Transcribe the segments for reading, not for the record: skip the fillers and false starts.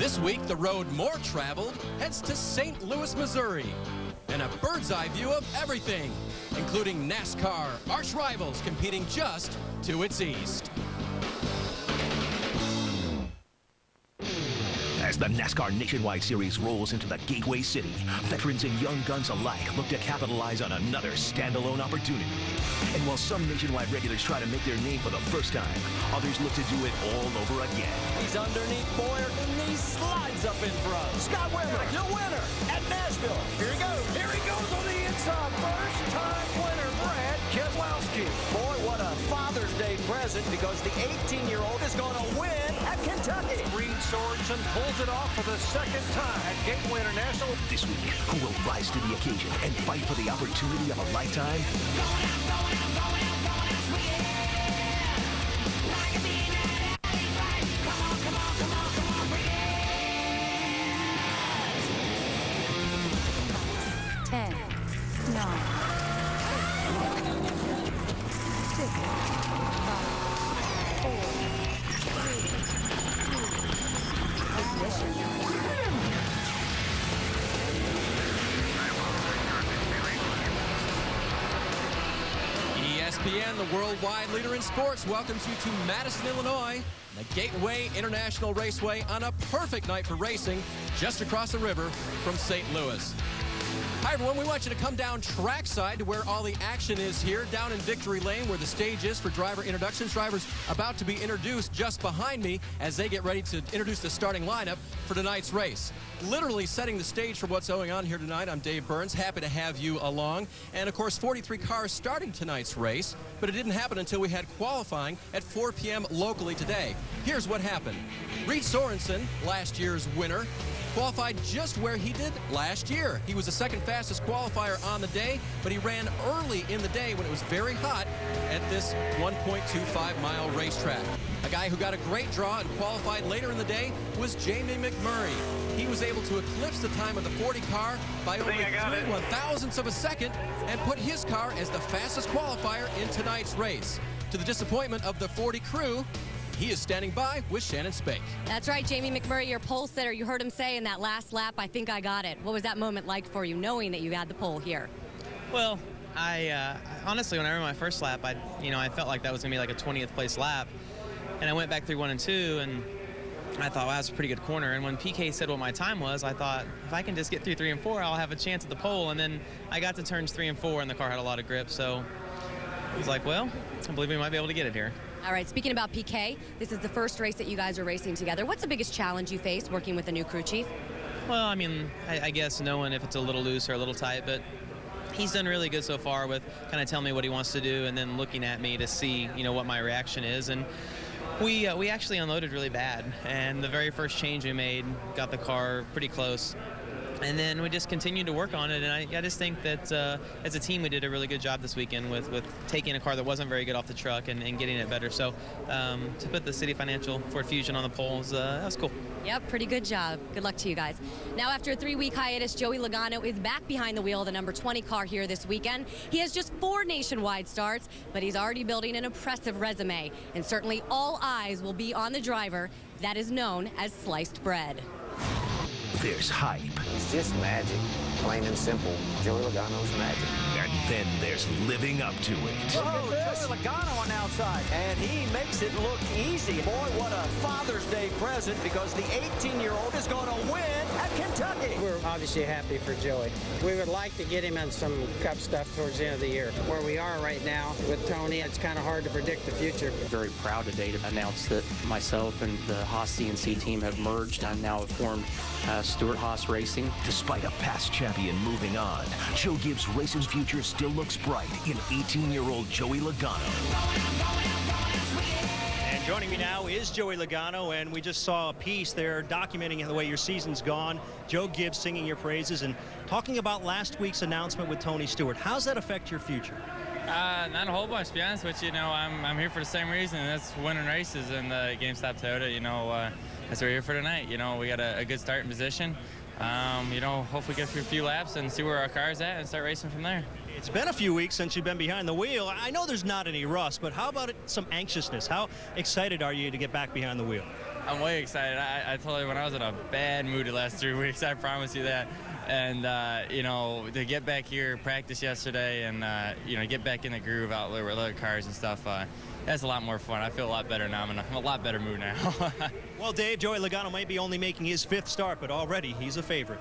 This week, the road more traveled heads to St. Louis, Missouri. And a bird's eye view of everything, including NASCAR, arch rivals competing just to its east. As the NASCAR Nationwide Series rolls into the Gateway City, veterans and young guns alike look to capitalize on another standalone opportunity. And while some nationwide regulars try to make their name for the first time, others look to do it all over again. He's underneath Boyer, and he slides up in front. Scott Webber, your winner at Nashville. Here he goes. Here he goes on the inside. First-time winner, Brad Keselowski. Boy, what a Father's Day present, because the 18-year-old is going to win at Kentucky. Reed Sorensen pulls it off for the second time at Gateway International. This week, who will rise to the occasion and fight for the opportunity of a lifetime? ESPN, the worldwide leader in sports, welcomes you to Madison, Illinois, the Gateway International Raceway, on a perfect night for racing just across the river from St. Louis. Hi, everyone. We want you to come down trackside to where all the action is here, down in Victory Lane, where the stage is for driver introductions. Drivers about to be introduced just behind me as they get ready to introduce the starting lineup for tonight's race. Literally setting the stage for what's going on here tonight, I'm Dave Burns. Happy to have you along. And, of course, 43 cars starting tonight's race, but it didn't happen until we had qualifying at 4 p.m. locally today. Here's what happened. Reed Sorensen, last year's winner, qualified just where he did last year. He was the second fastest qualifier on the day, but he ran early in the day when it was very hot at this 1.25-mile racetrack. A guy who got a great draw and qualified later in the day was Jamie McMurray. He was able to eclipse the time of the 40 car by only 3/1000ths of a second and put his car as the fastest qualifier in tonight's race. To the disappointment of the 40 crew, he is standing by with Shannon Spake. That's right, Jamie McMurray, your pole sitter. You heard him say in that last lap, I think I got it. What was that moment like for you, knowing that you had the pole here? Well, I honestly, when I ran my first lap, I felt like that was going to be like a 20th place lap. And I went back through 1 and 2, and I thought, wow, that's a pretty good corner. And when PK said what my time was, I thought, if I can just get through 3 and 4, I'll have a chance at the pole. And then I got to turns 3 and 4, and the car had a lot of grip. So I was like, well, I believe we might be able to get it here. All right, speaking about PK, this is the first race that you guys are racing together. What's the biggest challenge you face working with a new crew chief? Well, I mean, I guess knowing if it's a little loose or a little tight, but he's done really good so far with kind of telling me what he wants to do and then looking at me to see, what my reaction is. And we actually unloaded really bad, and the very first change we made got the car pretty close. And then we just continued to work on it, and I just think that as a team we did a really good job this weekend with taking a car that wasn't very good off the truck and getting it better. So to put the City Financial Ford Fusion on the pole, that was cool. Yep, pretty good job. Good luck to you guys. Now, after a 3-week hiatus, Joey Logano is back behind the wheel of the number 20 car here this weekend. He has just 4 nationwide starts, but he's already building an impressive resume. And certainly all eyes will be on the driver that is known as Sliced Bread. There's hype. It's just magic, plain and simple. Joey Logano's magic. And then there's living up to it. Oh, Joey Logano on the outside, and he makes it look easy. Boy, what a Father's Day present, because the 18-year-old is going to win at Kentucky. We're obviously happy for Joey. We would like to get him in some Cup stuff towards the end of the year. Where we are right now with Tony, it's kind of hard to predict the future. Very proud today to announce that myself and the Haas CNC team have merged. I'm now formed Stewart Haas Racing. Despite a past champion moving on, Joe Gibbs Racing's future still looks bright in 18-year-old Joey Logano. And joining me now is Joey Logano, and we just saw a piece there documenting the way your season's gone. Joe Gibbs singing your praises and talking about last week's announcement with Tony Stewart. How's that affect your future? Not a whole bunch, to be honest with you. I'm here for the same reason, and that's winning races in the GameStop Toyota. That's what we're here for tonight. We got a good starting position. Hopefully get through a few laps and see where our car's at and start racing from there. It's been a few weeks since you've been behind the wheel. I know there's not any rust, but how about some anxiousness? How excited are you to get back behind the wheel? I'm way excited. I told you when I was in a bad mood the last 3 weeks, I promise you that. And, you know, to get back here, practice yesterday, and, you know, get back in the groove out there with other cars and stuff, that's a lot more fun. I feel a lot better now. I'm in a lot better mood now. Well, Dave, Joey Logano might be only making his 5th start, but already he's a favorite.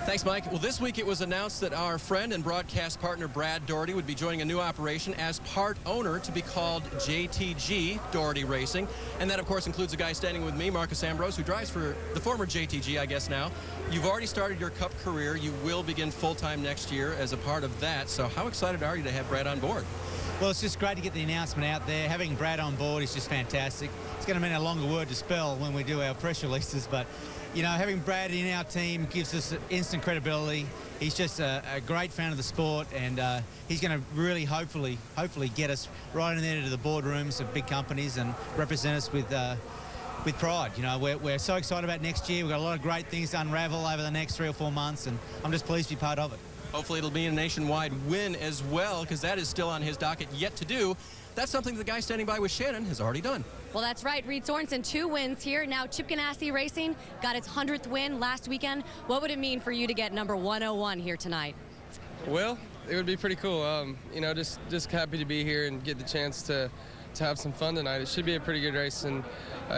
Thanks, Mike. Well, this week it was announced that our friend and broadcast partner Brad Doherty would be joining a new operation as part owner to be called JTG Doherty Racing. And that, of course, includes a guy standing with me, Marcus Ambrose, who drives for the former JTG, I guess now. You've already started your Cup career. You will begin full-time next year as a part of that. So how excited are you to have Brad on board? Well, it's just great to get the announcement out there. Having Brad on board is just fantastic. It's going to mean a longer word to spell when we do our press releases, but you know, having Brad in our team gives us instant credibility. He's just a great fan of the sport, and he's going to really hopefully get us right in there to the boardrooms of big companies and represent us with pride. You know, we're so excited about next year. We've got a lot of great things to unravel over the next 3 or 4 months, and I'm just pleased to be part of it. Hopefully it'll be a nationwide win as well, because that is still on his docket yet to do. That's something the guy standing by with Shannon has already done. Well, that's right. Reed Sorensen, 2 wins here. Now Chip Ganassi Racing got its 100th win last weekend. What would it mean for you to get number 101 here tonight? Well, it would be pretty cool. You know, just happy to be here and get the chance to have some fun tonight. It should be a pretty good race, and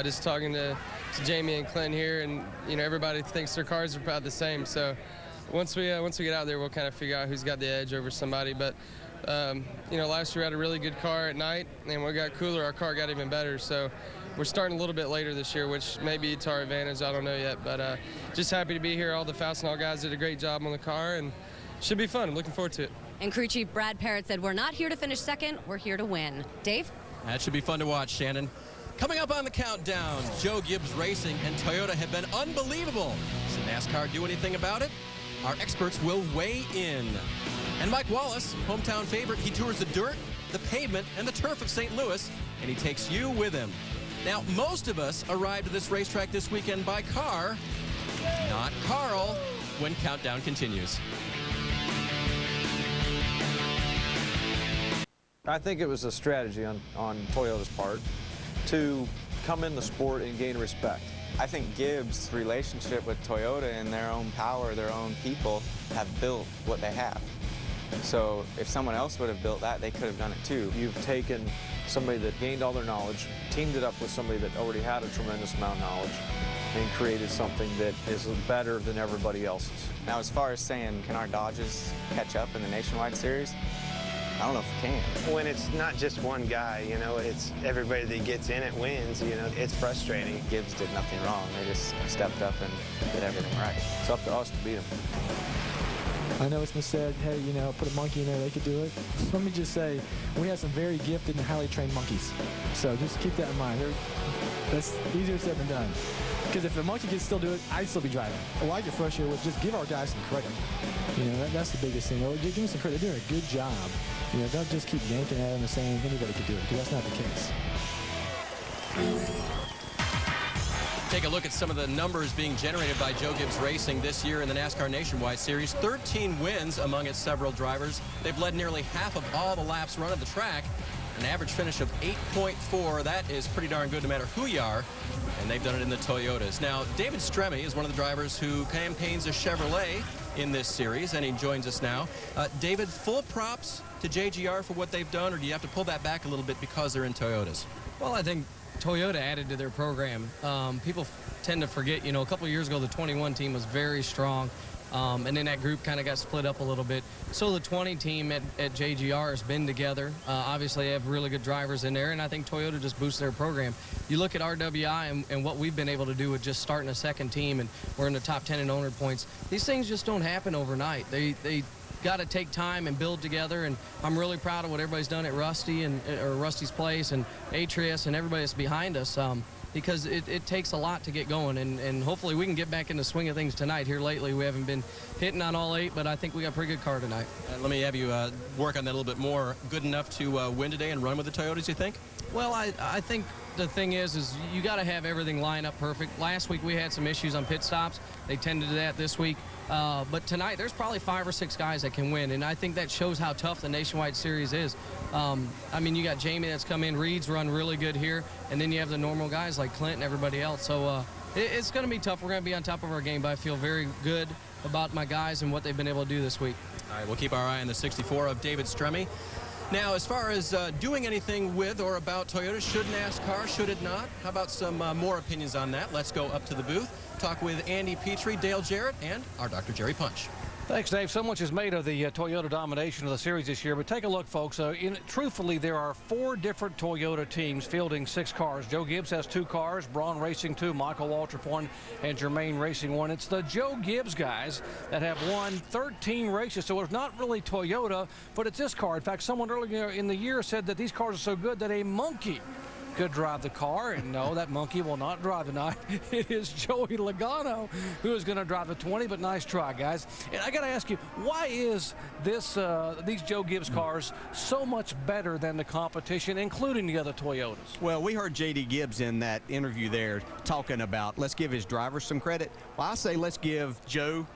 just talking to Jamie and Clint here, and you know, everybody thinks their cars are about the same. So once we get out there, we'll kind of figure out who's got the edge over somebody. But you know, last year we had a really good car at night, and when we got cooler, our car got even better. So we're starting a little bit later this year, which may be to our advantage. I don't know yet, but just happy to be here. All the Fastenal guys did a great job on the car, and it should be fun. I'm looking forward to it. And crew chief Brad Parrott said, "We're not here to finish second. We're here to win." Dave? That should be fun to watch, Shannon. Coming up on the countdown, Joe Gibbs Racing and Toyota have been unbelievable. Should NASCAR do anything about it? Our experts will weigh in. And Mike Wallace, hometown favorite, he tours the dirt, the pavement, and the turf of St. Louis, and he takes you with him. Now, most of us arrived at this racetrack this weekend by car. Not Carl, when Countdown continues. I think it was a strategy on Toyota's part to come in the sport and gain respect. I think Gibbs' relationship with Toyota and their own power, their own people, have built what they have. So if someone else would have built that, they could have done it too. You've taken somebody that gained all their knowledge, teamed it up with somebody that already had a tremendous amount of knowledge, and created something that is better than everybody else's. Now, as far as saying, can our Dodges catch up in the Nationwide Series? I don't know if we can. When it's not just one guy, you know, it's everybody that gets in it wins, you know, it's frustrating. Gibbs did nothing wrong. They just stepped up and did everything right. It's up to us to beat them. I know it's been said, hey, you know, put a monkey in there, they could do it. Let me just say, we have some very gifted and highly trained monkeys. So just keep that in mind. That's easier said than done. Because if the monkey could still do it, I'd still be driving. Well, I get frustrated with just give our guys some credit. You know, that's the biggest thing. Give them some credit. They're doing a good job. You know, don't just keep yanking at them and saying anybody could do it, because that's not the case. Take a look at some of the numbers being generated by Joe Gibbs Racing this year in the NASCAR Nationwide Series. 13 wins among its several drivers. They've led nearly half of all the laps run of the track. An average finish of 8.4. That is pretty darn good no matter who you are. And they've done it in the Toyotas. Now, David Stremme is one of the drivers who campaigns a Chevrolet in this series, and he joins us now. David, full props to JGR for what they've done, or do you have to pull that back a little bit because they're in Toyotas? Well, I think Toyota added to their program. People tend to forget, you know, a couple of years ago, the 21 team was very strong. And then that group kind of got split up a little bit. So the 20 team at JGR has been together. Obviously, they have really good drivers in there, and I think Toyota just boosts their program. You look at RWI and what we've been able to do with just starting a second team, and we're in the top 10 in owner points. These things just don't happen overnight. They got to take time and build together, and I'm really proud of what everybody's done at Rusty or Rusty's Place and Atrius and everybody that's behind us. Because it takes a lot to get going, and hopefully we can get back in the swing of things tonight. Here lately we haven't been hitting on all 8, but I think we got a pretty good car tonight. Let me have you work on that a little bit more. Good enough to win today and run with the Toyotas, you think? Well, I think the thing is you got to have everything line up perfect. Last week we had some issues on pit stops. They tended to that this week. But tonight there's probably 5 or 6 guys that can win, and I think that shows how tough the Nationwide Series is. I mean, you got Jamie that's come in. Reed's run really good here, and then you have the normal guys like Clint and everybody else. So it's going to be tough. We're going to be on top of our game, but I feel very good about my guys and what they've been able to do this week. All right, we'll keep our eye on the 64 of David Stremme. Now, as far as doing anything with or about Toyota, should NASCAR, should it not? How about some more opinions on that? Let's go up to the booth, talk with Andy Petrie, Dale Jarrett, and our Dr. Jerry Punch. Thanks, Dave. So much is made of the Toyota domination of the series this year, but take a look, folks. Truthfully, there are 4 different Toyota teams fielding 6 cars. Joe Gibbs has 2 cars, Braun Racing 2, Michael Waltrip 1, and Germain Racing 1. It's the Joe Gibbs guys that have won 13 races, so it's not really Toyota, but it's this car. In fact, someone earlier in the year said that these cars are so good that a monkey could drive the car, and no, that monkey will not drive tonight. It is Joey Logano who is going to drive the 20, but nice try, guys. And I got to ask you, why is this these Joe Gibbs cars so much better than the competition, including the other Toyotas? Well, we heard J.D. Gibbs in that interview there talking about let's give his drivers some credit. Well, I say let's give Joe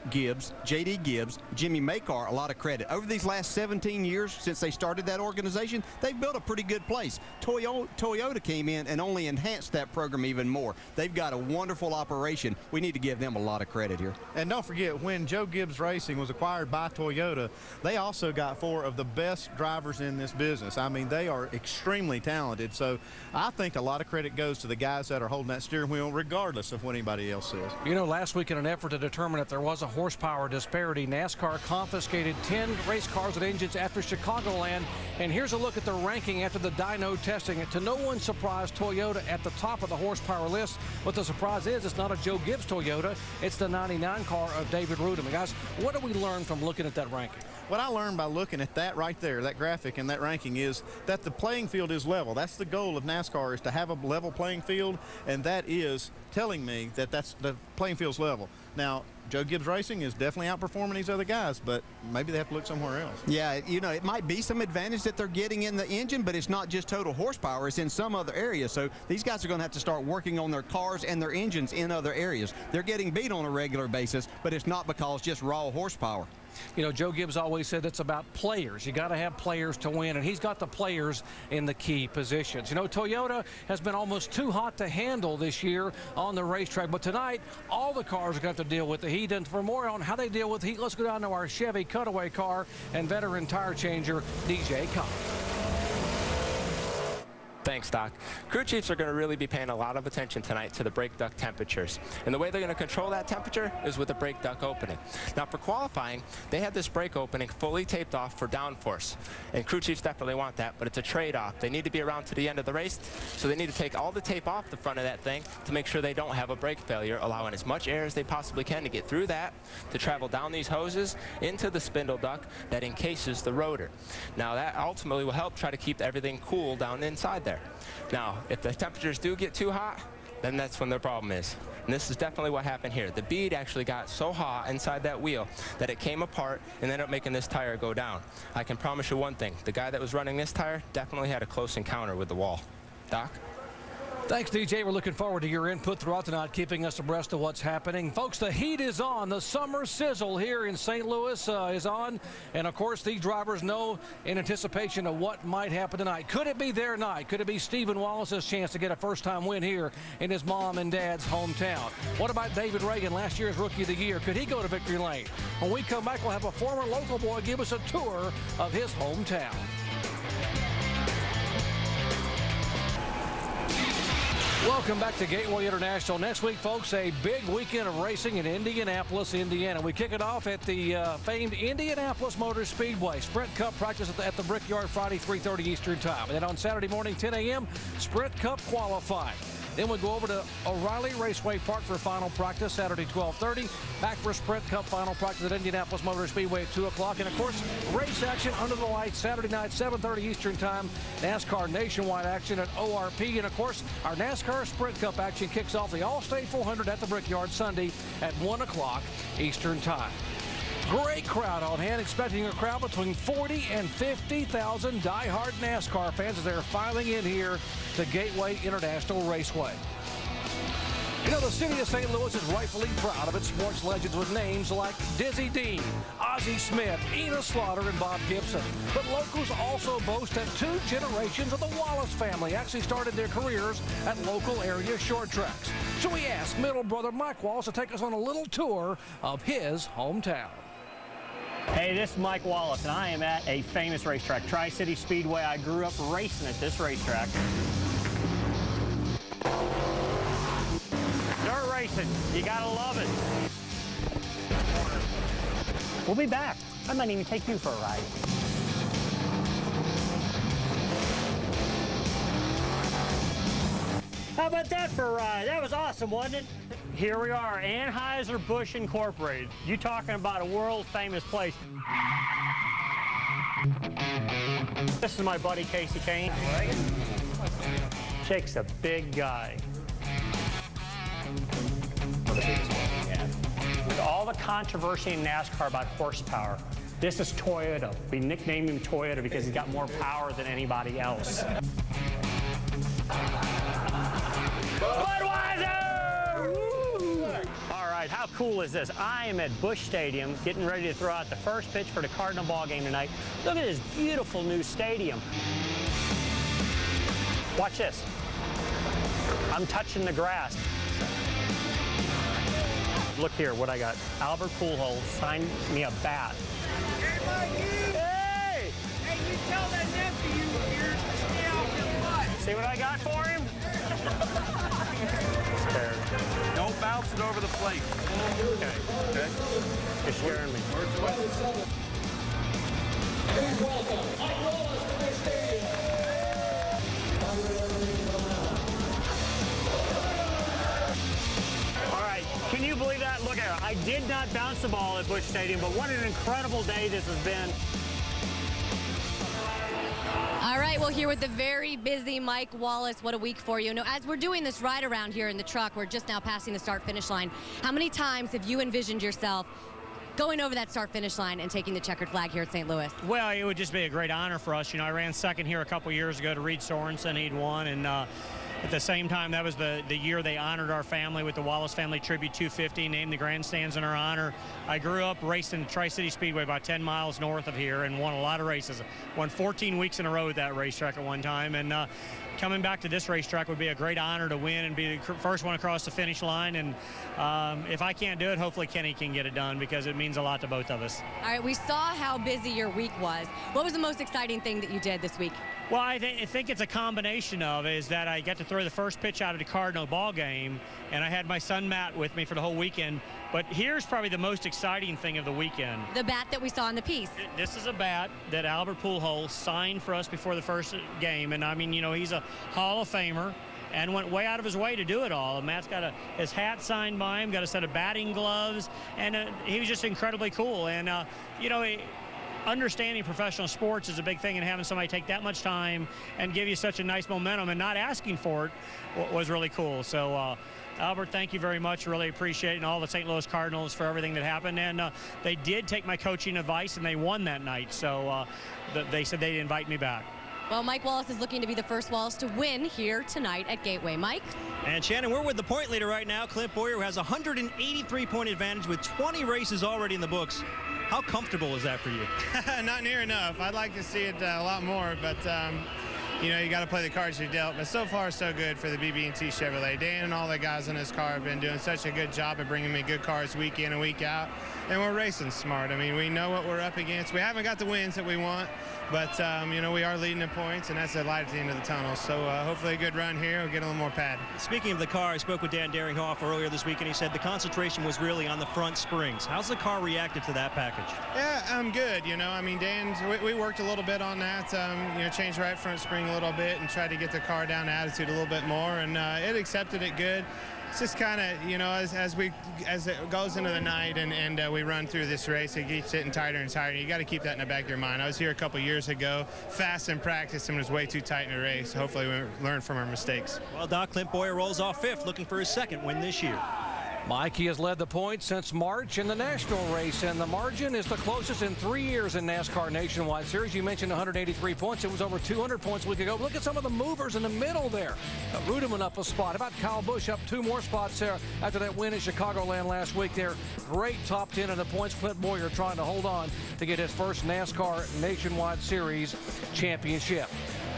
Gibbs, J.D. Gibbs, Jimmy Makar a lot of credit. Over these last 17 years since they started that organization, they've built a pretty good place. Toyota came in and only enhanced that program even more. They've got a wonderful operation. We need to give them a lot of credit here. And don't forget, when Joe Gibbs Racing was acquired by Toyota, they also got 4 of the best drivers in this business. I mean, they are extremely talented. So I think a lot of credit goes to the guys that are holding that steering wheel, regardless of what anybody else says. You know, last week in an effort to determine if there was a horsepower disparity, NASCAR confiscated 10 race cars and engines after Chicagoland. And here's a look at the ranking after the dyno testing. To no one's surprise, Toyota at the top of the horsepower list. But the surprise is it's not a Joe Gibbs Toyota. It's the 99 car of David Rudem. Guys, what do we learn from looking at that ranking? What I learned by looking at that right there, that graphic and that ranking, is that the playing field is level. That's the goal of NASCAR, is to have a level playing field, and that is telling me that the playing field's level. Now, Joe Gibbs Racing is definitely outperforming these other guys, but maybe they have to look somewhere else. Yeah, you know, it might be some advantage that they're getting in the engine, but it's not just total horsepower. It's in some other areas. So these guys are going to have to start working on their cars and their engines in other areas. They're getting beat on a regular basis, but it's not because just raw horsepower. You know, Joe Gibbs always said it's about players. You got to have players to win, and he's got the players in the key positions. You know, Toyota has been almost too hot to handle this year on the racetrack, but tonight all the cars are going to have to deal with the heat. And for more on how they deal with heat, let's go down to our Chevy cutaway car and veteran tire changer, DJ Cobb. Thanks, Doc. Crew chiefs are going to really be paying a lot of attention tonight to the brake duct temperatures. And the way they're going to control that temperature is with the brake duct opening. Now, for qualifying, they had this brake opening fully taped off for downforce. And crew chiefs definitely want that, but it's a trade-off. They need to be around to the end of the race, so they need to take all the tape off the front of that thing to make sure they don't have a brake failure, allowing as much air as they possibly can to get through that, to travel down these hoses into the spindle duct that encases the rotor. Now, that ultimately will help try to keep everything cool down inside there. Now, if the temperatures do get too hot, then that's when the problem is. And this is definitely what happened here. The bead actually got so hot inside that wheel that it came apart and ended up making this tire go down. I can promise you one thing. The guy that was running this tire definitely had a close encounter with the wall. Doc? Thanks, DJ. We're looking forward to your input throughout the night, keeping us abreast of what's happening. Folks, the heat is on. The summer sizzle here in St. Louis is on. And, of course, these drivers know in anticipation of what might happen tonight. Could it be their night? Could it be Stephen Wallace's chance to get a first-time win here in his mom and dad's hometown? What about David Reagan, last year's Rookie of the Year? Could he go to victory lane? When we come back, we'll have a former local boy give us a tour of his hometown. Welcome back to Gateway International. Next week, folks, a big weekend of racing in Indianapolis, Indiana. We kick it off at the famed Indianapolis Motor Speedway. Sprint Cup practice at the Brickyard Friday, 3:30 Eastern Time. And then on Saturday morning, 10 a.m., Sprint Cup qualifying. Then we go over to O'Reilly Raceway Park for final practice, Saturday, 12:30. Back for Sprint Cup final practice at Indianapolis Motor Speedway at 2 o'clock. And, of course, race action under the lights Saturday night, 7:30 Eastern Time. NASCAR nationwide action at ORP. And, of course, our NASCAR Sprint Cup action kicks off the All-State 400 at the Brickyard Sunday at 1 o'clock Eastern Time. Great crowd on hand, expecting a crowd between 40 and 50,000 die-hard NASCAR fans as they're filing in here to Gateway International Raceway. You know, the city of St. Louis is rightfully proud of its sports legends with names like Dizzy Dean, Ozzie Smith, Enos Slaughter, and Bob Gibson. But locals also boast that 2 generations of the Wallace family actually started their careers at local area short tracks. So we asked middle brother Mike Wallace to take us on a little tour of his hometown. Hey, this is Mike Wallace, and I am at a famous racetrack, Tri-City Speedway. I grew up racing at this racetrack. Dirt racing, you gotta love it. We'll be back. I might even take you for a ride. How about that for a ride? That was awesome, wasn't it? Here we are, Anheuser-Busch Incorporated. You talking about a world-famous place. This is my buddy Casey Kane. Jake's a big guy. With all the controversy in NASCAR about horsepower, this is Toyota. We nicknamed him Toyota because he's got more power than anybody else. Budweiser! Woo! All right, how cool is this? I am at Busch Stadium getting ready to throw out the first pitch for the Cardinal ball game tonight. Look at this beautiful new stadium. Watch this. I'm touching the grass. Look here what I got. Albert Pujols signed me a bat. Hey, Mikey! Hey! Hey, you tell that nephew of yours to stay off your butt. See what I got for him? Don't bounce it over the plate. Okay. Okay. You're scaring me. Please welcome Mike Wallace to the stadium. All right. Can you believe that? Look at it. I did not bounce the ball at Busch Stadium, but what an incredible day this has been. All right, well, here with the very busy Mike Wallace. What a week for you. Now, as we're doing this ride around here in the truck, we're just now passing the start-finish line. How many times have you envisioned yourself going over that start-finish line and taking the checkered flag here at St. Louis? Well, it would just be a great honor for us. You know, I ran second here a couple years ago to Reed Sorensen. He'd won, and at the same time, that was the year they honored our family with the Wallace Family Tribute 250, named the grandstands in our honor. I grew up racing Tri-City Speedway about 10 miles north of here and won a lot of races. Won 14 weeks in a row at that racetrack at one time. And coming back to this racetrack would be a great honor to win and be the first one across the finish line. And if I can't do it, hopefully Kenny can get it done because it means a lot to both of us. All right, we saw how busy your week was. What was the most exciting thing that you did this week? Well, I think it's a combination of is that I got to throw the first pitch out of the Cardinal ball game, and I had my son Matt with me for the whole weekend. But here's probably the most exciting thing of the weekend. The bat that we saw in the piece. This is a bat that Albert Pujols signed for us before the first game, and I mean, you know, he's a Hall of Famer and went way out of his way to do it all. And Matt's got his hat signed by him, got a set of batting gloves, and he was just incredibly cool. And, you know, understanding professional sports is a big thing, and having somebody take that much time and give you such a nice momentum and not asking for it was really cool. So, Albert, thank you very much. Really appreciate it, and all the St. Louis Cardinals for everything that happened. And they did take my coaching advice, and they won that night. So they said they'd invite me back. Well, Mike Wallace is looking to be the first Wallace to win here tonight at Gateway. Mike? And Shannon, we're with the point leader right now, Clint Boyer, who has a 183-point advantage with 20 races already in the books. How comfortable is that for you? Not near enough. I'd like to see it a lot more, but you know, you got to play the cards you're dealt. But so far, so good for the BB&T Chevrolet. Dan and all the guys in his car have been doing such a good job of bringing me good cars week in and week out. And we're racing smart. I mean, we know what we're up against. We haven't got the wins that we want, but you know, we are leading in points, and that's the light at the end of the tunnel. So hopefully a good run here. We'll get a little more pad. Speaking of the car, I spoke with Dan Daringhoff earlier this week, and he said the concentration was really on the front springs. How's the car reacted to that package? Yeah, I'm good. You know, I mean, Dan, we worked a little bit on that. You know, changed right front spring a little bit and tried to get the car down to attitude a little bit more, and it accepted it good. It's just kind of, you know, as it goes into the night and we run through this race, it keeps getting tighter and tighter. You got to keep that in the back of your mind. I was here a couple years ago, fast in practice, and was way too tight in a race. Hopefully we learn from our mistakes. Well, Doc, Clint Boyer rolls off fifth, looking for his second win this year. Mikey has led the points since March in the national race, and the margin is the closest in 3 years in NASCAR Nationwide Series. You mentioned 183 points. It was over 200 points a week ago. Look at some of the movers in the middle there. Rudeman up a spot. How about Kyle Busch up 2 more spots there after that win at Chicagoland last week there. Great top 10 in the points. Clint Boyer trying to hold on to get his first NASCAR Nationwide Series championship.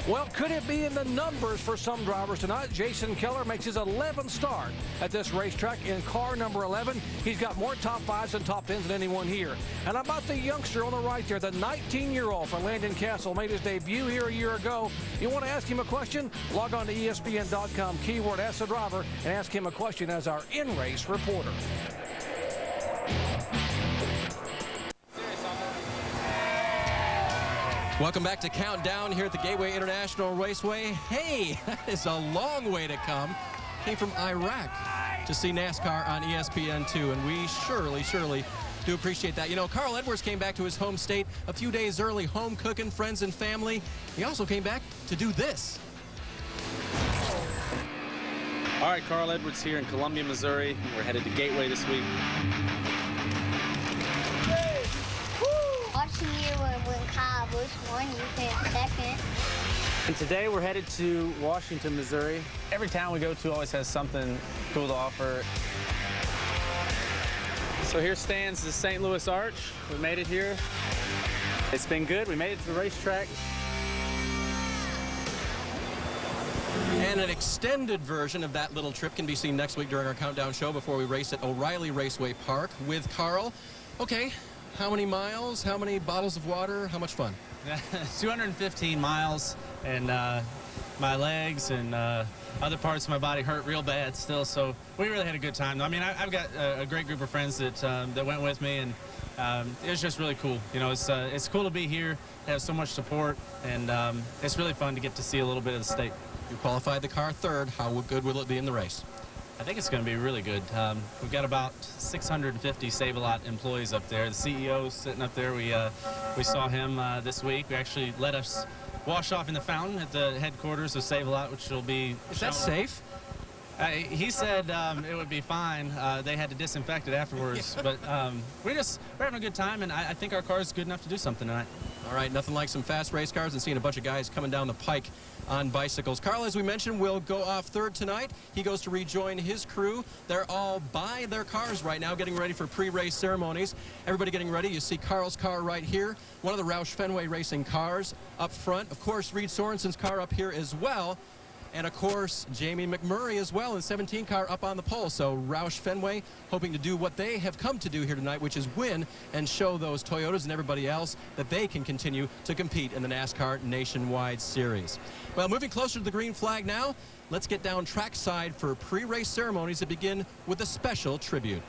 Well, could it be in the numbers for some drivers tonight? Jason Keller makes his 11th start at this racetrack in car number 11. He's got more top 5s and top 10s than anyone here. And how about the youngster on the right there, the 19-year-old from Landon Castle, made his debut here a year ago. You want to ask him a question? Log on to ESPN.com, keyword Ask the Driver, and ask him a question as our in-race reporter. Welcome back to Countdown here at the Gateway International Raceway. Hey, that is a long way to come. Came from Iraq to see NASCAR on ESPN2, and we surely do appreciate that. You know, Carl Edwards came back to his home state a few days early, home cooking, friends and family. He also came back to do this. All right, Carl Edwards here in Columbia, Missouri. We're headed to Gateway this week. Watching you when Kyle Busch won, you finished second. And today we're headed to Washington, Missouri. Every town we go to always has something cool to offer. So here stands the St. Louis Arch. We made it here. It's been good. We made it to the racetrack. And an extended version of that little trip can be seen next week during our Countdown show before we race at O'Reilly Raceway Park with Carl. Okay. How many miles? How many bottles of water? How much fun? 215 miles, and my legs and other parts of my body hurt real bad still, so we really had a good time. I mean, I've got a great group of friends that went with me, and it was just really cool. You know, it's cool to be here, have so much support, and it's really fun to get to see a little bit of the state. You qualified the car third. How good will it be in the race? I think it's going to be really good. We've got about 650 Save-A-Lot employees up there. The CEO's sitting up there. We saw him this week. We actually let us wash off in the fountain at the headquarters of Save-A-Lot, which will be... Is that safe? He said it would be fine. They had to disinfect it afterwards. But we're having a good time, and I think our car is good enough to do something tonight. All right, nothing like some fast race cars and seeing a bunch of guys coming down the pike on bicycles. Carl, as we mentioned, will go off third tonight. He goes to rejoin his crew. They're all by their cars right now, getting ready for pre-race ceremonies. Everybody getting ready. You see Carl's car right here, one of the Roush Fenway Racing cars up front. Of course, Reed Sorensen's car up here as well. And, of course, Jamie McMurray as well in 17 car up on the pole. So Roush Fenway hoping to do what they have come to do here tonight, which is win and show those Toyotas and everybody else that they can continue to compete in the NASCAR Nationwide Series. Well, moving closer to the green flag now, let's get down trackside for pre-race ceremonies that begin with a special tribute.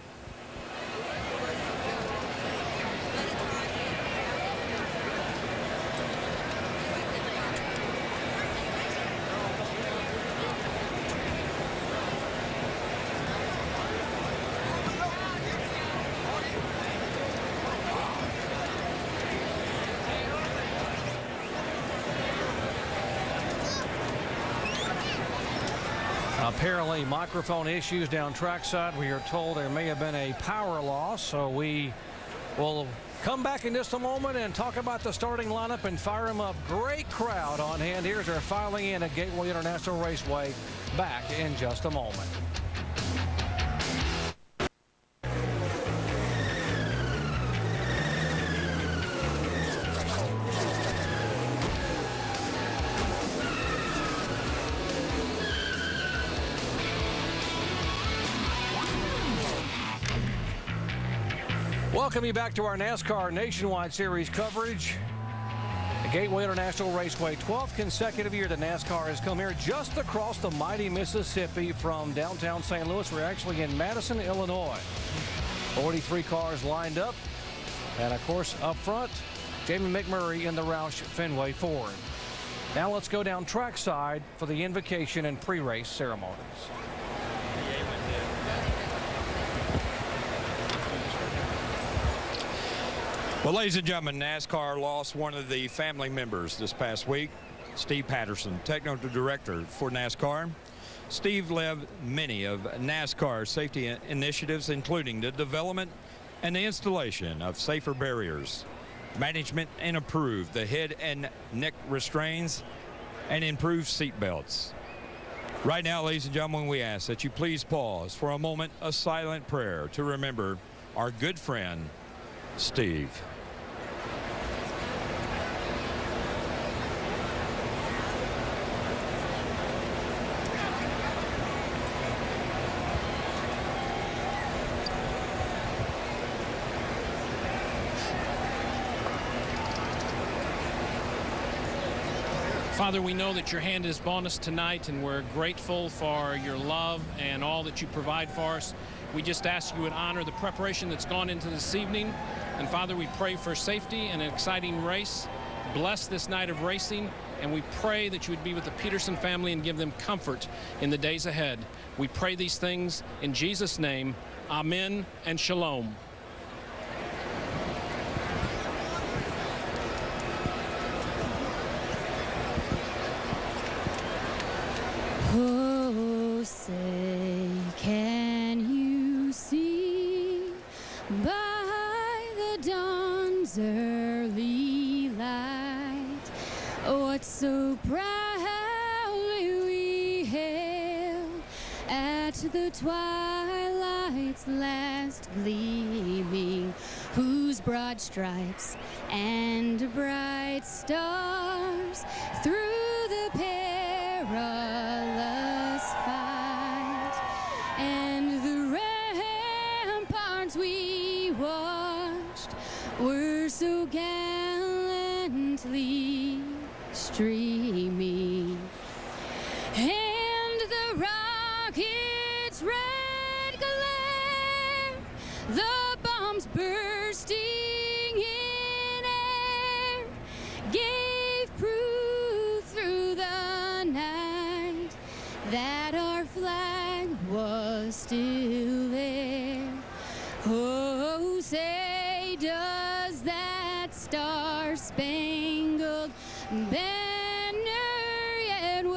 Apparently microphone issues down trackside. We are told there may have been a power loss, so we will come back in just a moment and talk about the starting lineup and fire them up. Great crowd on hand. Here's our filing in at Gateway International Raceway. Back in just a moment. Welcome you back to our NASCAR Nationwide Series coverage. The Gateway International Raceway, 12th consecutive year that NASCAR has come here just across the mighty Mississippi from downtown St. Louis. We're actually in Madison, Illinois. 43 cars lined up. And, of course, up front, Jamie McMurray in the Roush Fenway Ford. Now let's go down trackside for the invocation and pre-race ceremonies. Well, ladies and gentlemen, NASCAR lost one of the family members this past week, Steve Patterson, technical director for NASCAR. Steve led many of NASCAR's safety initiatives, including the development and the installation of safer barriers. Management and approved the head and neck restraints and improved seat belts. Right now, ladies and gentlemen, we ask that you please pause for a moment of silent prayer to remember our good friend, Steve. Father, we know that your hand is upon us tonight, and we're grateful for your love and all that you provide for us. We just ask you would honor the preparation that's gone into this evening. And Father, we pray for safety and an exciting race. Bless this night of racing, and we pray that you would be with the Peterson family and give them comfort in the days ahead. We pray these things in Jesus' name. Amen and shalom. Oh, say, can you see by the dawn's early light what so proudly we hailed at the twilight's last gleaming, whose broad stripes and bright stars through the perilous fight and the ramparts we watched were so gallantly streaming, and the rocket's red glare, the bombs bursting in air, gave proof through the night that our flag was still there. Oh, say, does that star-spangled banner yet wave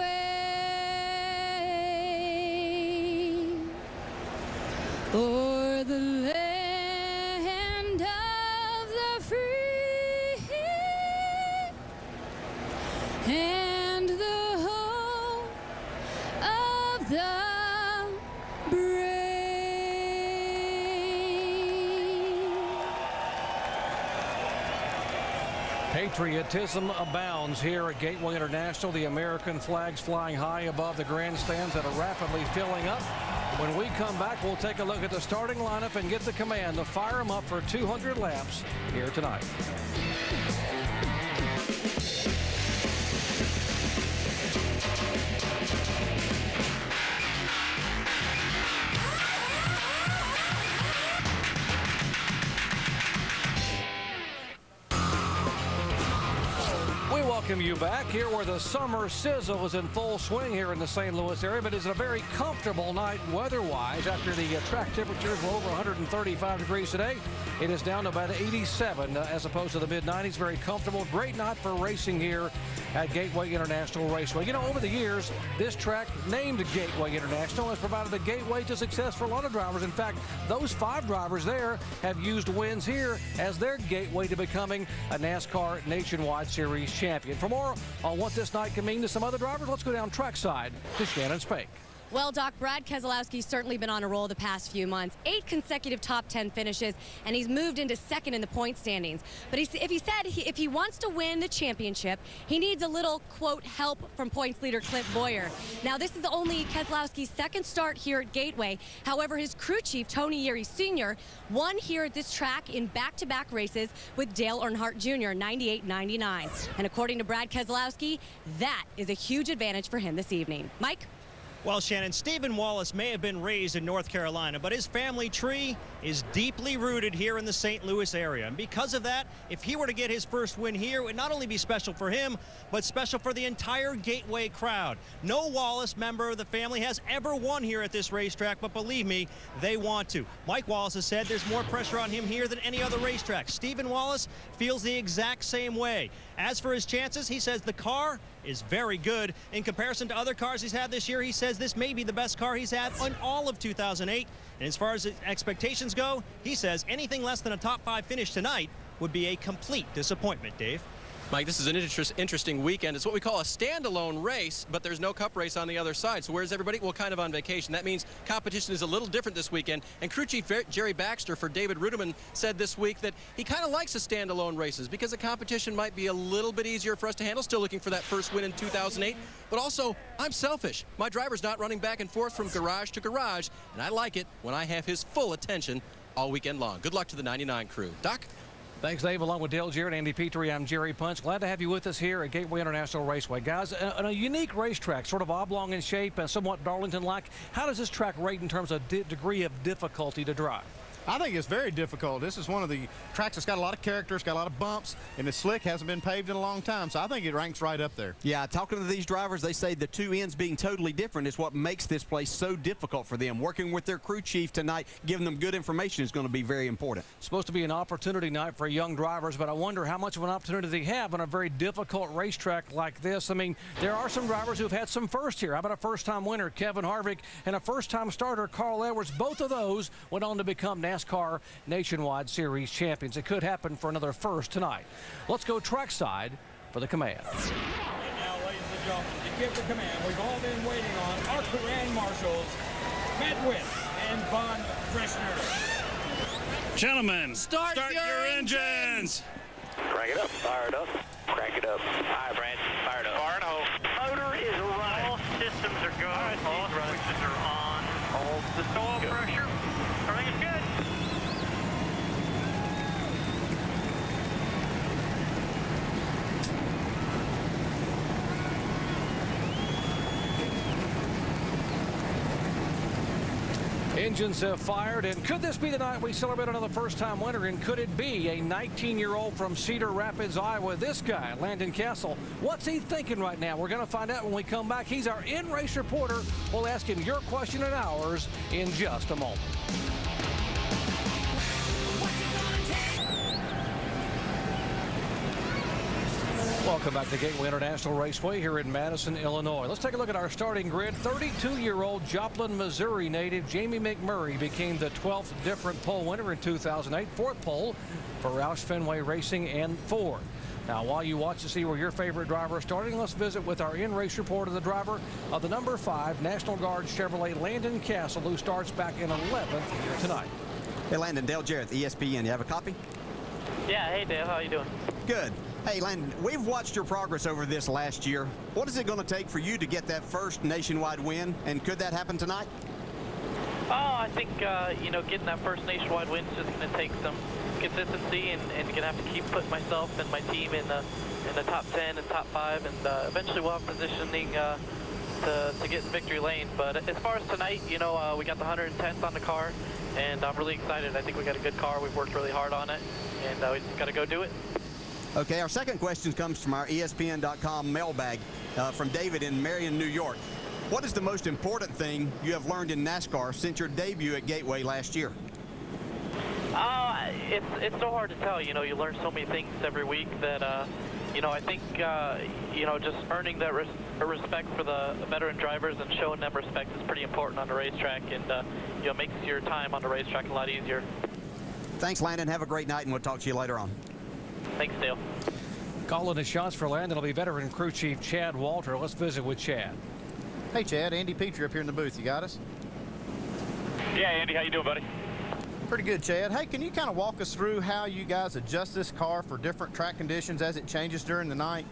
o'er the land of the free and the home of the brave? Patriotism abounds here at Gateway International. The American flags flying high above the grandstands that are rapidly filling up. When we come back, we'll take a look at the starting lineup and get the command to fire them up for 200 laps here tonight. Welcome you back here where the summer sizzle is in full swing here in the St. Louis area, but it's a very comfortable night weather-wise after the track temperatures were over 135 degrees today. It is down to about 87 as opposed to the mid-90s. Very comfortable. Great night for racing here at Gateway International Raceway. You know, over the years, this track named Gateway International has provided a gateway to success for a lot of drivers. In fact, those 5 drivers there have used wins here as their gateway to becoming a NASCAR Nationwide Series champion. For more on what this night can mean to some other drivers, let's go down trackside to Shannon Spake. Well, Doc, Brad Keselowski's certainly been on a roll the past few months. 8 consecutive top 10 finishes, and he's moved into second in the point standings. But if he wants to win the championship, he needs a little, quote, help from points leader Clint Boyer. Now, this is only Keselowski's second start here at Gateway. However, his crew chief, Tony Yeary Sr., won here at this track in back-to-back races with Dale Earnhardt Jr. 98-99. And according to Brad Keselowski, that is a huge advantage for him this evening. Mike? Well, Shannon, Stephen Wallace may have been raised in North Carolina, but his family tree is deeply rooted here in the St. Louis area. And because of that, if he were to get his first win here, it would not only be special for him, but special for the entire Gateway crowd. No Wallace member of the family has ever won here at this racetrack, but believe me, they want to. Mike Wallace has said there's more pressure on him here than any other racetrack. Stephen Wallace feels the exact same way. As for his chances, he says the car is very good. In comparison to other cars he's had this year, he says says this may be the best car he's had on all of 2008. And as far as expectations go, he says anything less than a top 5 finish tonight would be a complete disappointment, Dave. Mike, this is an interesting weekend. It's what we call a standalone race, but there's no cup race on the other side. So where's everybody? Well, kind of on vacation. That means competition is a little different this weekend. And crew chief Jerry Baxter for David Ruderman said this week that he kind of likes the standalone races because the competition might be a little bit easier for us to handle. Still looking for that first win in 2008. But also, I'm selfish. My driver's not running back and forth from garage to garage, and I like it when I have his full attention all weekend long. Good luck to the 99 crew. Doc? Thanks, Dave. Along with Dale Jarrett, Andy Petrie, I'm Jerry Punch. Glad to have you with us here at Gateway International Raceway. Guys, on a unique racetrack, sort of oblong in shape and somewhat Darlington-like, how does this track rate in terms of degree of difficulty to drive? I think it's very difficult. This is one of the tracks that's got a lot of character, it's got a lot of bumps, and the slick hasn't been paved in a long time, so I think it ranks right up there. Yeah, talking to these drivers, they say the two ends being totally different is what makes this place so difficult for them. Working with their crew chief tonight, giving them good information is going to be very important. It's supposed to be an opportunity night for young drivers, but I wonder how much of an opportunity they have on a very difficult racetrack like this. I mean, there are some drivers who've had some firsts here. How about a first-time winner, Kevin Harvick, and a first-time starter, Carl Edwards? Both of those went on to become NASCAR Nationwide Series champions. It could happen for another first tonight. Let's go trackside for the command. And now, ladies and gentlemen, to give the command, we've all been waiting on our command marshals, Medwith and Von Freshner. Gentlemen, start your engines. Crank it up. Fire it up. Crank it up. Hi, Brand. Fire it up. Fire and home. Motor is running. All systems are good. All switches are on. All system oil pressure. Everything is good. Engines have fired, and could this be the night we celebrate another first-time winner? And could it be a 19-year-old from Cedar Rapids, Iowa? This guy, Landon Castle, what's he thinking right now? We're going to find out when we come back. He's our in-race reporter. We'll ask him your question and ours in just a moment. Welcome back to Gateway International Raceway here in Madison, Illinois. Let's take a look at our starting grid. 32-year-old Joplin, Missouri native Jamie McMurray became the 12th different pole winner in 2008. Fourth pole for Roush Fenway Racing and Ford. Now, while you watch to see where your favorite driver is starting, let's visit with our in-race report of the driver of the number 5 National Guard Chevrolet, Landon Castle, who starts back in 11th here tonight. Hey, Landon, Dale Jarrett, ESPN. You have a copy? Yeah, hey, Dale. How you doing? Good. Hey, Landon, we've watched your progress over this last year. What is it going to take for you to get that first nationwide win, and could that happen tonight? Oh, I think, you know, getting that first nationwide win is just going to take some consistency, and going to have to keep putting myself and my team in the top 10 and top 5, and eventually we'll have positioning to get in victory lane. But as far as tonight, you know, we got the 110th on the car, and I'm really excited. I think we got a good car. We've worked really hard on it, and we just got to go do it. Okay, our second question comes from our ESPN.com mailbag from David in Marion, New York. What is the most important thing you have learned in NASCAR since your debut at Gateway last year? It's so hard to tell. You know, you learn so many things every week that, you know, I think, you know, just earning that respect for the veteran drivers and showing them respect is pretty important on the racetrack, and, you know, makes your time on the racetrack a lot easier. Thanks, Landon. Have a great night, and we'll talk to you later on. Thanks, Dale. Calling the shots for Landon will be veteran crew chief Chad Walter. Let's visit with Chad. Hey, Chad. Andy Petrie up here in the booth. You got us? Yeah, Andy. How you doing, buddy? Pretty good, Chad. Hey, can you kind of walk us through how you guys adjust this car for different track conditions as it changes during the night?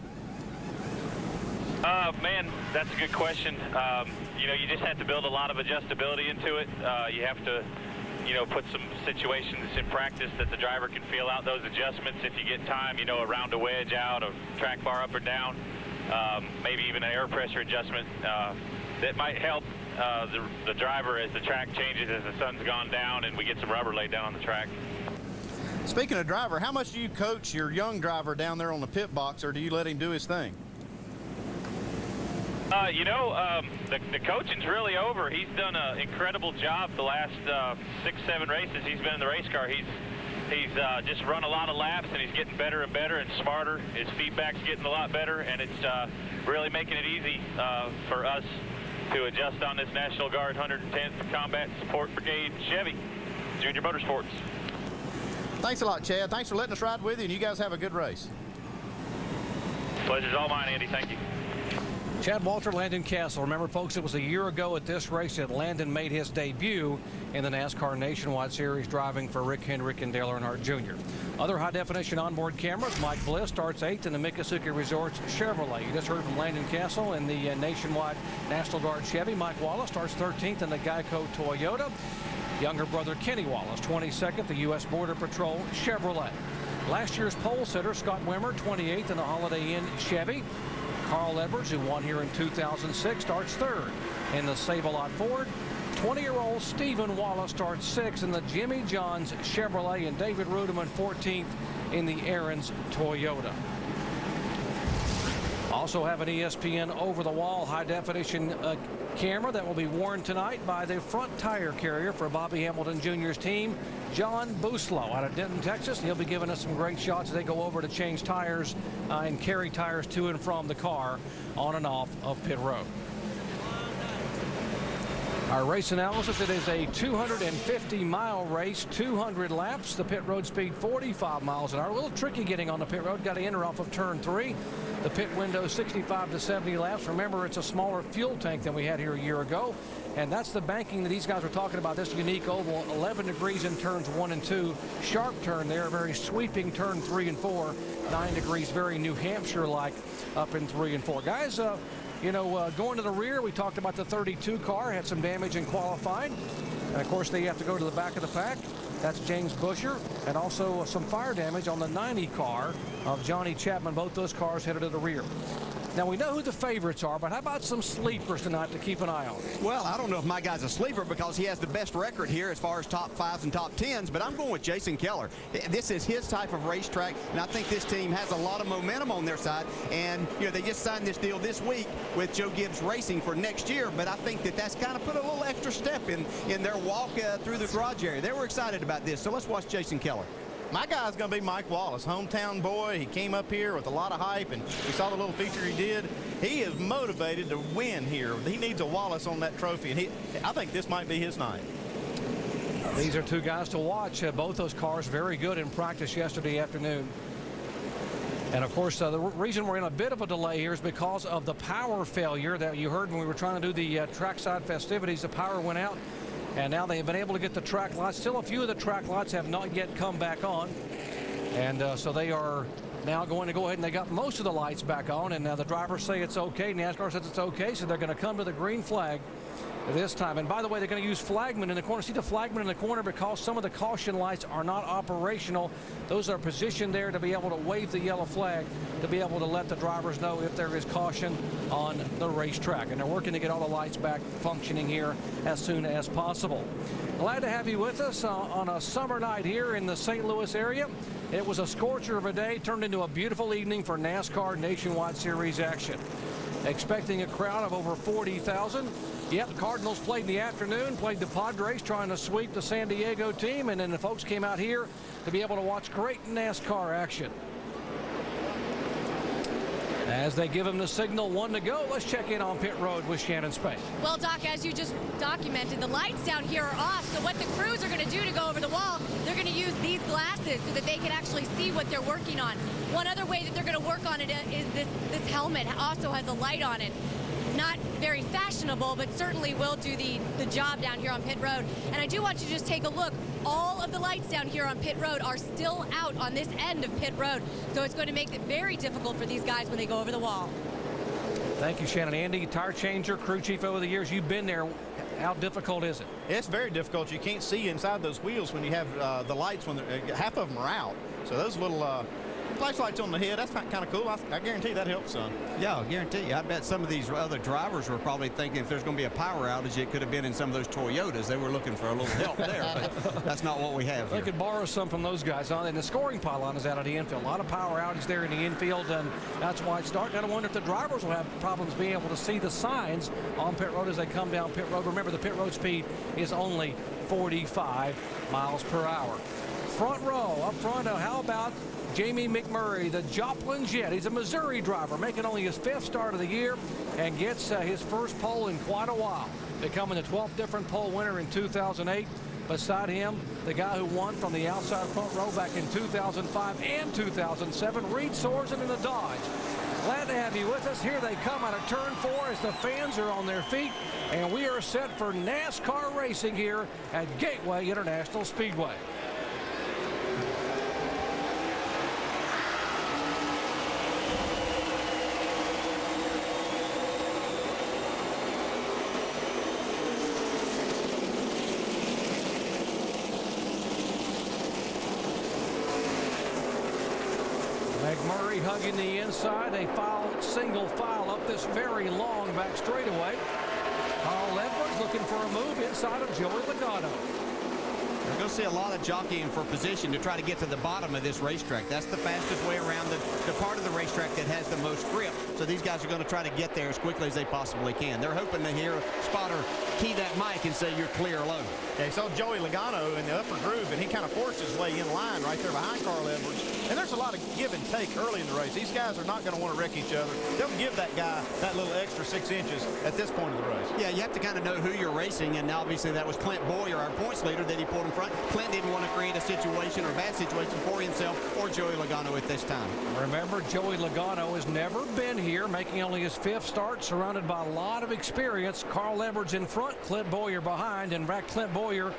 Man, that's a good question. You know, you just have to build a lot of adjustability into it. You have to, you know, put some situations in practice that the driver can feel out those adjustments if you get time, you know, around a wedge out, a track bar up or down, maybe even an air pressure adjustment that might help the driver as the track changes, as the sun's gone down and we get some rubber laid down on the track. Speaking of driver, how much do you coach your young driver down there on the pit box, or do you let him do his thing? You know, the coaching's really over. He's done an incredible job the last 6-7 races he's been in the race car. He's just run a lot of laps, and he's getting better and better and smarter. His feedback's getting a lot better, and it's really making it easy for us to adjust on this National Guard 110th Combat Support Brigade Chevy Junior Motorsports. Thanks a lot, Chad. Thanks for letting us ride with you, and you guys have a good race. Pleasure's all mine, Andy. Thank you. Chad Walter, Landon Castle. Remember, folks, it was a year ago at this race that Landon made his debut in the NASCAR Nationwide Series, driving for Rick Hendrick and Dale Earnhardt Jr. Other high-definition onboard cameras. Mike Bliss starts 8th in the Miccosukee Resorts Chevrolet. You just heard from Landon Castle in the Nationwide National Guard Chevy. Mike Wallace starts 13th in the Geico Toyota. Younger brother Kenny Wallace, 22nd, the U.S. Border Patrol Chevrolet. Last year's pole sitter, Scott Wimmer, 28th in the Holiday Inn Chevy. Carl Edwards, who won here in 2006, starts 3rd in the Save-A-Lot Ford. 20-year-old Stephen Wallace starts 6th in the Jimmy John's Chevrolet, and David Ruderman 14th in the Aaron's Toyota. Also have an ESPN over-the-wall high-definition camera that will be worn tonight by the front tire carrier for Bobby Hamilton Jr.'s team, John Booslow, out of Denton, Texas. He'll be giving us some great shots as they go over to change tires and carry tires to and from the car on and off of pit road. Our race analysis, it is a 250-mile race, 200 laps. The pit road speed 45 miles an hour. A little tricky getting on the pit road. Got to enter off of turn 3. The pit window 65 to 70 laps. Remember, it's a smaller fuel tank than we had here a year ago. And that's the banking that these guys were talking about, this unique oval. 11 degrees in turns 1 and 2. Sharp turn there, very sweeping turn 3 and 4. 9 degrees, very New Hampshire-like up in 3 and 4. Guys, going to the rear, we talked about the 32 car, had some damage in qualifying. And of course, they have to go to the back of the pack. That's James Busher, and also some fire damage on the 90 car of Johnny Chapman. Both those cars headed to the rear. Now, we know who the favorites are, but how about some sleepers tonight to keep an eye on? Well, I don't know if my guy's a sleeper because he has the best record here as far as top 5s and top 10s, but I'm going with Jason Keller. This is his type of racetrack, and I think this team has a lot of momentum on their side. And, they just signed this deal this week with Joe Gibbs Racing for next year, but I think that that's kind of put a little extra step in their walk through the garage area. They were excited about this, so let's watch Jason Keller. My guy's going to be Mike Wallace, hometown boy. He came up here with a lot of hype, and we saw the little feature he did. He is motivated to win here. He needs a Wallace on that trophy, and I think this might be his night. These are two guys to watch. Both those cars very good in practice yesterday afternoon. And, of course, the reason we're in a bit of a delay here is because of the power failure that you heard when we were trying to do the trackside festivities. The power went out. And now they have been able to get the track lights. Still, a few of the track lights have not yet come back on. And so they are now going to go ahead, and they got most of the lights back on. And now the drivers say it's okay. NASCAR says it's okay. So they're going to come to the green flag this time. And by the way, they're going to use flagmen in the corner. See the flagmen in the corner because some of the caution lights are not operational. Those are positioned there to be able to wave the yellow flag to be able to let the drivers know if there is caution on the racetrack. And they're working to get all the lights back functioning here as soon as possible. Glad to have you with us on a summer night here in the St. Louis area. It was a scorcher of a day, turned into a beautiful evening for NASCAR Nationwide Series action. Expecting a crowd of over 40,000. Yep, the Cardinals played in the afternoon, played the Padres trying to sweep the San Diego team, and then the folks came out here to be able to watch great NASCAR action. As they give him the signal, 1 to go, let's check in on pit road with Shannon Space. Well, Doc, as you just documented, the lights down here are off. So what the crews are going to do to go over the wall, they're going to use these glasses so that they can actually see what they're working on. One other way that they're going to work on it is this helmet also has a light on it. Not very fashionable, but certainly will do the job down here on pit road. And I do want you to just take a look. All of the lights down here on pit road are still out on this end of pit road. So it's going to make it very difficult for these guys when they go over the wall. Thank you, Shannon. Andy, tire changer, crew chief over the years. You've been there. How difficult is it? It's very difficult. You can't see inside those wheels when you have the lights, when half of them are out. So those little flashlights on the head, that's kind of cool. I guarantee that helps some. Yeah, I'll guarantee you. I bet some of these other drivers were probably thinking if there's going to be a power outage, it could have been in some of those Toyotas. They were looking for a little help there, but that's not what we have here. They could borrow some from those guys. And the scoring pylon is out of the infield. A lot of power outage there in the infield, and that's why it's dark. I wonder if the drivers will have problems being able to see the signs on pit road as they come down pit road. Remember, the pit road speed is only 45 miles per hour. Front row, up front, how about Jamie McMurray, the Joplin Jet. He's a Missouri driver, making only his 5th start of the year, and gets his first pole in quite a while, becoming the 12th different pole winner in 2008. Beside him, the guy who won from the outside front row back in 2005 and 2007, Reed Sorensen in the Dodge. Glad to have you with us. Here they come out of turn 4 as the fans are on their feet, and we are set for NASCAR racing here at Gateway International Speedway. McMurray hugging the inside. They single file up this very long back straightaway. Carl Edwards looking for a move inside of Joey Logano. We're going to see a lot of jockeying for position to try to get to the bottom of this racetrack. That's the fastest way around the part of the racetrack that has the most grip. So these guys are going to try to get there as quickly as they possibly can. They're hoping to hear a spotter key that mic and say you're clear low. Yeah, so Joey Logano in the upper groove, and he kind of forced his way in line right there behind Carl Edwards. And there's a lot of give and take early in the race. These guys are not going to want to wreck each other. They'll give that guy that little extra 6 inches at this point of the race. Yeah, you have to kind of know who you're racing, and obviously that was Clint Boyer, our points leader, that he pulled in front. Clint didn't want to create a situation or a bad situation for himself or Joey Logano at this time. Remember, Joey Logano has never been here, making only his 5th start, surrounded by a lot of experience. Carl Edwards in front, Clint Boyer behind, and back Clint Boyer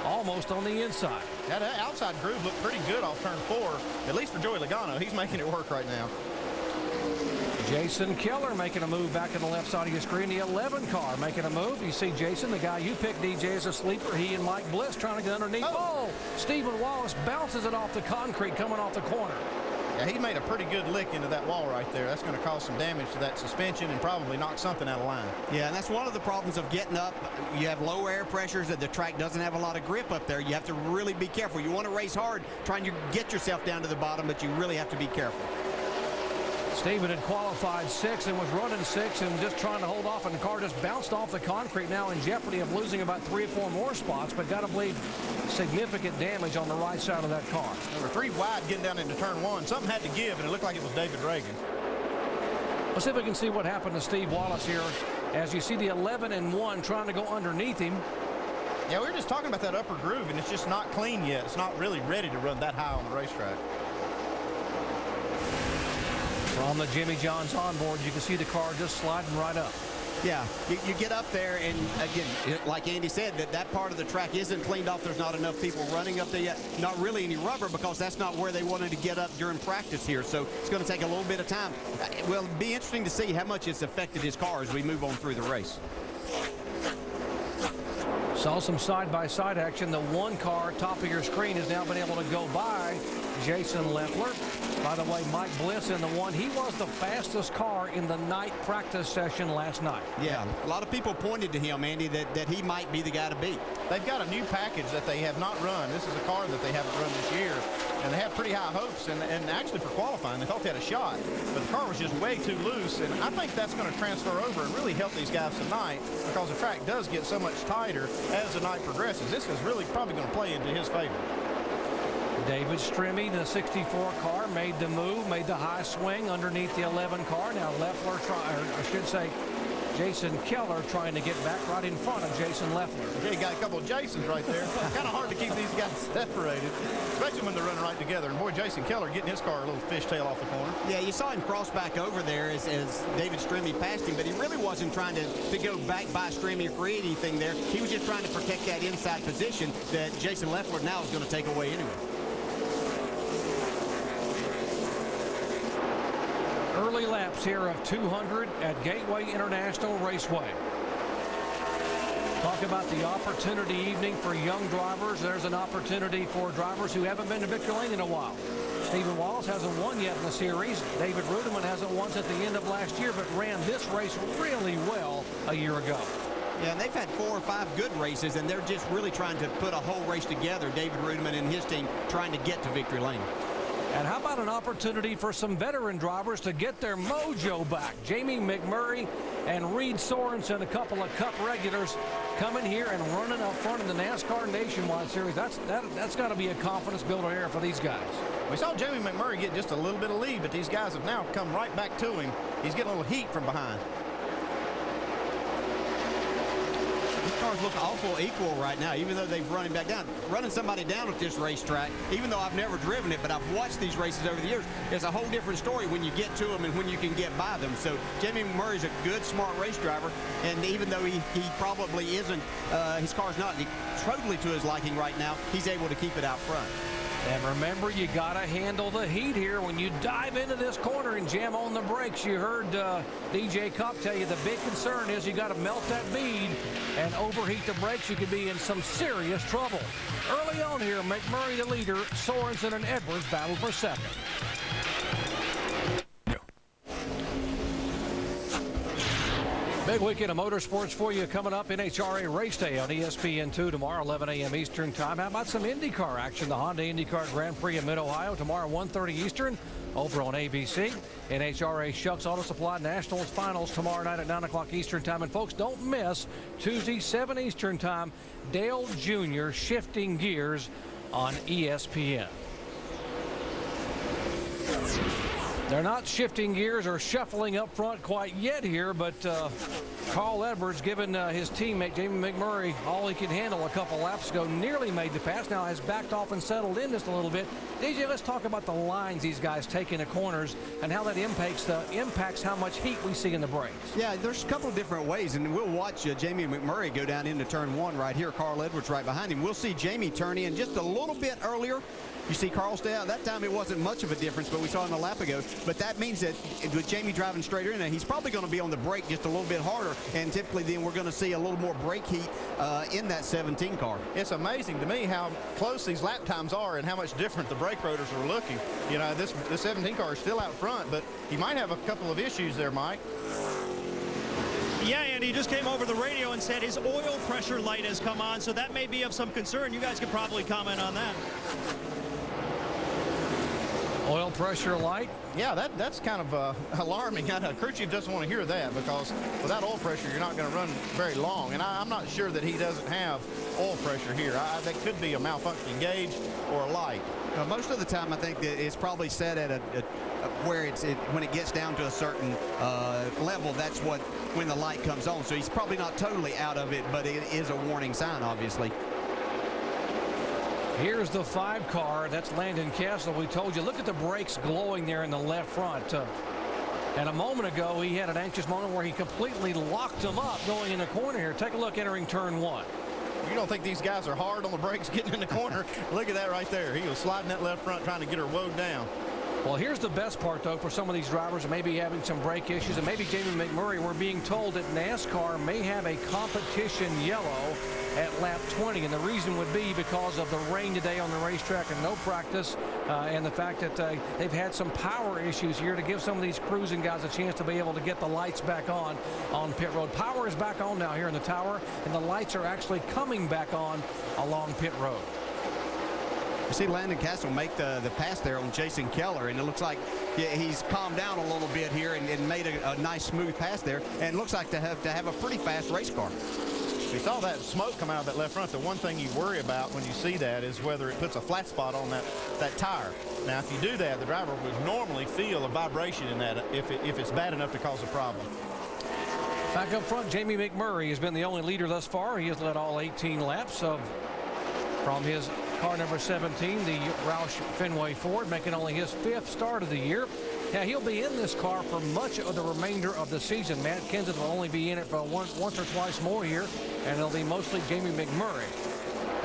almost on the inside. That outside groove looked pretty good off turn 4, at least for Joey Logano. He's making it work right now. Jason Keller making a move back to the left side of your screen. The 11 car making a move. You see Jason, the guy you picked, DJ, as a sleeper. He and Mike Bliss trying to get underneath. Oh, Stephen Wallace bounces it off the concrete coming off the corner. Yeah, he made a pretty good lick into that wall right there. That's going to cause some damage to that suspension and probably knock something out of line. Yeah, and that's one of the problems of getting up. You have low air pressures, and the track doesn't have a lot of grip up there. You have to really be careful. You want to race hard, trying to get yourself down to the bottom, but you really have to be careful. Steven had qualified 6 and was running 6 and just trying to hold off, and the car just bounced off the concrete, now in jeopardy of losing about 3 or 4 more spots, but got to believe significant damage on the right side of that car. There were 3 wide getting down into turn 1. Something had to give, and it looked like it was David Reagan. Let's see if we can see what happened to Steve Wallace here as you see the 11 and 1 trying to go underneath him. Yeah, we were just talking about that upper groove, and it's just not clean yet. It's not really ready to run that high on the racetrack. From the Jimmy John's onboard, you can see the car just sliding right up. Yeah, you get up there, and again, like Andy said, that part of the track isn't cleaned off. There's not enough people running up there yet. Not really any rubber, because that's not where they wanted to get up during practice here. So it's going to take a little bit of time. Well, it'll be interesting to see how much it's affected his car as we move on through the race. Saw some side-by-side action. The 1 car, top of your screen, has now been able to go by Jason Leffler. By the way, Mike Bliss in the 1. He was the fastest car in the night practice session last night. Yeah, a lot of people pointed to him, Andy, that he might be the guy to beat. They've got a new package that they have not run. This is a car that they haven't run this year, and they have pretty high hopes. And actually for qualifying, they thought they had a shot, but the car was just way too loose. And I think that's going to transfer over and really help these guys tonight, because the track does get so much tighter as the night progresses. This is really probably going to play into his favor. David Strimmy, the 64 car, made the move, made the high swing underneath the 11 car. Now Leffler, I should say, Jason Keller trying to get back right in front of Jason Leffler. Yeah, you got a couple of Jasons right there. Kind of hard to keep these guys separated, especially when they're running right together. And boy, Jason Keller getting his car a little fishtail off the corner. Yeah, you saw him cross back over there as David Strimmy passed him, but he really wasn't trying to go back by Strimmy or create anything there. He was just trying to protect that inside position that Jason Leffler now is going to take away anyway. Early laps here of 200 at Gateway International Raceway. Talk about the opportunity evening for young drivers. There's an opportunity for drivers who haven't been to Victory Lane in a while. Stephen Wallace hasn't won yet in the series. David Rudiman hasn't won since the end of last year, but ran this race really well a year ago. Yeah, and they've had 4 or 5 good races, and they're just really trying to put a whole race together. David Rudiman and his team trying to get to Victory Lane. And how about an opportunity for some veteran drivers to get their mojo back? Jamie McMurray and Reed Sorensen, a couple of Cup regulars, coming here and running up front in the NASCAR Nationwide Series, that's got to be a confidence builder here for these guys. We saw Jamie McMurray get just a little bit of lead, but these guys have now come right back to him. He's getting a little heat from behind. These cars look awful equal right now, even though they've run him back down. Running somebody down at this racetrack, even though I've never driven it, but I've watched these races over the years, it's a whole different story when you get to them and when you can get by them. So Jamie McMurray's a good, smart race driver, and even though he probably isn't, his car's not totally to his liking right now, he's able to keep it out front. And remember, you got to handle the heat here when you dive into this corner and jam on the brakes. You heard DJ Cup tell you the big concern is you got to melt that bead and overheat the brakes. You could be in some serious trouble. Early on here, McMurray the leader, Sorensen and Edwards battle for second. Big weekend of motorsports for you coming up. NHRA Race Day on ESPN2 tomorrow, 11 a.m. Eastern Time. How about some IndyCar action? The Honda IndyCar Grand Prix in Mid-Ohio tomorrow, 1:30 Eastern, over on ABC. NHRA Shucks Auto Supply Nationals Finals tomorrow night at 9 o'clock Eastern Time. And folks, don't miss Tuesday, 7 Eastern Time, Dale Jr. Shifting Gears on ESPN. They're not shifting gears or shuffling up front quite yet here, but Carl Edwards, giving his teammate Jamie McMurray all he can handle a couple laps ago, nearly made the pass. Now has backed off and settled in just a little bit. DJ, let's talk about the lines these guys take into corners and how that impacts how much heat we see in the brakes. Yeah, there's a couple of different ways, and we'll watch Jamie McMurray go down into turn one right here. Carl Edwards right behind him. We'll see Jamie turn in just a little bit earlier. You see Carl stay out. That time it wasn't much of a difference, but we saw him a lap ago. But that means that with Jamie driving straighter in, he's probably going to be on the brake just a little bit harder. And typically then we're going to see a little more brake heat in that 17 car. It's amazing to me how close these lap times are and how much different the brake rotors are looking. You know, this 17 car is still out front, but he might have a couple of issues there, Mike. Yeah, and he just came over the radio and said his oil pressure light has come on, so that may be of some concern. You guys could probably comment on that. Oil pressure light? Yeah, that's kind of alarming. I know crew chief doesn't want to hear that because without oil pressure, you're not going to run very long. And I'm not sure that he doesn't have oil pressure here. That could be a malfunctioning gauge or a light. Most of the time, I think that it's probably set at where when it gets down to a certain level, that's when the light comes on. So he's probably not totally out of it, but it is a warning sign, obviously. Here's the 5 car. That's Landon Castle. We told you, look at the brakes glowing there in the left front. And a moment ago, he had an anxious moment where he completely locked them up going in the corner here. Take a look entering turn 1. You don't think these guys are hard on the brakes getting in the corner? Look at that right there. He was sliding that left front trying to get her woed down. Well, here's the best part, though, for some of these drivers who may be having some brake issues, and maybe Jamie McMurray, we're being told that NASCAR may have a competition yellow at lap 20, and the reason would be because of the rain today on the racetrack and no practice, and the fact that they've had some power issues here to give some of these cruising guys a chance to be able to get the lights back on pit road. Power is back on now here in the tower, and the lights are actually coming back on along pit road. You see Landon Castle make the pass there on Jason Keller, and it looks like he's calmed down a little bit here and made a nice smooth pass there, and it looks like to have a pretty fast race car. We saw that smoke come out of that left front. The one thing you worry about when you see that is whether it puts a flat spot on that tire. Now, if you do that, the driver would normally feel a vibration in that if it's bad enough to cause a problem. Back up front, Jamie McMurray has been the only leader thus far. He has led all 18 laps from his car number 17, the Roush Fenway Ford, making only his 5th start of the year. Now, he'll be in this car for much of the remainder of the season. Matt Kenseth will only be in it for once or twice more here, and it'll be mostly Jamie McMurray.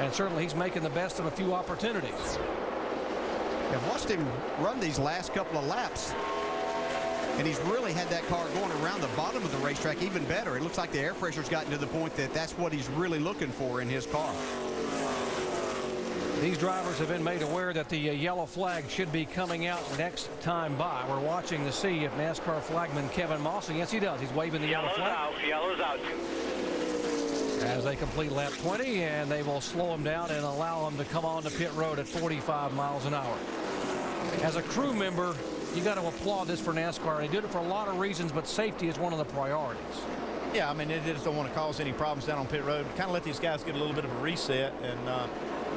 And certainly he's making the best of a few opportunities. I've watched him run these last couple of laps, and he's really had that car going around the bottom of the racetrack even better. It looks like the air pressure's gotten to the point that that's what he's really looking for in his car. These drivers have been made aware that the yellow flag should be coming out next time by. We're watching to see if NASCAR flagman Kevin Mossing, yes he does, he's waving the yellow flag. Yellow's out. As they complete lap 20, and they will slow him down and allow him to come on to pit road at 45 miles an hour. As a crew member, you got to applaud this for NASCAR. They did it for a lot of reasons, but safety is one of the priorities. Yeah, I mean, they just don't want to cause any problems down on pit road. Kind of let these guys get a little bit of a reset, and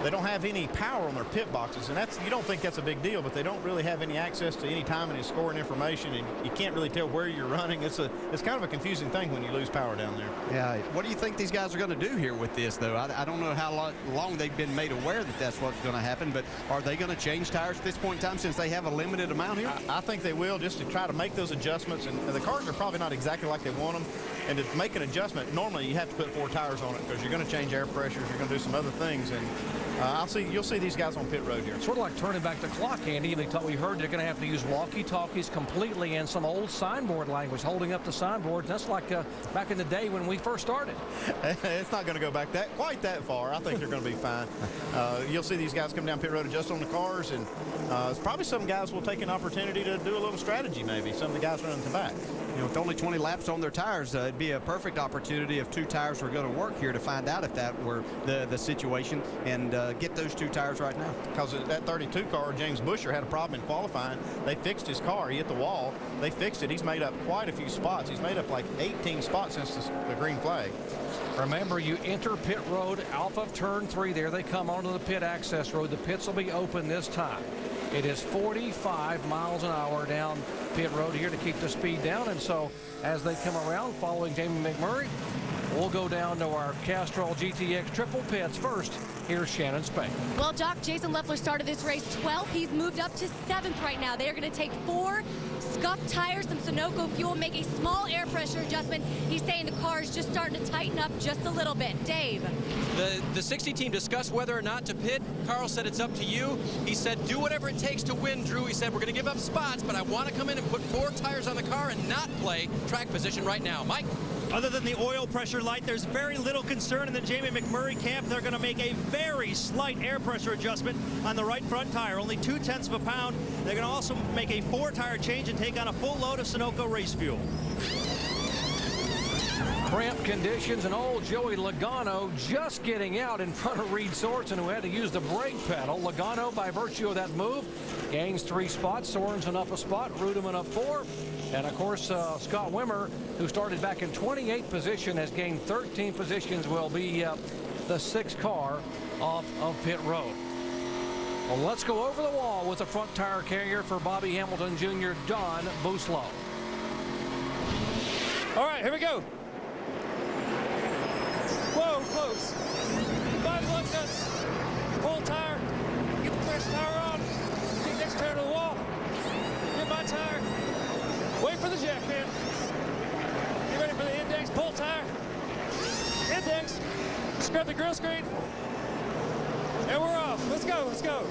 they don't have any power on their pit boxes, and you don't think that's a big deal, but they don't really have any access to any timing and scoring information, and you can't really tell where you're running. It's kind of a confusing thing when you lose power down there. Yeah. What do you think these guys are going to do here with this, though? I don't know how long they've been made aware that that's what's going to happen, but are they going to change tires at this point in time since they have a limited amount here? I think they will, just to try to make those adjustments, and the cars are probably not exactly like they want them. And to make an adjustment, normally you have to put 4 tires on it because you're going to change air pressures, you're going to do some other things, and you'll see these guys on pit road here. Sort of like turning back the clock, Andy. We heard they're going to have to use walkie-talkies completely and some old signboard language, holding up the signboards. That's like back in the day when we first started. It's not going to go back quite that far. I think they're going to be fine. You'll see these guys come down pit road, adjust on the cars, and probably some guys will take an opportunity to do a little strategy maybe. Some of the guys running to the back. With only 20 laps on their tires, it'd be a perfect opportunity if 2 tires were going to work here to find out if that were the situation and get those 2 tires right now. Because that 32 car, James Busher, had a problem in qualifying. They fixed his car. He hit the wall. They fixed it. He's made up quite a few spots. He's made up like 18 spots since the green flag. Remember, you enter pit road off of turn 3 there. They come onto the pit access road. The pits will be open this time. It is 45 miles an hour down pit road here to keep the speed down. And so as they come around following Jamie McMurray, we'll go down to our Castrol GTX triple pits first. Here's Shannon Spain. Well, Doc, Jason Leffler started this race 12th. He's moved up to 7th right now. They are going to take 4 scuffed tires, some Sunoco fuel, make a small air pressure adjustment. He's saying the car is just starting to tighten up just a little bit. Dave. The 60 team discussed whether or not to pit. Carl said it's up to you. He said do whatever it takes to win, Drew. He said we're going to give up spots, but I want to come in and put 4 tires on the car and not play track position right now. Mike? Other than the oil pressure light, there's very little concern in the Jamie McMurray camp. They're going to make a very slight air pressure adjustment on the right front tire, only 0.2 of a pound. They're going to also make a 4-tire change and take on a full load of Sunoco race fuel. Cramped conditions, and old Joey Logano just getting out in front of Reed Sorensen, who had to use the brake pedal. Logano, by virtue of that move, gains 3 spots. Sorensen up a spot, Rudeman up 4. And, of course, Scott Wimmer, who started back in 28th position, has gained 13 positions, will be the 6th car off of pit road. Well, let's go over the wall with the front tire carrier for Bobby Hamilton Jr., Don Buslow. All right, here we go. Whoa, close. 5 lug nuts. Pull tire. Get the fresh tire on. Get next tire to the wall. Get my tire. Wait for the jack, man. Get ready for the index. Pull tire. Index. Scrub the grill screen. And we're off. Let's go. Let's go.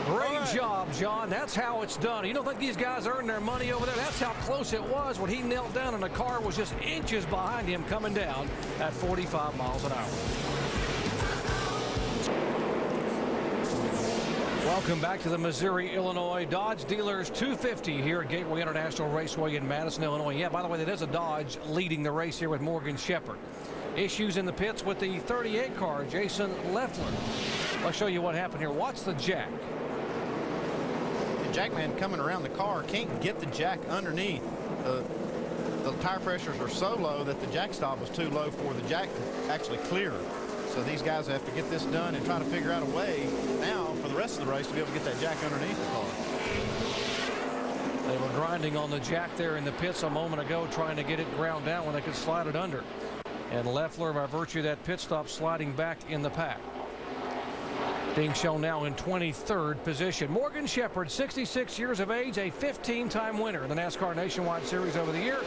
Great job, John. That's how it's done. You don't think these guys earned their money over there? That's how close it was when he knelt down and the car was just inches behind him coming down at 45 miles an hour. Welcome back to the Missouri-Illinois Dodge Dealers 250 here at Gateway International Raceway in Madison, Illinois. Yeah, by the way, that is a Dodge leading the race here with Morgan Shepherd. Issues in the pits with the 38 car, Jason Leffler. I'll show you what happened here. Watch the jack. The jackman coming around the car can't get the jack underneath. The tire pressures are so low that the jack stop was too low for the jack to actually clear. So these guys have to get this done and try to figure out a way now for the rest of the race to be able to get that jack underneath the car. They were grinding on the jack there in the pits a moment ago, trying to get it ground down when they could slide it under. And Leffler, by virtue of that pit stop, sliding back in the pack. Being shown now in 23rd position. Morgan Shepherd, 66 years of age, a 15-time winner in the NASCAR Nationwide Series over the year,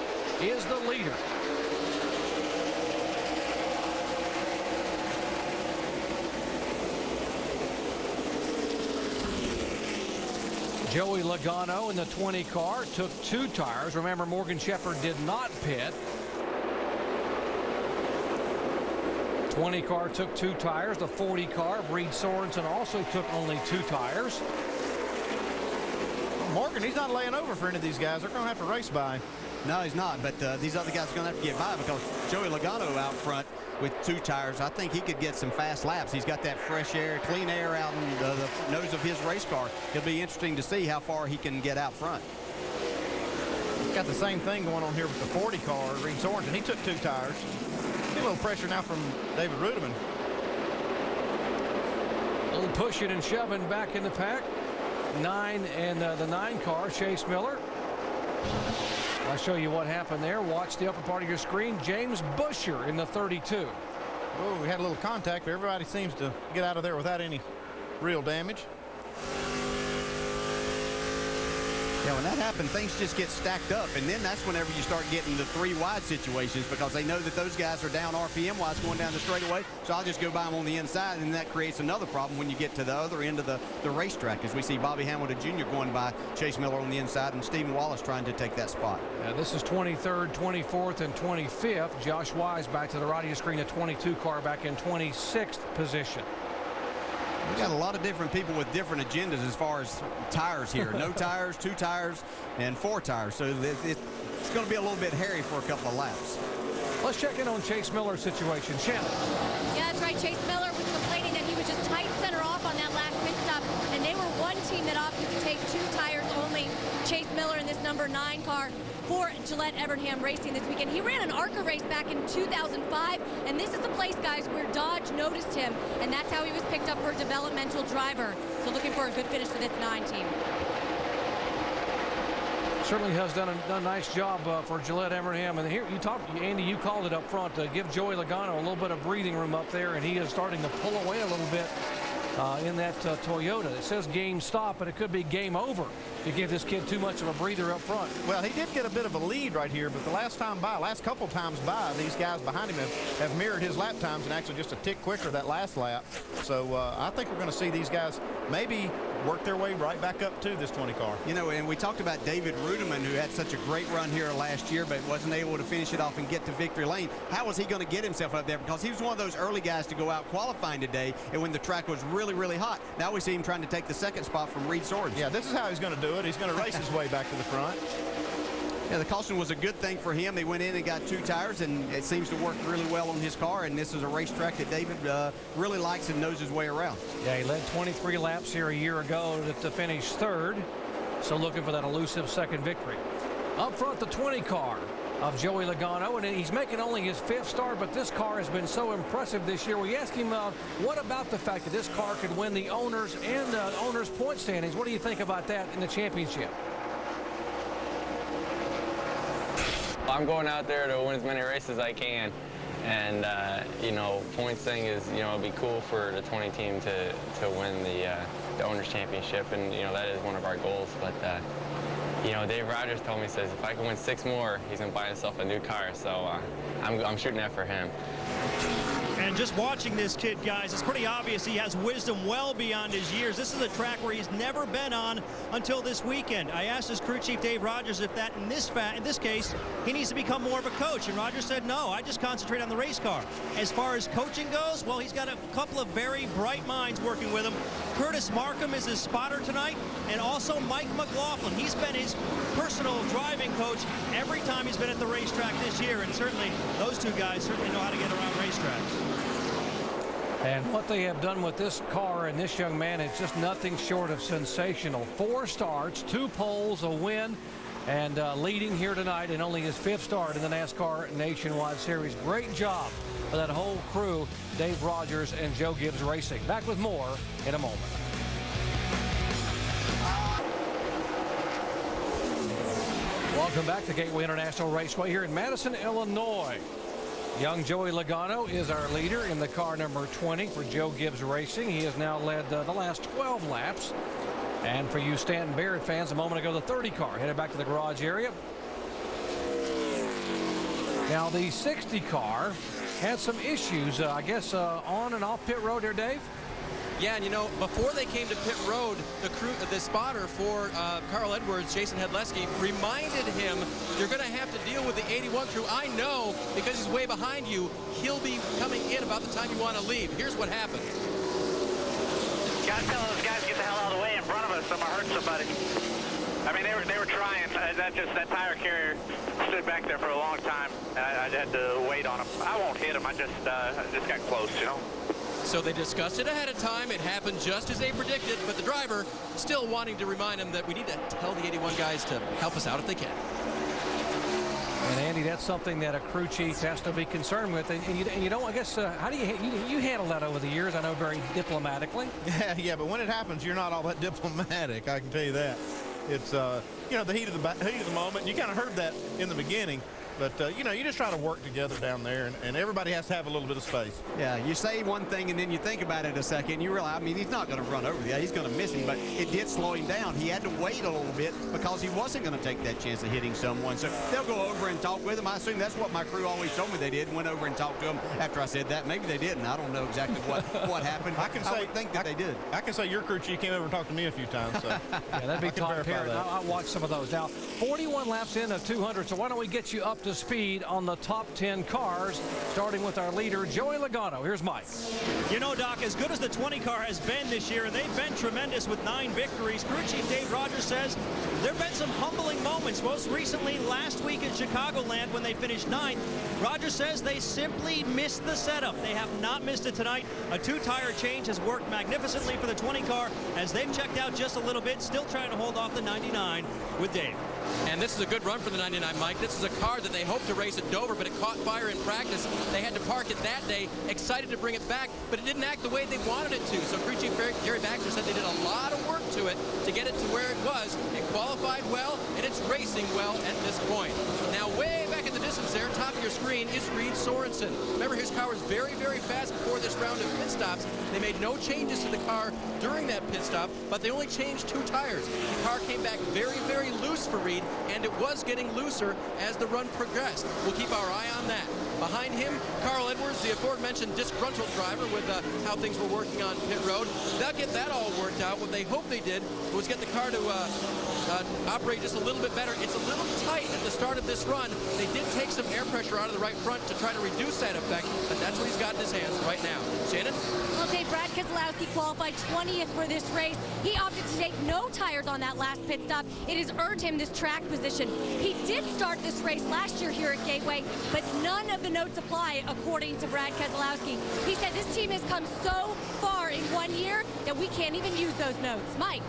is the leader. Joey Logano in the 20 car took 2 tires. Remember, Morgan Shepherd did not pit. 20 car took 2 tires. The 40 car, Reed Sorensen, also took only 2 tires. Morgan, he's not laying over for any of these guys. They're going to have to race by. No, he's not, but these other guys are going to have to get by because Joey Logano out front with 2 tires, I think he could get some fast laps. He's got that fresh air, clean air out in the nose of his race car. It'll be interesting to see how far he can get out front. Got the same thing going on here with the 40 car, Reed Sorensen. He took 2 tires. Get a little pressure now from David Rudeman. A little pushing and shoving back in the pack. 9 and the 9 car, Chase Miller. I'll show you what happened there. Watch the upper part of your screen. James Busher in the 32. Oh, we had a little contact, but everybody seems to get out of there without any real damage. Yeah, when that happens, things just get stacked up, and then that's whenever you start getting the 3 wide situations, because they know that those guys are down RPM-wise going down the straightaway, so I'll just go by them on the inside, and that creates another problem when you get to the other end of the racetrack, as we see Bobby Hamilton Jr. going by Chase Miller on the inside and Stephen Wallace trying to take that spot. This is 23rd, 24th, and 25th. Josh Wise back to the right of your screen, a 22 car back in 26th position. We got a lot of different people with different agendas as far as tires here. No tires, 2 tires, and 4 tires. So it's going to be a little bit hairy for a couple of laps. Let's check in on Chase Miller's situation. Shannon. Yeah, that's right. Chase Miller was complaining that he was just tight center off on that last pit stop, and they were one team that opted to take 2 tires only. Chase Miller in this number 9 car for Gillette Evernham Racing this weekend. He ran an ARCA race back in 2005, and this is the place, guys, where Dodge noticed him, and that's how he was picked up for a developmental driver. So looking for a good finish for this 9 team. Certainly has done a nice job for Gillette Evernham. And here you talked, Andy, you called it up front to give Joey Logano a little bit of breathing room up there, and he is starting to pull away a little bit in that Toyota. It says game stop, but it could be game over if you give this kid too much of a breather up front. Well, he did get a bit of a lead right here, but the last couple times by, these guys behind him have mirrored his lap times and actually just a tick quicker that last lap. So I think we're going to see these guys maybe work their way right back up to this 20 car. You know, and we talked about David Rudeman, who had such a great run here last year, but wasn't able to finish it off and get to victory lane. How was he going to get himself up there? Because he was one of those early guys to go out qualifying today, and when the track was really, really hot. Now we see him trying to take the 2nd spot from Reed Sorensen. Yeah, this is how he's going to do it. He's going to race his way back to the front. Yeah, the caution was a good thing for him. They went in and got 2 tires, and it seems to work really well on his car, and this is a racetrack that David really likes and knows his way around. Yeah, he led 23 laps here a year ago to finish 3rd, so looking for that elusive 2nd victory. Up front, the 20 car of Joey Logano, and he's making only his 5th start, but this car has been so impressive this year. We asked him, what about the fact that this car could win the owners and owners point standings? What do you think about that in the championship? I'm going out there to win as many races as I can, and you know, points thing is, you know, it'd be cool for the 20 team to win the owners championship, and you know that is one of our goals. But you know, Dave Rogers told me, says if I can win 6 more, he's gonna buy himself a new car. So I'm shooting that for him. And just watching this kid, guys, it's pretty obvious he has wisdom well beyond his years. This is a track where he's never been on until this weekend. I asked his crew chief, Dave Rogers, if that in this case, he needs to become more of a coach. And Rogers said, no, I just concentrate on the race car. As far as coaching goes, well, he's got a couple of very bright minds working with him. Curtis Markham is his spotter tonight, and also Mike McLaughlin. He's been his personal driving coach every time he's been at the racetrack this year, and certainly those 2 guys certainly know how to get around racetracks. And what they have done with this car and this young man is just nothing short of sensational. 4 starts, 2 poles, a win, and leading here tonight in only his 5th start in the NASCAR Nationwide Series. Great job for that whole crew, Dave Rogers and Joe Gibbs Racing. Back with more in a moment. Welcome back to Gateway International Raceway here in Madison, Illinois. Young Joey Logano is our leader in the car number 20 for Joe Gibbs Racing. He has now led the last 12 laps. And for you Stanton Barrett fans, a moment ago, the 30 car headed back to the garage area. Now the 60 car had some issues, I guess, on and off pit road there, Dave? Yeah, and you know, before they came to pit road, the spotter for Carl Edwards, Jason Hedleski, reminded him, you're going to have to deal with the 81 crew. I know, because he's way behind you, he'll be coming in about the time you want to leave. Here's what happened. Gotta tell those guys to get the hell out of the way in front of us. I'm going to hurt somebody. I mean, they were trying. That tire carrier stood back there for a long time, and I had to wait on him. I won't hit him. I just got close, you know. So they discussed it ahead of time. It happened just as they predicted, but the driver still wanting to remind him that we need to tell the 81 guys to help us out if they can. And Andy, that's something that a crew chief has to be concerned with. And you don't, I guess, how do you handle that over the years? I know very diplomatically. Yeah, but when it happens, you're not all that diplomatic. I can tell you that. It's you know, the heat of the moment. You kind of heard that in the beginning. But, you know, you just try to work together down there, and everybody has to have a little bit of space. Yeah, you say one thing, and then you think about it a second, and you realize, I mean, he's not going to run over there. He's going to miss him, but it did slow him down. He had to wait a little bit because he wasn't going to take that chance of hitting someone. So they'll go over and talk with him. I assume that's what my crew always told me they did, went over and talked to him after I said that. Maybe they didn't. I don't know exactly what happened. I would think that they did. I can say your crew chief came over and talked to me a few times. So yeah, that'd be Tom Parrott. I watched some of those. Now, 41 laps in of 200, so why don't we get you up to speed on the top 10 cars, starting with our leader, Joey Logano. Here's Mike. You know, Doc, as good as the 20 car has been this year, and they've been tremendous with 9 victories, crew chief Dave Rogers says there have been some humbling moments, most recently last week in Chicagoland when they finished 9th. Rogers says they simply missed the setup. They have not missed it tonight. A 2-tire change has worked magnificently for the 20 car as they've checked out just a little bit, still trying to hold off the 99 with Dave. And this is a good run for the 99, Mike. This is a car that they hoped to race at Dover, but it caught fire in practice. They had to park it that day, excited to bring it back, but it didn't act the way they wanted it to. So crew chief Jerry Baxter said they did a lot of work to it to get it to where it was. It qualified well, and it's racing well at this point. Now, way back in the distance there, top of your screen, is Reed Sorensen. Remember, his car was very, very fast before this round of pit stops. They made no changes to the car during that pit stop, but they only changed 2 tires. The car came back very, very loose for Reed, and it was getting looser as the run progressed. We'll keep our eye on that. Behind him, Carl Edwards, the aforementioned disgruntled driver with how things were working on pit road. They'll get that all worked out. What they hoped they did was get the car to operate just a little bit better. It's a little tight at the start of this run. They did take some air pressure out of the right front to try to reduce that effect, but that's what he's got in his hands right now. Shannon? Well, Dave, Brad Keselowski qualified 20th for this race. He opted to take no tires on that last pit stop. It has earned him this track position. He did start this race last year here at Gateway, but none of the notes apply, according to Brad Keselowski. He said this team has come so far in 1 year that we can't even use those notes. Mike?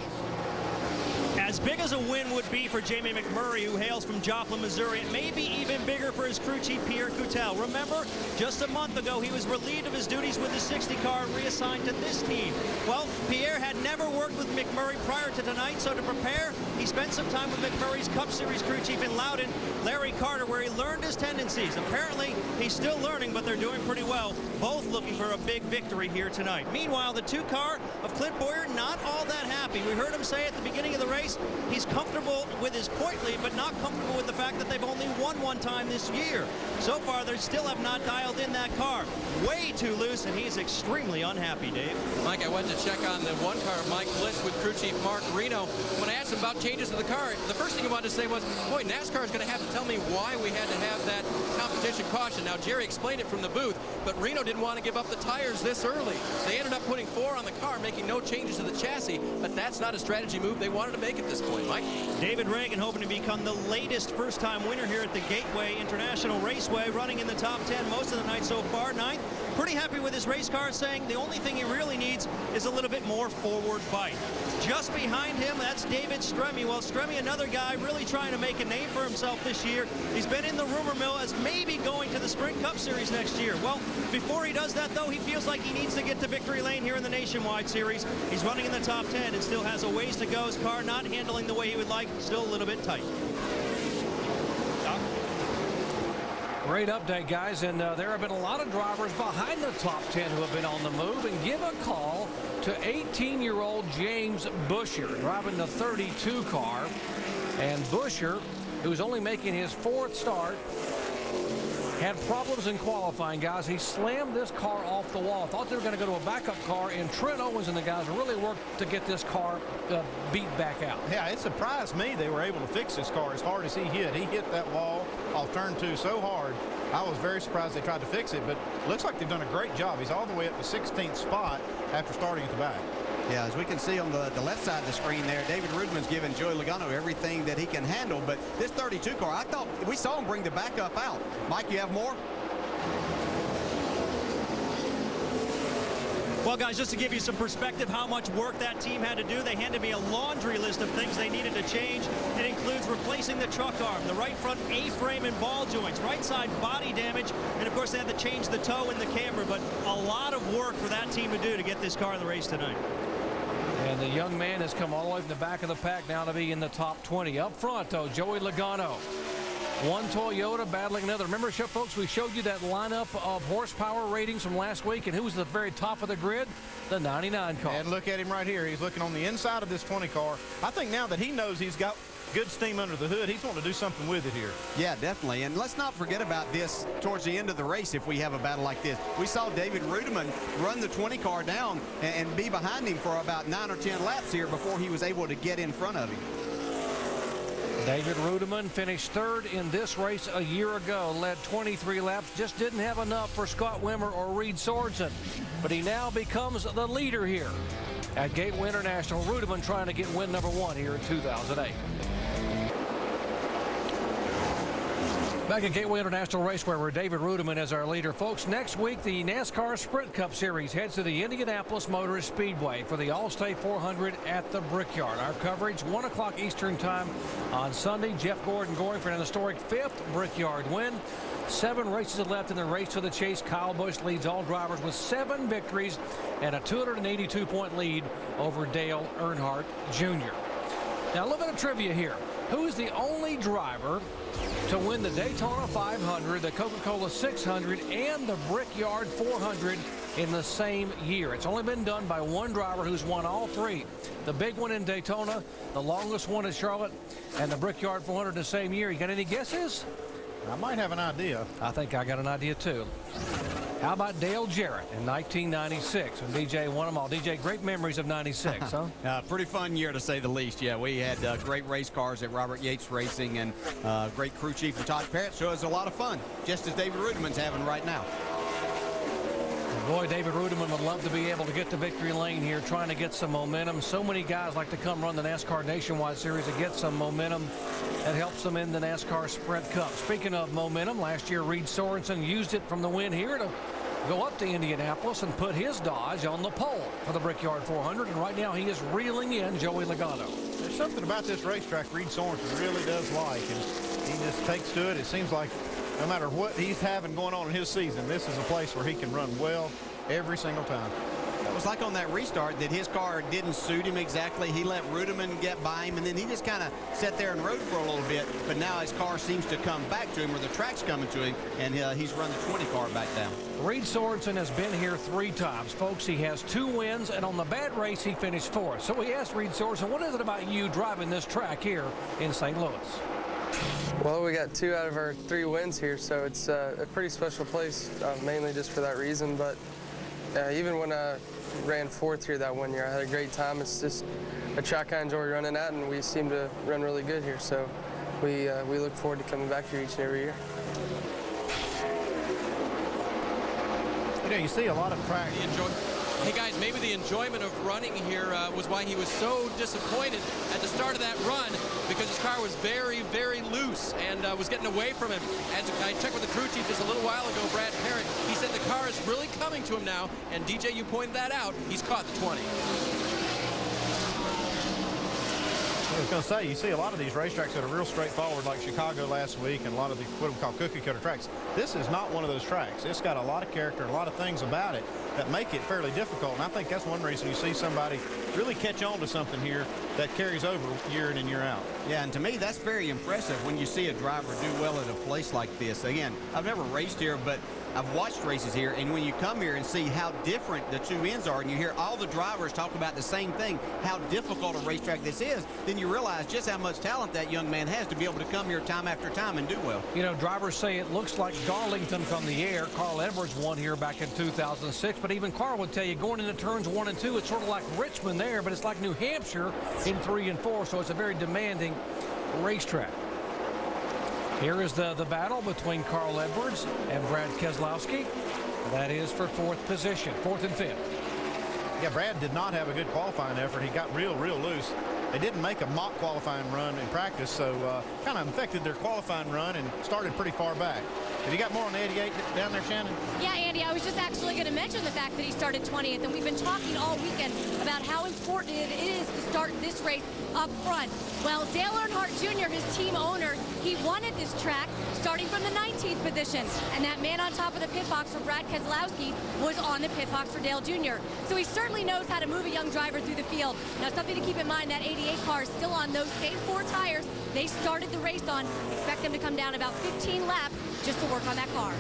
As big as a win would be for Jamie McMurray, who hails from Joplin, Missouri, it may be even bigger for his crew chief, Pierre Coutel. Remember, just a month ago, he was relieved of his duties with the 60 car and reassigned to this team. Well, Pierre had never worked with McMurray prior to tonight, so to prepare, he spent some time with McMurray's Cup Series crew chief in Loudon, Larry Carter, where he learned his tendencies. Apparently, he's still learning, but they're doing pretty well, both looking for a big victory here tonight. Meanwhile, the 2 car of Clint Boyer, not all that happy. We heard him say at the beginning of the race, he's comfortable with his point lead, but not comfortable with the fact that they've only won 1 time this year. So far, they still have not dialed in that car. Way too loose, and he's extremely unhappy, Dave. Mike, I went to check on the 1 car of Mike Bliss with crew chief Mark Reno. When I asked him about changes to the car, the first thing he wanted to say was, boy, NASCAR is going to have to tell me why we had to have that competition caution. Now, Jerry explained it from the booth, but Reno didn't want to give up the tires this early. They ended up putting 4 on the car, making no changes to the chassis, but that's not a strategy move they wanted to make at this point. Mike? David Reagan hoping to become the latest first-time winner here at the Gateway International Raceway, running in the top 10 most of the night so far. 9th, pretty happy with his race car, saying the only thing he really needs is a little bit more forward bite. Just behind him, that's David Stremme. Well, Stremme, another guy really trying to make a name for himself this year. He's been in the rumor mill as maybe going to the Sprint Cup Series next year. Well, before he does that, though, he feels like he needs to get to victory lane here in the Nationwide Series. He's running in the top 10 and still has a ways to go. His car not handling the way he would like, still a little bit tight. Great update, guys, and there have been a lot of drivers behind the top 10 who have been on the move. And give a call to 18-year-old James Buescher, driving the 32 car. And Buescher, who's only making his 4th start, had problems in qualifying, guys. He slammed this car off the wall. Thought they were going to go to a backup car, and Trent Owens and the guys really worked to get this car beat back out. Yeah, it surprised me they were able to fix this car as hard as he hit. He hit that wall off turn 2 so hard. I was very surprised they tried to fix it, but looks like they've done a great job. He's all the way up to 16th spot after starting at the back. Yeah, as we can see on the left side of the screen there, David Rudman's giving Joey Logano everything that he can handle. But this 32 car, I thought we saw him bring the backup out. Mike, you have more? Well, guys, just to give you some perspective how much work that team had to do, they handed me a laundry list of things they needed to change. It includes replacing the truck arm, the right front A-frame and ball joints, right side body damage, and of course they had to change the toe and the camber, but a lot of work for that team to do to get this car in the race tonight. And the young man has come all the way from the back of the pack now to be in the top 20. Up front, though, Joey Logano. One Toyota battling another. Remember, folks, we showed you that lineup of horsepower ratings from last week, and who was at the very top of the grid? The 99 car. And look at him right here. He's looking on the inside of this 20 car. I think now that he knows he's got good steam under the hood, he's wanting to do something with it here. Yeah, definitely. And let's not forget about this towards the end of the race if we have a battle like this. We saw David Rudiman run the 20 car down and be behind him for about 9 or 10 laps here before he was able to get in front of him. David Rudiman finished third in this race a year ago, led 23 laps, just didn't have enough for Scott Wimmer or Reed Sorensen. But he now becomes the leader here at Gateway International. Rudiman trying to get win number 1 here in 2008. Back at Gateway International Raceway, where David Rudiman is our leader. Folks, next week, the NASCAR Sprint Cup Series heads to the Indianapolis Motor Speedway for the Allstate 400 at the Brickyard. Our coverage, 1 o'clock Eastern Time on Sunday. Jeff Gordon going for an historic 5th Brickyard win. 7 races left in the race to the chase. Kyle Busch leads all drivers with 7 victories and a 282-point lead over Dale Earnhardt Jr. Now, a little bit of trivia here. Who is the only driver to win the Daytona 500, the Coca-Cola 600, and the Brickyard 400 in the same year? It's only been done by one driver who's won all 3. The big one in Daytona, the longest one in Charlotte, and the Brickyard 400 in the same year. You got any guesses? I might have an idea. I think I got an idea, too. How about Dale Jarrett in 1996 when DJ won them all? DJ, great memories of 96, huh? Pretty fun year, to say the least. Yeah, we had great race cars at Robert Yates Racing and great crew chief and Todd Parrott, so it was a lot of fun, just as David Rudiman's having right now. And boy, David Rudiman would love to be able to get to victory lane here, trying to get some momentum. So many guys like to come run the NASCAR Nationwide Series to get some momentum. That helps them in the NASCAR Sprint Cup. Speaking of momentum, last year Reed Sorensen used it from the win here to go up to Indianapolis and put his Dodge on the pole for the Brickyard 400, and right now he is reeling in Joey Logano. There's something about this racetrack Reed Sorensen really does like, and he just takes to it. It seems like no matter what he's having going on in his season, this is a place where he can run well every single time. It was like on that restart that his car didn't suit him exactly. He let Rudiman get by him, and then he just kind of sat there and rode for a little bit. But now his car seems to come back to him, or the track's coming to him, and he's run the 20 car back down. Reed Sorensen has been here 3 times. Folks, he has 2 wins, and on the bad race, he finished 4th. So we asked Reed Sorensen, what is it about you driving this track here in St. Louis? Well, we got 2 out of our 3 wins here, so it's a pretty special place, mainly just for that reason. But even when I ran 4th here that one year, I had a great time. It's just a track I enjoy running at, and we seem to run really good here. So we look forward to coming back here each and every year. You know, you see a lot of practice. Hey guys, maybe the enjoyment of running here was why he was so disappointed at the start of that run, because his car was very, very loose and was getting away from him. As I checked with the crew chief just a little while ago, Brad Parrott, he said the car is really coming to him now, and DJ, you pointed that out. He's caught the 20. I was going to say, you see a lot of these racetracks that are real straightforward, like Chicago last week, and a lot of the what we call cookie cutter tracks. This is not one of those tracks. It's got a lot of character and a lot of things about it that make it fairly difficult. And I think that's one reason you see somebody really catch on to something here that carries over year in and year out. Yeah, and to me, that's very impressive when you see a driver do well at a place like this. Again, I've never raced here, but I've watched races here, and when you come here and see how different the 2 ends are, and you hear all the drivers talk about the same thing, how difficult a racetrack this is, then you realize just how much talent that young man has to be able to come here time after time and do well. You know, drivers say it looks like Darlington from the air. Carl Edwards won here back in 2006, but even Carl would tell you going into turns 1 and 2, it's sort of like Richmond there, but it's like New Hampshire in 3 and 4, so it's a very demanding racetrack. Here is the battle between Carl Edwards and Brad Keselowski. That is for 4th position, 4th and 5th. Yeah, Brad did not have a good qualifying effort. He got real loose. They didn't make a mock qualifying run in practice, so kind of infected their qualifying run and started pretty far back. Have you got more on the 88 down there, Shannon? Yeah, Andy, I was just actually going to mention the fact that he started 20th, and we've been talking all weekend about how important it is to start this race up front. Well, Dale Earnhardt Jr., his team owner, he won at this track starting from the 19th position, and that man on top of the pit box for Brad Keselowski was on the pit box for Dale Jr. So he certainly knows how to move a young driver through the field. Now, something to keep in mind, that 88 car is still on those same 4 tires they started the race on. Expect them to come down about 15 laps just to work on that car.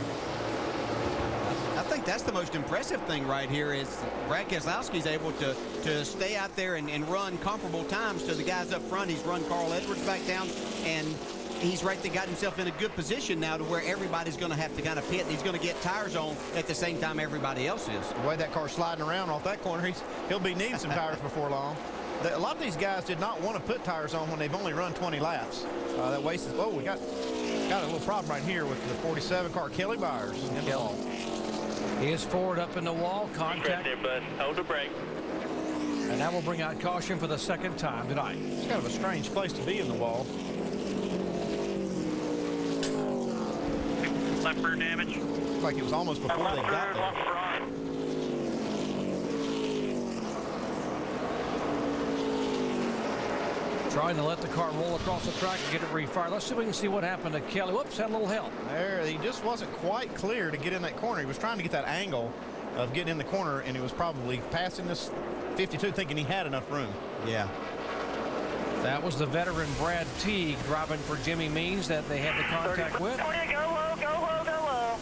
I think that's the most impressive thing right here is Brad Keselowski's able to stay out there and run comparable times to the guys up front. He's run Carl Edwards back down, and he's right there, got himself in a good position now to where everybody's going to have to kind of pit, and he's going to get tires on at the same time everybody else is. The way that car's sliding around off that corner, he'll be needing some tires before long. A lot of these guys did not want to put tires on when they've only run 20 laps. That wastes. Oh, we got a little problem right here with the 47 car, Kelly Byers. He is forward up in the wall. Contact. Right there, bud. Hold the brake. And that will bring out caution for the second time tonight. It's kind of a strange place to be in the wall. Left rear damage. Looks like it was almost before they got there. Trying to let the car roll across the track and get it refired. Let's see if we can see what happened to Kelly. Whoops, had a little help. There, he just wasn't quite clear to get in that corner. He was trying to get that angle of getting in the corner, and he was probably passing this 52 thinking he had enough room. Yeah. That was the veteran Brad Teague driving for Jimmy Means that they had the contact with. Go low, go low, go low.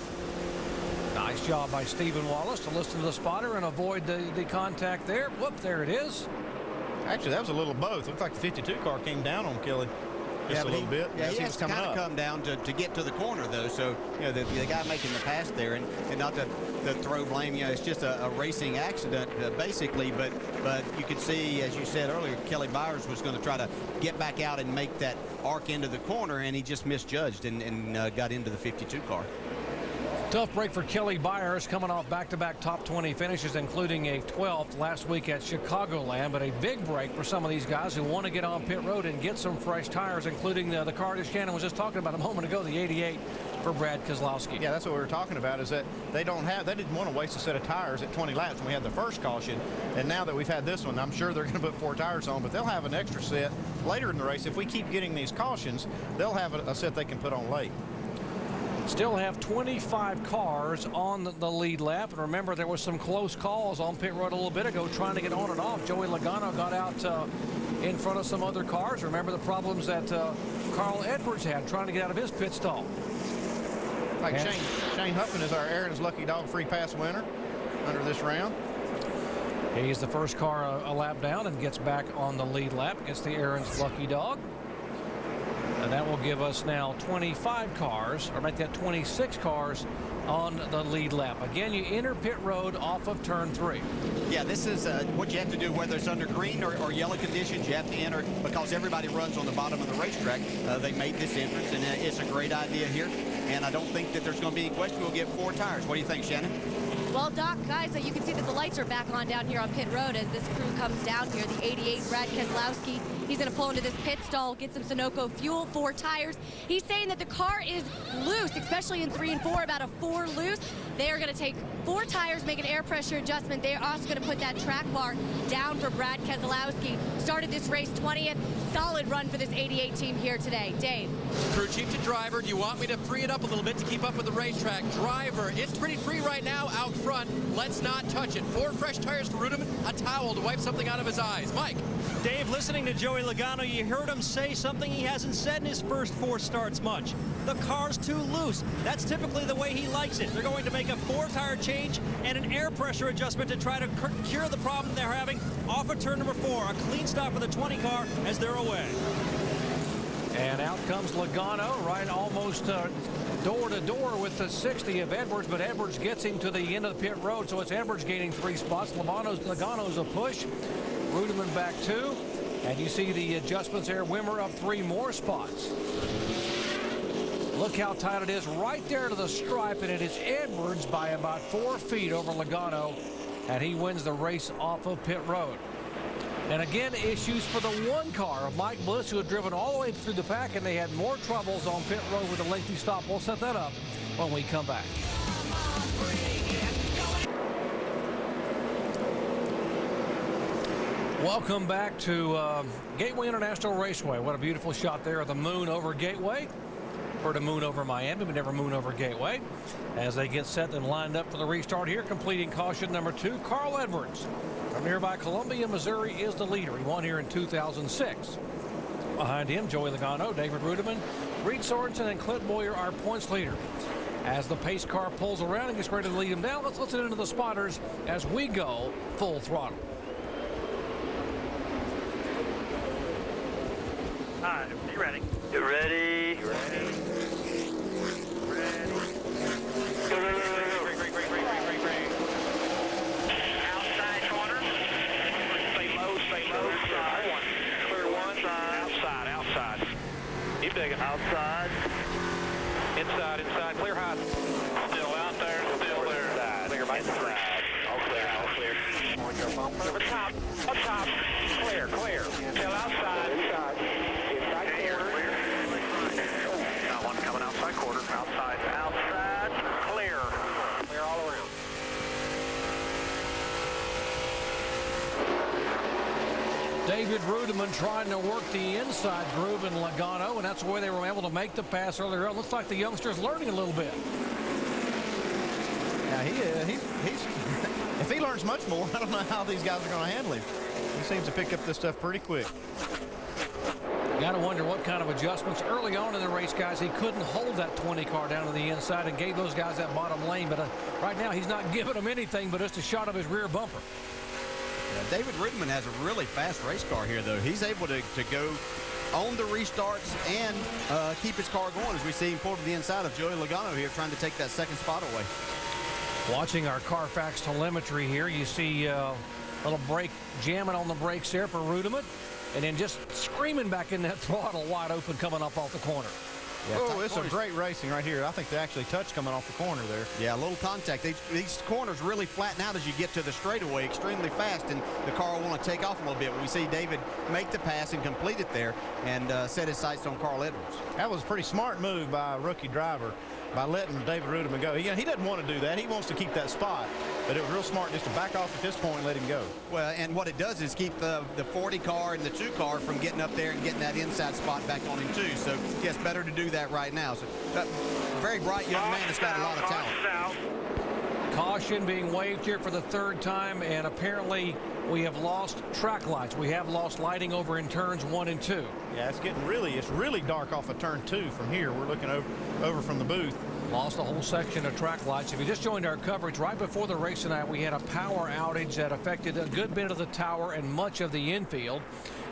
Nice job by Stephen Wallace to listen to the spotter and avoid the contact there. Whoop, there it is. Actually, that was a little of both. Looked like the 52 car came down on Kelly just a little bit. Yeah, he has to kind of come down to get to the corner, though. So, you know, the guy making the pass there, and not to throw blame, you know, it's just a racing accident, basically. But you could see, as you said earlier, Kelly Byers was going to try to get back out and make that arc into the corner, and he just misjudged and got into the 52 car. Tough break for Kelly Byers, coming off back-to-back top 20 finishes, including a 12th last week at Chicagoland. But a big break for some of these guys who want to get on pit road and get some fresh tires, including the car that Shannon was just talking about a moment ago, the 88 for Brad Keselowski. Yeah, that's what we were talking about, is that they didn't want to waste a set of tires at 20 laps when we had the first caution. And now that we've had this one, I'm sure they're going to put 4 tires on, but they'll have an extra set later in the race. If we keep getting these cautions, they'll have a set they can put on late. Still have 25 cars on the lead lap. And remember, there was some close calls on pit road a little bit ago trying to get on and off. Joey Logano got out in front of some other cars. Remember the problems that Carl Edwards had trying to get out of his pit stall. Like Shane Huffman is our Aaron's Lucky Dog free pass winner under this round. He's the first car a lap down and gets back on the lead lap. Gets the Aaron's Lucky Dog. And that will give us now 25 cars, or make that 26 cars on the lead lap. Again, you enter pit road off of turn 3. Yeah, this is what you have to do, whether it's under green or yellow conditions. You have to enter because everybody runs on the bottom of the racetrack. They made this entrance, and it's a great idea here. And I don't think that there's going to be any question. We'll get 4 tires. What do you think, Shannon? Well, Doc, guys, you can see that the lights are back on down here on pit road as this crew comes down here. The 88 Brad Keselowski, he's going to pull into this pit stall, get some Sunoco fuel, 4 tires. He's saying that the car is loose, especially in 3 and 4, about a 4 loose. They are going to take 4 tires, make an air pressure adjustment. They are also going to put that track bar down for Brad Keselowski. Started this race 20th. Solid run for this 88 team here today. Dave. Crew chief to driver, do you want me to free it up a little bit to keep up with the racetrack? Driver, it's pretty free right now out front. Let's not touch it. 4 fresh tires for Ruderman, a towel to wipe something out of his eyes. Mike. Dave, listening to Joey Logano, you heard him say something he hasn't said in his first 4 starts much. The car's too loose. That's typically the way he likes it. They're going to make a 4-tire change and an air pressure adjustment to try to cure the problem they're having off of turn number 4. A clean stop for the 20 car as they're away. And out comes Logano, right almost door to door with the 60 of Edwards, but Edwards gets him to the end of the pit road, so it's Edwards gaining 3 spots. Logano's a push. Ruderman back 2. And you see the adjustments there. Wimmer up 3 more spots. Look how tight it is right there to the stripe, and it is Edwards by about 4 feet over Logano, and he wins the race off of pit road. And again, issues for the 1 car of Mike Bliss, who had driven all the way through the pack, and they had more troubles on pit road with a lengthy stop. We'll set that up when we come back. Welcome back to Gateway International Raceway. What a beautiful shot there of the moon over Gateway. Heard a moon over Miami, but never moon over Gateway. As they get set and lined up for the restart here, completing caution number 2, Carl Edwards from nearby Columbia, Missouri is the leader. He won here in 2006. Behind him, Joey Logano, David Rudiman, Reed Sorensen, and Clint Boyer are points leader. As the pace car pulls around and gets ready to lead him down, let's listen into the spotters as we go full throttle. All right, be ready. Get ready. Ready. Go, go, go, go, go. Great. Outside corner. Stay low, stay low. Outside. Clear one. Outside. Keep digging. Outside. Inside. Clear high. Still out there. Still there. Clear by inside. All clear. Over top. Up top. Clear. Still outside. Inside corner. Got one coming outside quarter. Outside. Clear. Clear all around. David Rudiman trying to work the inside groove in Logano, and that's the way they were able to make the pass earlier on. Looks like the youngster's learning a little bit. Now, he's if he learns much more, I don't know how these guys are going to handle him. He seems to pick up this stuff pretty quick. Got to wonder what kind of adjustments early on in the race, guys. He couldn't hold that 20 car down to the inside and gave those guys that bottom lane. But right now, he's not giving them anything but just a shot of his rear bumper. Yeah, David Rudiman has a really fast race car here, though. He's able to go on the restarts and keep his car going as we see him pull to the inside of Joey Logano here, trying to take that second spot away. Watching our Carfax telemetry here, you see a little brake jamming on the brakes there for Rudiman, and then just screaming back in that throttle wide open coming up off the corner. Yeah, oh, it's a great racing right here. I think they actually touched coming off the corner there. Yeah, a little contact. These corners really flatten out as you get to the straightaway extremely fast, and the car will want to take off a little bit. We see David make the pass and complete it there and set his sights on Carl Edwards. That was a pretty smart move by a rookie driver by letting David Rudiman go. He doesn't want to do that. He wants to keep that spot, but it was real smart just to back off at this point and let him go. Well, and what it does is keep the 40 car and the 2 car from getting up there and getting that inside spot back on him too. So, yes, better to do that right now. So, very bright young man that's got a lot of talent. Caution being waved here for the 3rd time, and apparently we have lost track lights. We have lost lighting over in turns 1 and 2. Yeah, it's really dark off of turn 2 from here. We're looking over from the booth. Lost a whole section of track lights. If you just joined our coverage right before the race tonight, we had a power outage that affected a good bit of the tower and much of the infield.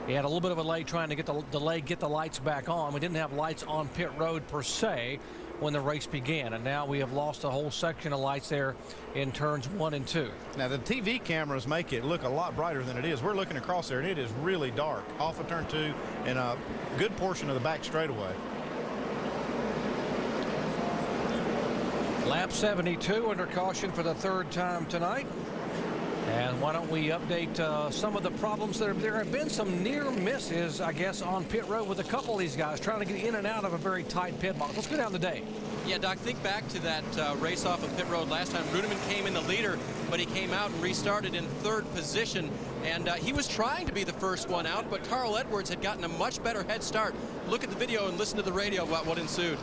We had a little bit of a delay trying to get the lights back on. We didn't have lights on pit road per se when the race began, and now we have lost a whole section of lights there in turns 1 and 2. Now the TV cameras make it look a lot brighter than it is. We're looking across there and it is really dark off of turn 2 and a good portion of the back straightaway. Lap 72 under caution for the 3rd time tonight. And why don't we update some of the problems there have been some near misses, I guess, on pit road with a couple of these guys trying to get in and out of a very tight pit box. Let's go down the day. Yeah, Doc, think back to that race off of pit road last time. Rudiman came in the leader, but he came out and restarted in 3rd position. And he was trying to be the first one out, but Carl Edwards had gotten a much better head start. Look at the video and listen to the radio about what ensued.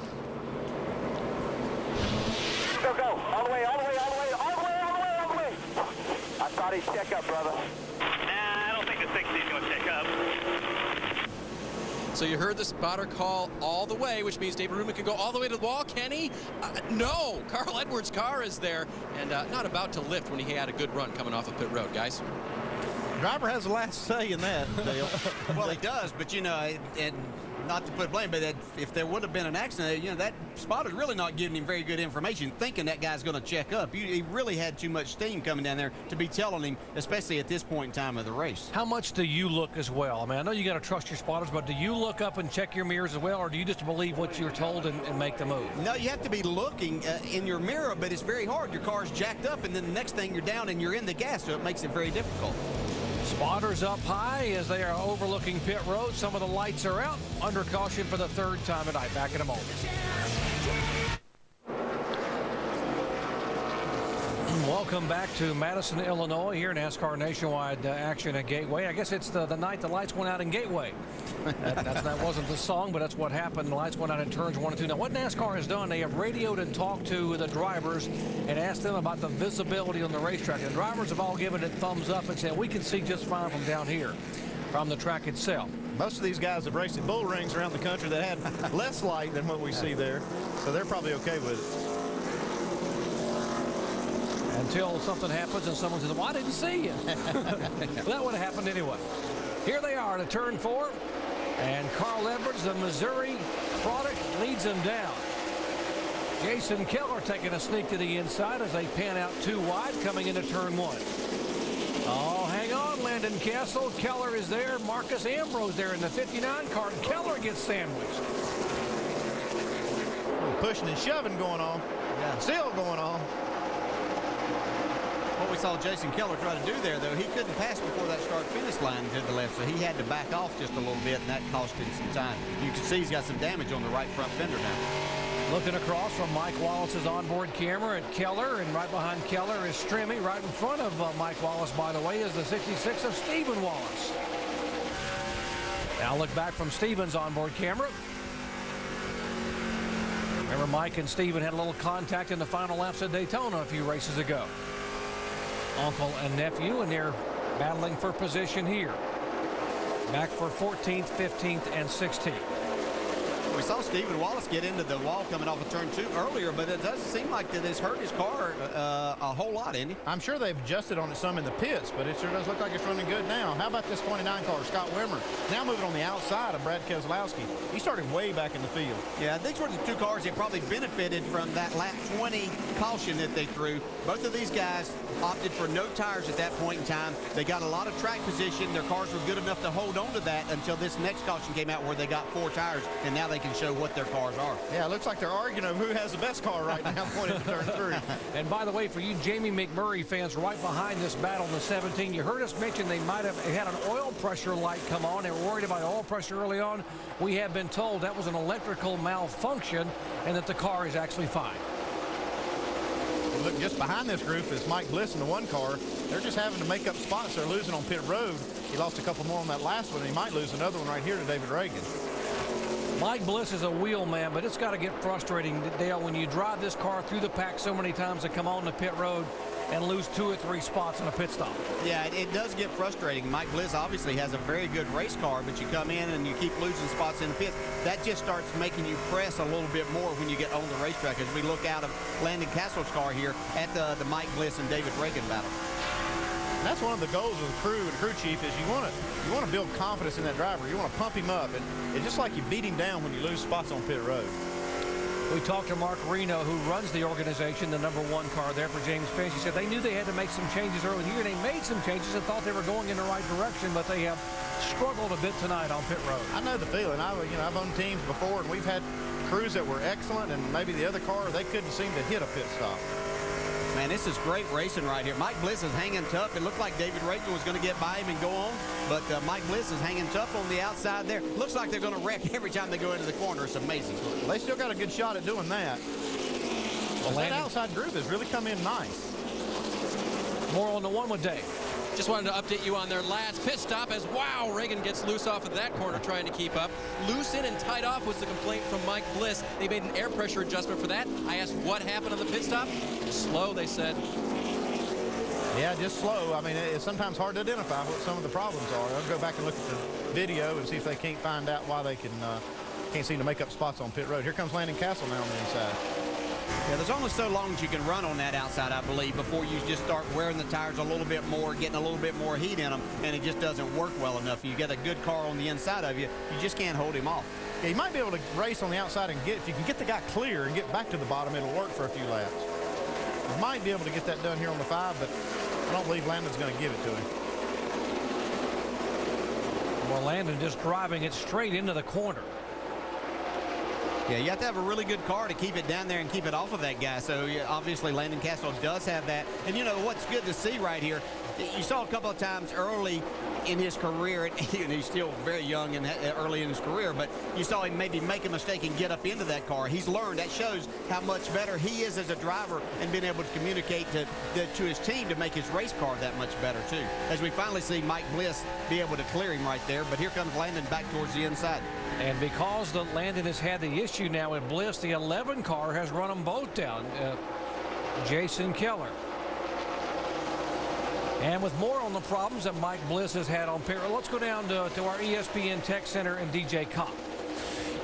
Go, all the way. I thought he'd check up, brother. Nah, I don't think the 60's going to check up. So you heard the spotter call all the way, which means David Rudiman can go all the way to the wall. Can he? No. Carl Edwards' car is there and not about to lift when he had a good run coming off of pit road, guys. Driver has the last say in that, Dale. Well, he does, but, and not to put blame, but if there would have been an accident, that spotter's really not giving him very good information, thinking that guy's going to check up. He really had too much steam coming down there to be telling him, especially at this point in time of the race. How much do you look as well? I mean, I know you got to trust your spotters, but do you look up and check your mirrors as well, or do you just believe what you're told and make the move? No, you have to be looking in your mirror, but it's very hard. Your car's jacked up, and then the next thing you're down and you're in the gas, so it makes it very difficult. Spotters up high as they are overlooking pit road. Some of the lights are out. Under caution for the 3rd time tonight. Back in a moment. Welcome back to Madison, Illinois, here NASCAR Nationwide action at Gateway. I guess it's the night the lights went out in Gateway. That wasn't the song, but that's what happened. The lights went out in turns 1 and 2. Now, what NASCAR has done, they have radioed and talked to the drivers and asked them about the visibility on the racetrack. And the drivers have all given it thumbs up and said, we can see just fine from down here, from the track itself. Most of these guys have raced at bull rings around the country that had less light than what we see there, so they're probably okay with it. Until something happens and someone says, well, I didn't see you. That would have happened anyway. Here they are to turn 4. And Carl Edwards, the Missouri product, leads them down. Jason Keller taking a sneak to the inside as they pan out 2 wide coming into turn 1. Oh, hang on, Landon Castle. Keller is there. Marcus Ambrose there in the 59 car. Keller gets sandwiched. Pushing and shoving going on. Yeah. Still going on. What we saw Jason Keller try to do there, though, he couldn't pass before that start-finish line to the left, so he had to back off just a little bit, and that cost him some time. You can see he's got some damage on the right front fender now. Looking across from Mike Wallace's onboard camera at Keller, and right behind Keller is Strimmy. Right in front of Mike Wallace, by the way, is the 66 of Stephen Wallace. Now look back from Stephen's onboard camera. Remember, Mike and Stephen had a little contact in the final laps at Daytona a few races ago. Uncle and nephew, and they're battling for position here. Back for 14th, 15th, and 16th. We saw Stephen Wallace get into the wall coming off of turn 2 earlier, but it doesn't seem like that it's hurt his car a whole lot, Andy. I'm sure they've adjusted on it some in the pits, but it sure does look like it's running good now. How about this 29 car, Scott Wimmer? Now moving on the outside of Brad Keselowski. He started way back in the field. Yeah, these were the 2 cars that probably benefited from that lap 20 caution that they threw. Both of these guys opted for no tires at that point in time. They got a lot of track position. Their cars were good enough to hold on to that until this next caution came out where they got 4 tires, and now they can show what their cars are. Yeah, it looks like they're arguing over who has the best car right now pointing to turn 3. And by the way, for you Jamie McMurray fans right behind this battle in the 17, you heard us mention they might have had an oil pressure light come on. They were worried about oil pressure early on. We have been told that was an electrical malfunction and that the car is actually fine. Look, just behind this group is Mike Bliss in the 1 car. They're just having to make up spots. They're losing on pit road. He lost a couple more on that last one, and he might lose another one right here to David Reagan. Mike Bliss is a wheel man, but it's got to get frustrating, Dale, when you drive this car through the pack so many times to come on the pit road and lose 2 or 3 spots in a pit stop. Yeah, it does get frustrating. Mike Bliss obviously has a very good race car, but you come in and you keep losing spots in the pits. That just starts making you press a little bit more when you get on the racetrack as we look out of Landon Castle's car here at the Mike Bliss and David Reagan battle. And that's one of the goals of the crew and crew chief is you want to build confidence in that driver. You want to pump him up, and it's just like you beat him down when you lose spots on pit road. We talked to Mark Reno, who runs the organization, the #1 car there for James Finch. He said they knew they had to make some changes early in the year. They made some changes and thought they were going in the right direction, but they have struggled a bit tonight on pit road. I know the feeling. I've owned teams before, and we've had crews that were excellent, and maybe the other car, they couldn't seem to hit a pit stop. Man, this is great racing right here. Mike Bliss is hanging tough. It looked like David Reagan was going to get by him and go on, but Mike Bliss is hanging tough on the outside there. Looks like they're going to wreck every time they go into the corner. It's amazing. Well, they still got a good shot at doing that. Well, that outside group has really come in nice. More on the one with Dave. Just wanted to update you on their last pit stop as, wow, Reagan gets loose off of that corner trying to keep up. Loose in and tied off was the complaint from Mike Bliss. They made an air pressure adjustment for that. I asked what happened on the pit stop. Slow, they said. Yeah, just slow. I mean, it's sometimes hard to identify what some of the problems are. I'll go back and look at the video and see if they can't find out why they can't seem to make up spots on pit road. Here comes Landon Castle now on the inside. Yeah, there's only so long as you can run on that outside, I believe, before you just start wearing the tires a little bit more, getting a little bit more heat in them, and it just doesn't work well enough. You get a good car on the inside of you, you just can't hold him off. Yeah, you might be able to race on the outside and if you can get the guy clear and get back to the bottom, it'll work for a few laps. You might be able to get that done here on the 5, but I don't believe Landon's going to give it to him. Well, Landon just driving it straight into the corner. Yeah, you have to have a really good car to keep it down there and keep it off of that guy. So obviously Landon Castle does have that. And you know what's good to see right here, You saw a couple of times early in his career, and he's still very young and early in his career, but you saw him maybe make a mistake and get up into that car. He's learned. That shows how much better he is as a driver and being able to communicate to his team to make his race car that much better, too. As we finally see Mike Bliss be able to clear him right there, but here comes Landon back towards the inside. And because Landon has had the issue now with Bliss, the 11 car has run them both down. Jason Keller. And with more on the problems that Mike Bliss has had on pit road, let's go down to our ESPN Tech Center and DJ Kopp.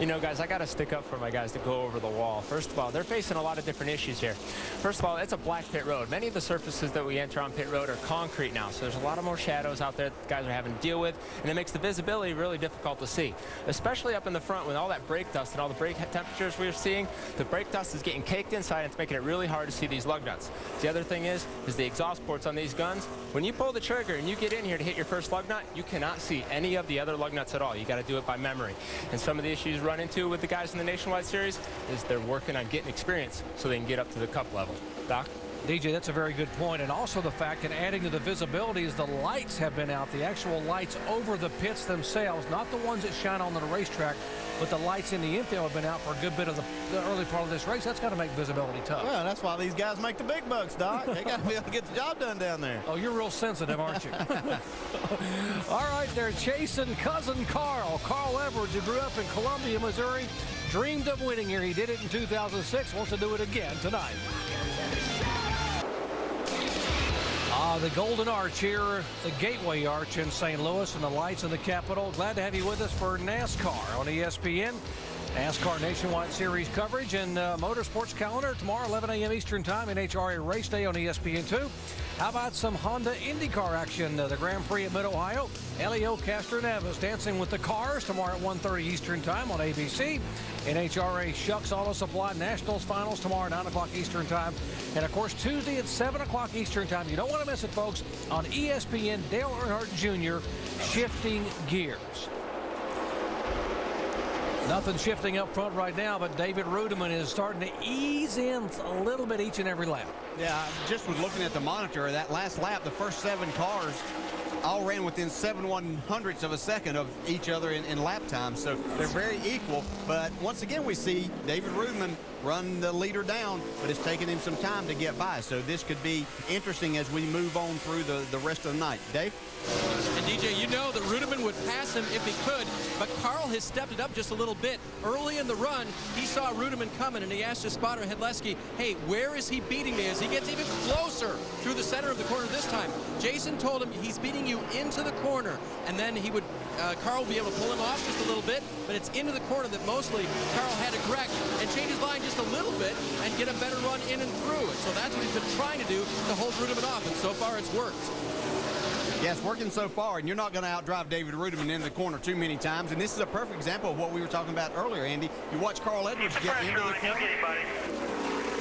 You know, guys, I got to stick up for my guys to go over the wall. First of all, they're facing a lot of different issues here. First of all, it's a black pit road. Many of the surfaces that we enter on pit road are concrete now, so there's a lot of more shadows out there that the guys are having to deal with, and it makes the visibility really difficult to see, especially up in the front with all that brake dust and all the brake temperatures we're seeing. The brake dust is getting caked inside, and it's making it really hard to see these lug nuts. The other thing is the exhaust ports on these guns. When you pull the trigger and you get in here to hit your first lug nut, you cannot see any of the other lug nuts at all. You got to do it by memory. And some of the issues run into with the guys in the Nationwide Series is they're working on getting experience so they can get up to the Cup level. Doc? DJ, that's a very good point. And also the fact that adding to the visibility is the lights have been out, the actual lights over the pits themselves, not the ones that shine on the racetrack, but the lights in the infield have been out for a good bit of the early part of this race. That's got to make visibility tough. Well, that's why these guys make the big bucks, Doc. They got to be able to get the job done down there. Oh, you're real sensitive, aren't you? All right, they're chasing cousin Carl. Carl Edwards, who grew up in Columbia, Missouri, dreamed of winning here. He did it in 2006, wants to do it again tonight. The Golden Arch here, the Gateway Arch in St. Louis, and the lights in the Capitol. Glad to have you with us for NASCAR on ESPN. NASCAR Nationwide Series coverage and motorsports calendar tomorrow, 11 a.m. Eastern Time, NHRA Race Day on ESPN2. How about some Honda IndyCar action? The Grand Prix at Mid-Ohio. Elio Castroneves dancing with the cars tomorrow at 1:30 Eastern Time on ABC. NHRA Shucks Auto Supply Nationals Finals tomorrow, 9 o'clock Eastern Time. And, of course, Tuesday at 7 o'clock Eastern Time. You don't want to miss it, folks, on ESPN, Dale Earnhardt Jr., Shifting Gears. Nothing shifting up front right now, but David Rudiman is starting to ease in a little bit each and every lap. Yeah, just was looking at the monitor, that last lap, the first 7 cars all ran within 7/100ths of a second of each other in lap time, so they're very equal. But once again, we see David Rudiman run the leader down, but it's taking him some time to get by. So this could be interesting as we move on through the rest of the night. Dave? And DJ, you know that Rudiman would pass him if he could, but Carl has stepped it up just a little bit. Early in the run, he saw Rudiman coming, and he asked his spotter, Hedleski, hey, where is he beating me? As he gets even closer through the center of the corner this time, Jason told him he's beating you into the corner, and then he would, Carl would be able to pull him off just a little bit, but it's into the corner that mostly Carl had to correct and change his line just a little bit and get a better run in and through it. So that's what he's been trying to do to hold Rudiman off, and so far it's worked. Yeah, it's working so far, and you're not going to outdrive David Rudiman in the corner too many times. And this is a perfect example of what we were talking about earlier, Andy. You watch Carl Edwards get into the corner.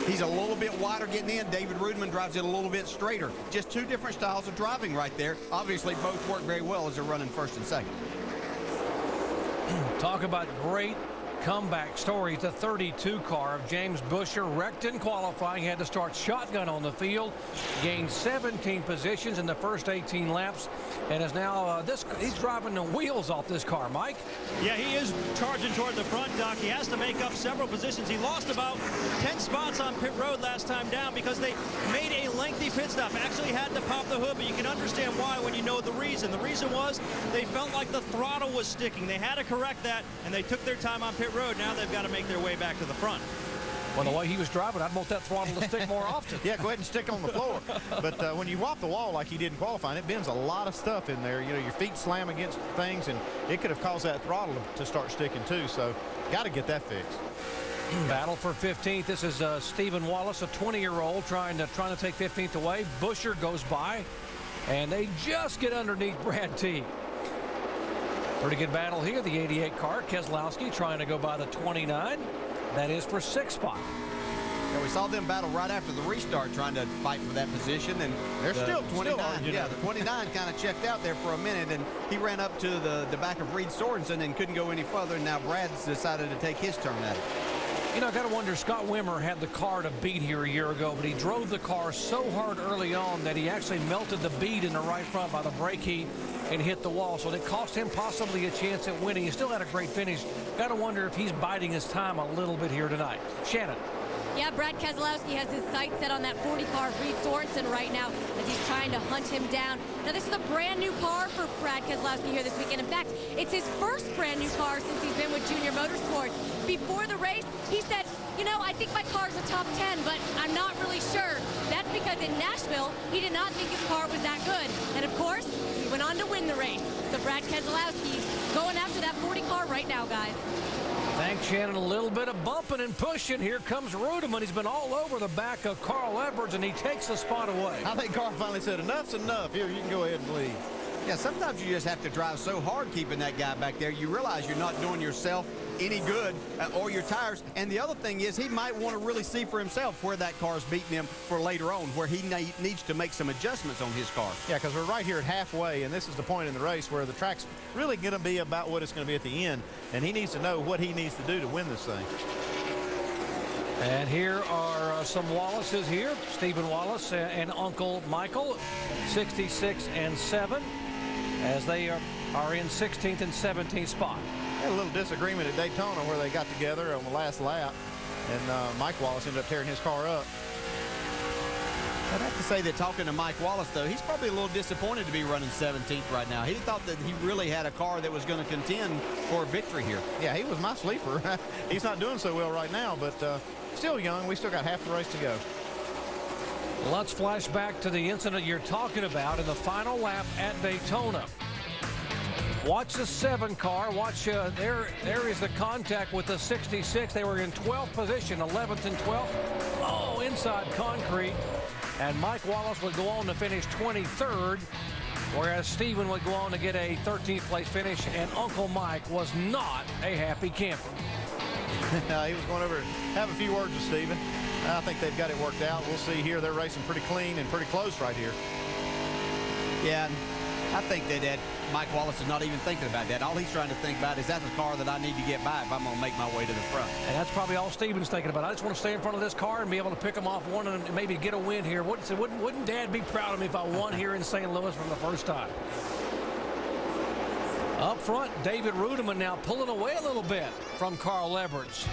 He's a little bit wider getting in. David Rudiman drives it a little bit straighter. Just two different styles of driving right there. Obviously, both work very well as they're running first and second. Talk about great comeback stories. The 32 car of James Buescher wrecked in qualifying, had to start shotgun on the field, gained 17 positions in the first 18 laps, and is now he's driving the wheels off this car. Mike? Yeah, he is charging toward the front, Doc. He has to make up several positions. He lost about 10 spots on pit road last time down because they made a lengthy pit stop. Actually had to pop the hood, but you can understand why when you know the reason. The reason was they felt like the throttle was sticking. They had to correct that, and they took their time on pit road. Now they've got to make their way back to the front. Well, the way he was driving, I'd want that throttle to stick more often. Yeah, go ahead and stick on the floor. But when you walk the wall like he did in qualifying, it bends a lot of stuff in there. You know, your feet slam against things, and it could have caused that throttle to start sticking too. So got to get that fixed. Battle for 15th. This is Stephen Wallace, a 20-year-old, trying to take 15th away. Buescher goes by, and they just get underneath Brad T. Pretty good battle here. The 88 car, Keselowski, trying to go by the 29. That is for 6th spot. Yeah, we saw them battle right after the restart, trying to fight for that position, and they're still 29. Yeah, the 29 kind of checked out there for a minute, and he ran up to the back of Reed Sorensen and couldn't go any further. And now Brad's decided to take his turn at it. You know, I got to wonder, Scott Wimmer had the car to beat here a year ago, but he drove the car so hard early on that he actually melted the bead in the right front by the brake heat and hit the wall. So it cost him possibly a chance at winning. He still had a great finish. Got to wonder if he's biding his time a little bit here tonight. Shannon. Yeah, Brad Keselowski has his sights set on that 40 car Reed Sorensen right now as he's trying to hunt him down. Now, this is a brand new car for Brad Keselowski here this weekend. In fact, it's his first brand new car since he's been with Junior Motorsports. Before the race, he said, you know, I think my car's a top 10, but I'm not really sure. That's because in Nashville, he did not think his car was that good. And of course, he went on to win the race. So Brad Keselowski going after that 40 car right now, guys. Thanks, Shannon. A little bit of bumping and pushing. Here comes Rudeman. He's been all over the back of Carl Edwards, and he takes the spot away. I think Carl finally said, enough's enough. Here, you can go ahead and leave. Yeah, sometimes you just have to drive so hard keeping that guy back there. You realize you're not doing yourself any good or your tires. And the other thing is he might want to really see for himself where that car's beating him for later on, where he needs to make some adjustments on his car. Yeah, because we're right here at halfway, and this is the point in the race where the track's really going to be about what it's going to be at the end, and he needs to know what he needs to do to win this thing. And here are some Wallaces here. Stephen Wallace and Uncle Michael, 66 and 7, as they are in 16th and 17th spot. Had a little disagreement at Daytona where they got together on the last lap, and Mike Wallace ended up tearing his car up. I'd have to say that talking to Mike Wallace, though, he's probably a little disappointed to be running 17th right now. He thought that he really had a car that was going to contend for a victory here. Yeah, he was my sleeper. He's not doing so well right now, but still young. We still got half the race to go. Let's flash back to the incident you're talking about in the final lap at Daytona. Watch the 7 car. Watch, there is the contact with the 66. They were in 12th position, 11th and 12th. Oh, inside concrete. And Mike Wallace would go on to finish 23rd, whereas Stephen would go on to get a 13th place finish, and Uncle Mike was not a happy camper. He was going over to have a few words with Stephen. I think they've got it worked out. We'll see here. They're racing pretty clean and pretty close right here. Yeah, I think that Mike Wallace is not even thinking about that. All he's trying to think about is that's the car that I need to get by if I'm going to make my way to the front. And that's probably all Stephen's thinking about. I just want to stay in front of this car and be able to pick him off one and maybe get a win here. Wouldn't Dad be proud of me if I won here in St. Louis for the first time? Up front, David Rudeman now pulling away a little bit from Carl Edwards.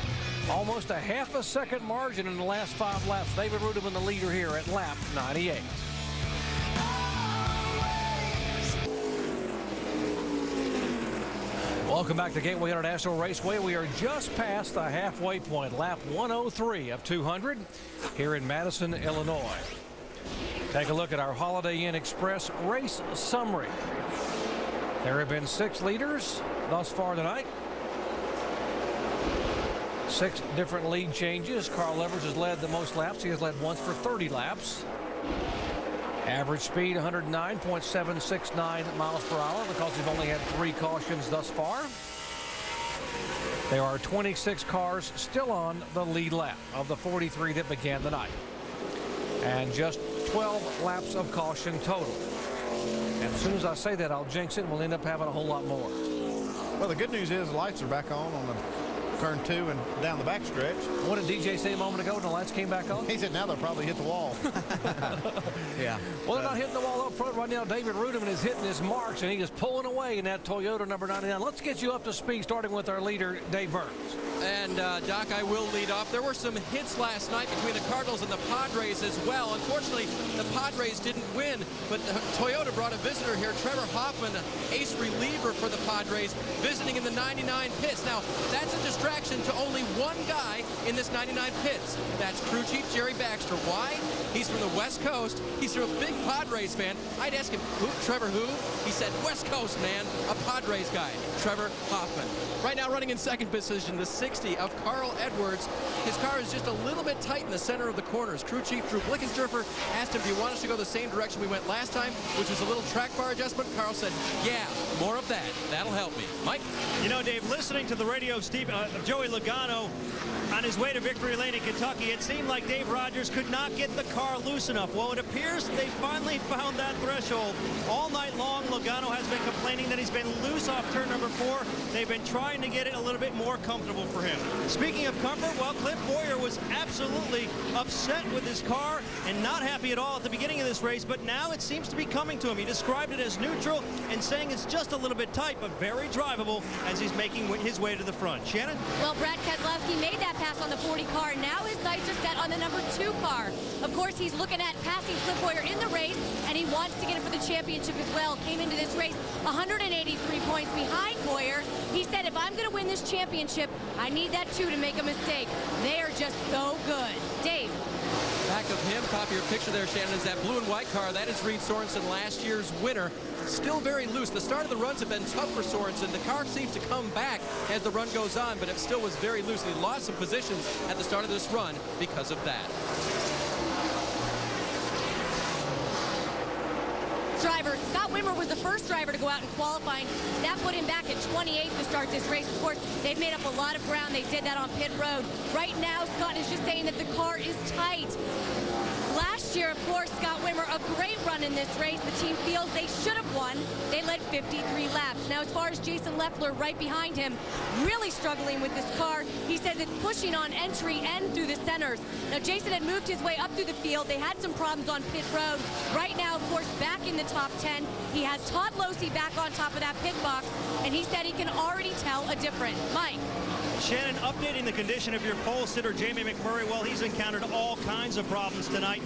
Almost a half a second margin in the last 5 laps. David Rudeman the leader here at lap 98. Welcome back to Gateway International Raceway. We are just past the halfway point, lap 103 of 200 here in Madison, Illinois. Take a look at our Holiday Inn Express race summary. There have been 6 leaders thus far tonight. 6 different lead changes. Carl Edwards has led the most laps. He has led once for 30 laps. Average speed 109.769 miles per hour because we've only had 3 cautions thus far. There are 26 cars still on the lead lap of the 43 that began the night. And just 12 laps of caution total. And as soon as I say that, I'll jinx it and we'll end up having a whole lot more. Well, the good news is the lights are back on the turn 2 and down the back stretch. What did DJ say a moment ago when the lights came back on? He said now they'll probably hit the wall. Yeah. Well, they're not hitting the wall up front right now. David Rudeman is hitting his marks, and he is pulling away in that Toyota number 99. Let's get you up to speed, starting with our leader, Dave Burns. And, Doc, I will lead off. There were some hits last night between the Cardinals and the Padres as well. Unfortunately, the Padres didn't win, but Toyota brought a visitor here, Trevor Hoffman, ace reliever for the Padres, visiting in the 99 pits. Now, that's a distraction to only one guy in this 99 pits. That's crew chief Jerry Baxter. Why? He's from the West Coast. He's a big Padres fan. I'd ask him, who? Trevor who? He said, West Coast, man. A Padres guy. Trevor Hoffman. Right now running in second position, the 60 of Carl Edwards. His car is just a little bit tight in the center of the corners. Crew chief Drew Blickensderfer asked him, do you want us to go the same direction we went last time, which was a little track bar adjustment? Carl said, yeah, more of that. That'll help me. Mike? You know, Dave, listening to the radio of Joey Logano on his way to victory lane in Kentucky, it seemed like Dave Rogers could not get the car loose enough. Well, it appears they finally found that threshold. All night long, Logano has been complaining that he's been loose off turn number 4. They've been trying to get it a little bit more comfortable for him. Speaking of comfort, well, Clint Boyer was absolutely upset with his car and not happy at all at the beginning of this race, but now it seems to be coming to him. He described it as neutral and saying it's just a little bit tight, but very drivable as he's making his way to the front. Shannon? Well, Brad Keselowski made that pass on the 40 car. Now his sights are set on the number 2 car. Of course, he's looking at passing Clint Boyer in the race, and he wants to get it for the championship as well. Came into this race 183 points behind Boyer. He said, if I'm going to win this championship, I need that 2 to make a mistake. They are just so good. Dave. Back of him, top of your picture there, Shannon, is that blue and white car. That is Reed Sorensen, last year's winner. Still very loose. The start of the runs have been tough for Sorensen. The car seems to come back as the run goes on, but it still was very loose. He lost some positions at the start of this run because of that. Driver Scott Wimmer was the first driver to go out in qualifying. That put him back at 28th to start this race. Of course, they've made up a lot of ground. They did that on pit road. Right now, Scott is just saying that the car is tight. Last year, of course, Scott Wimmer, a great run in this race. The team feels they should have won. They led 53 laps. Now, as far as Jason Leffler right behind him, really struggling with this car. He says it's pushing on entry and through the centers. Now, Jason had moved his way up through the field. They had some problems on pit road. Right now, of course, back in the top 10. He has Todd Losey back on top of that pit box, and he said he can already tell a difference. Mike. Shannon, updating the condition of your pole sitter, Jamie McMurray. Well, he's encountered all kinds of problems tonight.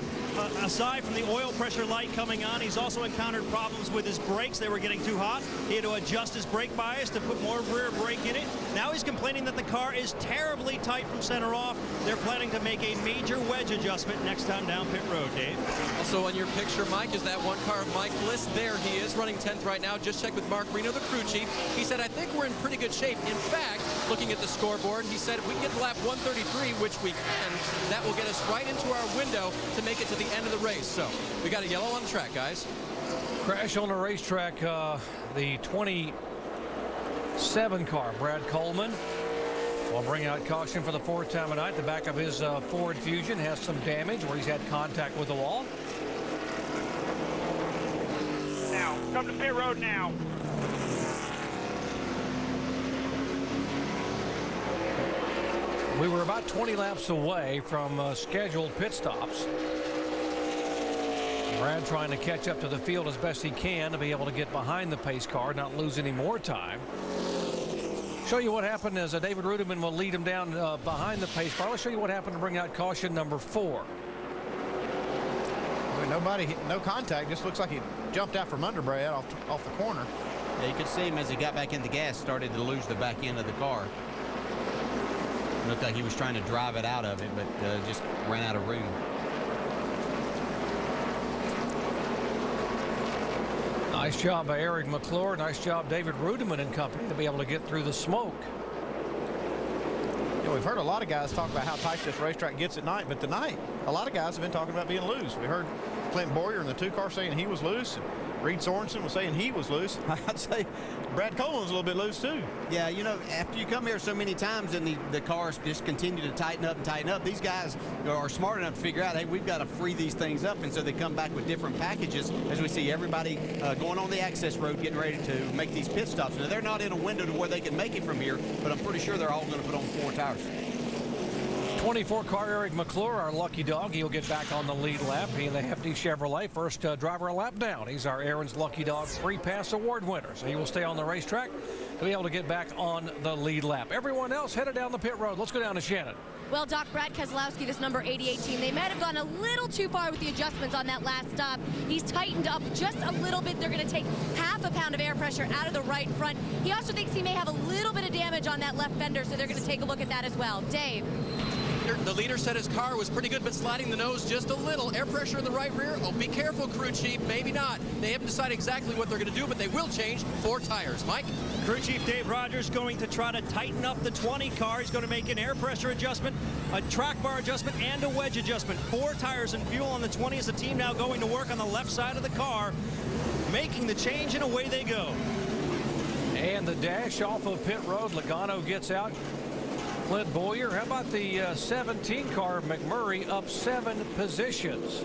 Aside from the oil pressure light coming on, he's also encountered problems with his brakes. They were getting too hot. He had to adjust his brake bias to put more rear brake in it. Now he's complaining that the car is terribly tight from center off. They're planning to make a major wedge adjustment next time down pit road, Dave. Also on your picture, Mike, is that one car of Mike Bliss. There he is, running 10th right now. Just checked with Mark Reno, the crew chief. He said, I think we're in pretty good shape. In fact, looking at the scoreboard, he said if we can get to lap 133, which we can, that will get us right into our window to make it to the end of the race. So we got a yellow on the track, guys. Crash on the racetrack, the 27 car, Brad Coleman, will bring out caution for the 4th time tonight. The back of his Ford Fusion has some damage where he's had contact with the wall. Now, come to pit road now. We were about 20 laps away from scheduled pit stops. Brad trying to catch up to the field as best he can to be able to get behind the pace car, not lose any more time. Show you what happened as David Rudiman will lead him down behind the pace car. Let's show you what happened to bring out caution number 4. No contact. Just looks like he jumped out from under Brad off the corner. Yeah, you could see him as he got back in the gas, started to lose the back end of the car. Looked like he was trying to drive it out of it, but just ran out of room. Nice job by Eric McClure. Nice job David Rudiman and company to be able to get through the smoke. You know, we've heard a lot of guys talk about how tight this racetrack gets at night, but tonight a lot of guys have been talking about being loose. We heard Clint Boyer in the 2 car saying he was loose, and Reed Sorensen was saying he was loose. I'd say Brad Coleman was a little bit loose too. Yeah, you know, after you come here so many times and the cars just continue to tighten up, these guys are smart enough to figure out, hey, we've got to free these things up, and so they come back with different packages as we see everybody going on the access road getting ready to make these pit stops. Now, they're not in a window to where they can make it from here, but I'm pretty sure they're all going to put on 4 tires. 24 car Eric McClure, our lucky dog. He'll get back on the lead lap. He and the Hefty Chevrolet, first driver a lap down. He's our Aaron's Lucky Dog Free Pass Award winner. So he will stay on the racetrack to be able to get back on the lead lap. Everyone else headed down the pit road. Let's go down to Shannon. Well, Doc, Brad Keselowski, this number 88 team, they might have gone a little too far with the adjustments on that last stop. He's tightened up just a little bit. They're going to take half a pound of air pressure out of the right front. He also thinks he may have a little bit of damage on that left fender, so they're going to take a look at that as well. Dave. The leader said his car was pretty good, but sliding the nose just a little. Air pressure in the right rear. Oh, be careful, crew chief. Maybe not. They haven't decided exactly what they're going to do, but they will change 4 tires. Mike? Crew chief Dave Rogers going to try to tighten up the 20 car. He's going to make an air pressure adjustment, a track bar adjustment, and a wedge adjustment. 4 tires and fuel on the 20 as the team now going to work on the left side of the car, making the change, and away they go. And the dash off of pit road. Logano gets out. Clint Boyer. How about the 17 car McMurray up 7 positions?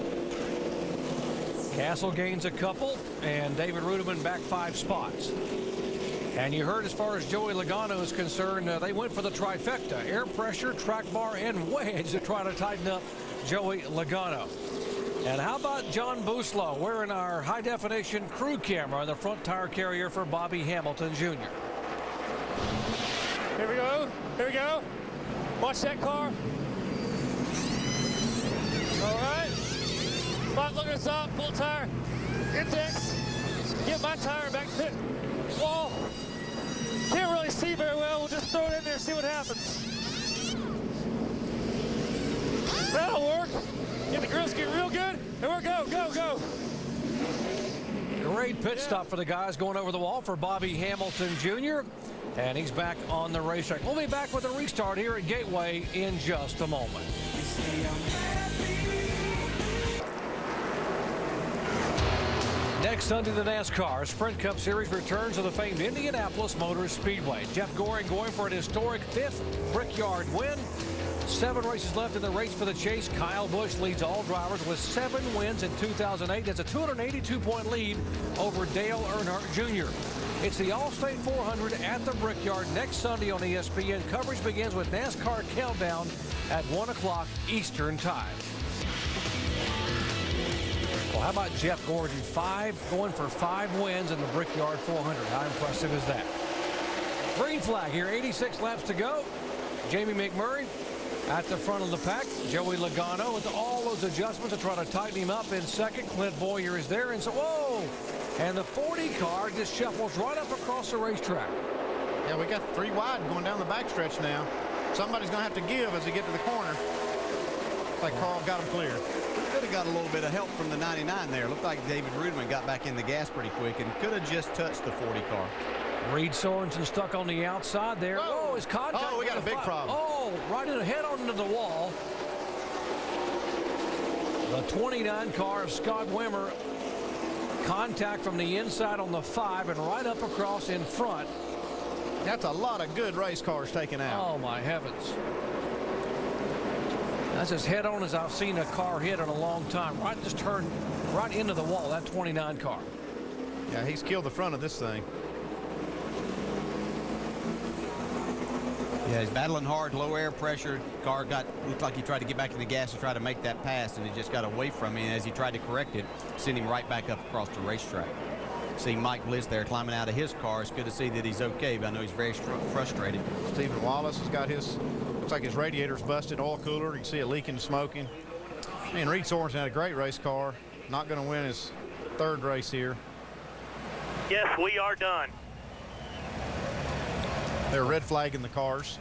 Castle gains a couple, and David Rudeman back 5 spots. And you heard as far as Joey Logano is concerned, they went for the trifecta: air pressure, track bar, and wedge to try to tighten up Joey Logano. And how about John Bouslow wearing our high-definition crew camera on the front tire carrier for Bobby Hamilton Jr. Here we go. Here we go. Watch that car. All right. Spot looking us up. Full tire. Index. Get my tire back to pit wall. Can't really see very well. We'll just throw it in there and see what happens. That'll work. Get the grills get real good. Here we go. Go, go. Great pit stop for the guys going over the wall for Bobby Hamilton Jr. And he's back on the racetrack. We'll be back with a restart here at Gateway in just a moment. Next Sunday, the NASCAR Sprint Cup Series returns to the famed Indianapolis Motor Speedway. Jeff Gordon going for an historic 5th Brickyard win. 7 races left in the race for the chase. Kyle Busch leads all drivers with 7 wins in 2008. That's a 282-point lead over Dale Earnhardt Jr. It's the Allstate 400 at the Brickyard next Sunday on ESPN. Coverage begins with NASCAR Countdown at 1 o'clock Eastern Time. Well, how about Jeff Gordon? Going for 5 wins in the Brickyard 400. How impressive is that? Green flag here, 86 laps to go. Jamie McMurray at the front of the pack. Joey Logano with all those adjustments to try to tighten him up in second. Clint Boyer is there, and so, whoa! And the 40 car just shuffles right up across the racetrack. Yeah, we got 3 wide going down the backstretch now. Somebody's going to have to give as they get to the corner. It's like Carl got him clear. Could have got a little bit of help from the 99 there. Looked like David Rudeman got back in the gas pretty quick and could have just touched the 40 car. Reed Sorensen stuck on the outside there. Oh, his contact. Oh, we got a big problem. Oh, right in the head on into the wall. The 29 car of Scott Wimmer. Contact from the inside on the 5 and right up across in front. That's a lot of good race cars taken out. Oh, my heavens. That's as head on as I've seen a car hit in a long time. Right, just turned right into the wall, that 29 car. Yeah, he's killed the front of this thing. Yeah, he's battling hard, low air pressure. Car looked like he tried to get back in the gas and try to make that pass, and it just got away from him. And as he tried to correct it, sent him right back up across the racetrack. See Mike Bliss there climbing out of his car. It's good to see that he's okay, but I know he's very frustrated. Stephen Wallace has got his, looks like his radiator's busted, oil cooler. You can see it leaking, smoking. And Reed Sorensen had a great race car. Not going to win his 3rd race here. Yes, we are done. They're red flagging the cars.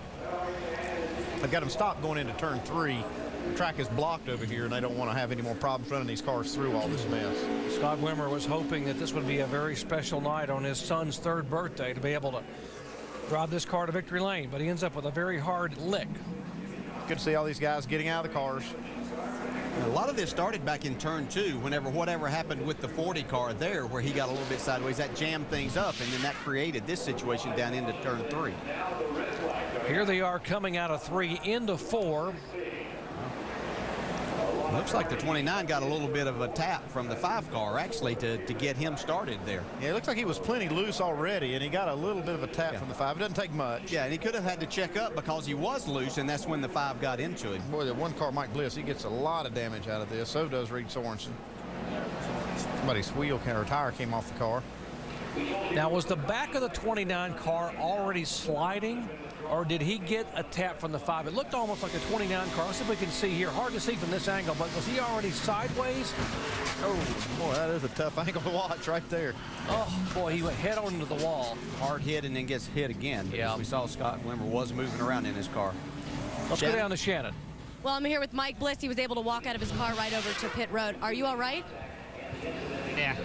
They've got them stopped going into turn 3. The track is blocked over here, and they don't want to have any more problems running these cars through all this mess. Scott Wimmer was hoping that this would be a very special night on his son's 3rd birthday to be able to drive this car to victory lane, but he ends up with a very hard lick. Good to see all these guys getting out of the cars. A lot of this started back in turn 2, whatever happened with the 40 car there, where he got a little bit sideways. That jammed things up, and then that created this situation down into turn 3. Here they are coming out of 3 into 4. Looks like the 29 got a little bit of a tap from the 5 car, actually, to get him started there. Yeah, it looks like he was plenty loose already, and he got a little bit of a tap from the 5. It doesn't take much. Yeah, and he could have had to check up because he was loose, and that's when the 5 got into him. Boy, the 1 car, Mike Bliss, he gets a lot of damage out of this. So does Reed Sorensen. Somebody's wheel or tire came off the car. Now, was the back of the 29 car already sliding, or did he get a tap from the 5? It looked almost like a 29 car. Let's see if we can see here. Hard to see from this angle, but was he already sideways? Oh, boy, that is a tough angle to watch right there. Oh, boy, he went head on into the wall. Hard hit and then gets hit again. Yeah. We saw Scott Wimmer was moving around in his car. Let's go down to Shannon. Well, I'm here with Mike Bliss. He was able to walk out of his car right over to pit road. Are you all right? Yeah.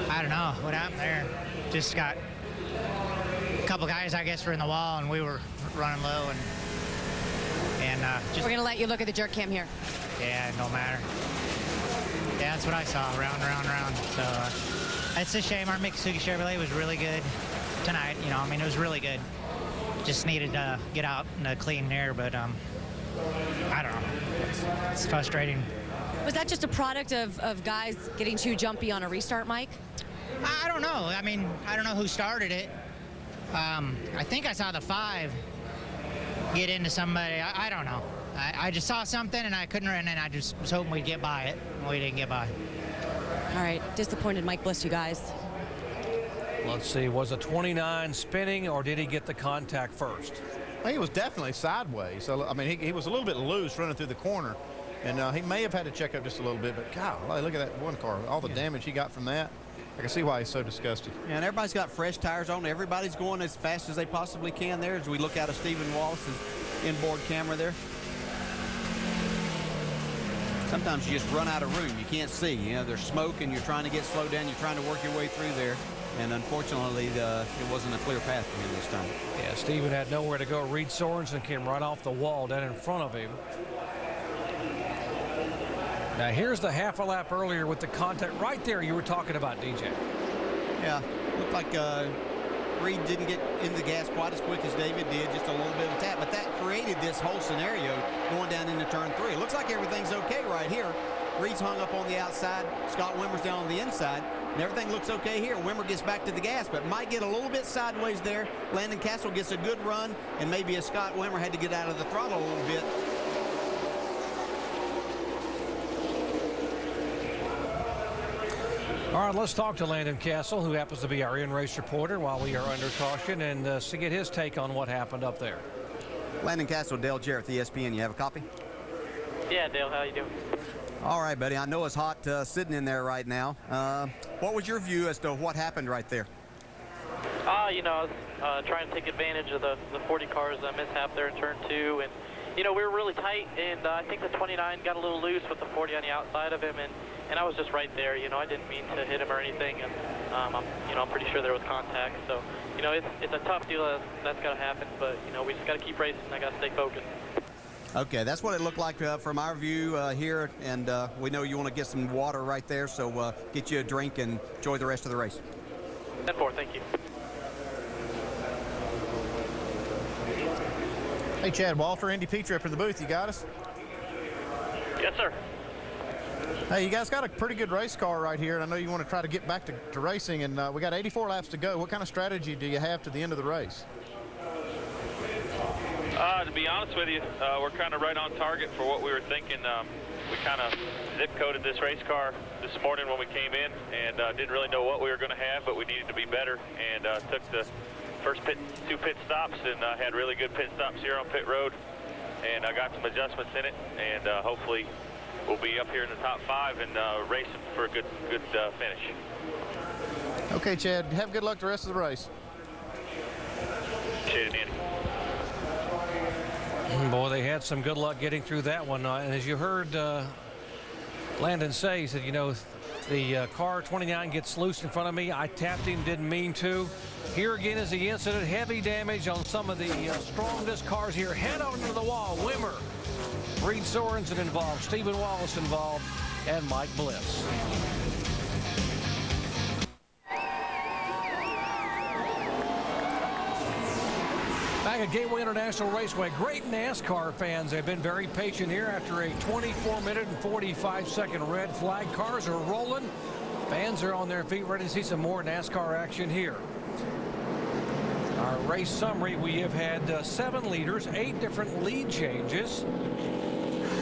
I don't know what happened there. Just got a couple guys, I guess, were in the wall, and we were running low, and just. We're gonna let you look at the jerk cam here. Yeah, it don't matter. Yeah, that's what I saw. Round. So it's a shame. Our Mitsubishi Chevrolet was really good tonight. You know, I mean, it was really good. Just needed to get out in a clean air, but I don't know. It's frustrating. Was that just a product of guys getting too jumpy on a restart, Mike? I don't know. I mean, I don't know who started it. I think I saw the 5 get into somebody. I don't know. I just saw something and I couldn't, and then I just was hoping we'd get by it. We didn't get by. All right, disappointed Mike Bliss, you guys. Let's see, was a 29 spinning, or did he get the contact first? He was definitely sideways. So, I mean, he was a little bit loose running through the corner, and he may have had to check up just a little bit, but God, look at that one car. All the damage he got from that. I can see why he's so disgusted. Yeah, and everybody's got fresh tires on. Everybody's going as fast as they possibly can there as we look out of Stephen Wallace's inboard camera there. Sometimes you just run out of room. You can't see. You know, there's smoke and you're trying to get slowed down. You're trying to work your way through there. And unfortunately, it wasn't a clear path for him this time. Yeah, Stephen had nowhere to go. Reed Sorensen came right off the wall down in front of him. Now here's the half a lap earlier with the contact right there you were talking about, DJ. Yeah, looked like Reed didn't get in the gas quite as quick as David did, just a little bit of a tap, but that created this whole scenario going down into turn 3. It looks like everything's okay right here. Reed's hung up on the outside, Scott Wimmer's down on the inside, and everything looks okay here. Wimmer gets back to the gas, but might get a little bit sideways there. Landon Castle gets a good run, and maybe a Scott Wimmer had to get out of the throttle a little bit. All right, let's talk to Landon Castle, who happens to be our in-race reporter while we are under caution, and to get his take on what happened up there. Landon Castle, Dale Jarrett, ESPN. You have a copy? Yeah, Dale, how you doing? All right, buddy. I know it's hot sitting in there right now. What was your view as to what happened right there? You know, I was trying to take advantage of the 40 cars mishap there in turn 2, and you know, we were really tight, and I think the 29 got a little loose with the 40 on the outside of him, and I was just right there. You know, I didn't mean to hit him or anything, and I'm pretty sure there was contact. So, you know, it's a tough deal. That's got to happen, but you know, we just got to keep racing. I got to stay focused. Okay, that's what it looked like from our view here, and we know you want to get some water right there, so get you a drink and enjoy the rest of the race. 10-4, thank you. Hey, Chad Walter, Indy Petrie up in the booth. You got us? Yes, sir. Hey, you guys got a pretty good race car right here, and I know you want to try to get back to racing, and we got 84 laps to go. What kind of strategy do you have to the end of the race? To be honest with you, we're kind of right on target for what we were thinking. We kind of zip-coded this race car this morning when we came in, and didn't really know what we were going to have, but we needed to be better, and took the first two pit stops, and had really good pit stops here on pit road, and I got some adjustments in it, and hopefully we'll be up here in the top 5 and racing for a good finish. Okay, Chad, have good luck the rest of the race. Appreciate it, Andy. Boy, they had some good luck getting through that one. And as you heard Landon say, he said, you know, the car 29 gets loose in front of me. I tapped him, didn't mean to. Here again is the incident. Heavy damage on some of the strongest cars here. Head on into the wall. Wimmer, Reed Sorensen involved, Stephen Wallace involved, and Mike Bliss. Back at Gateway International Raceway, great NASCAR fans have been very patient here after a 24-minute and 45-second red flag. Cars are rolling. Fans are on their feet ready to see some more NASCAR action here. Our race summary, we have had 7 leaders, 8 different lead changes,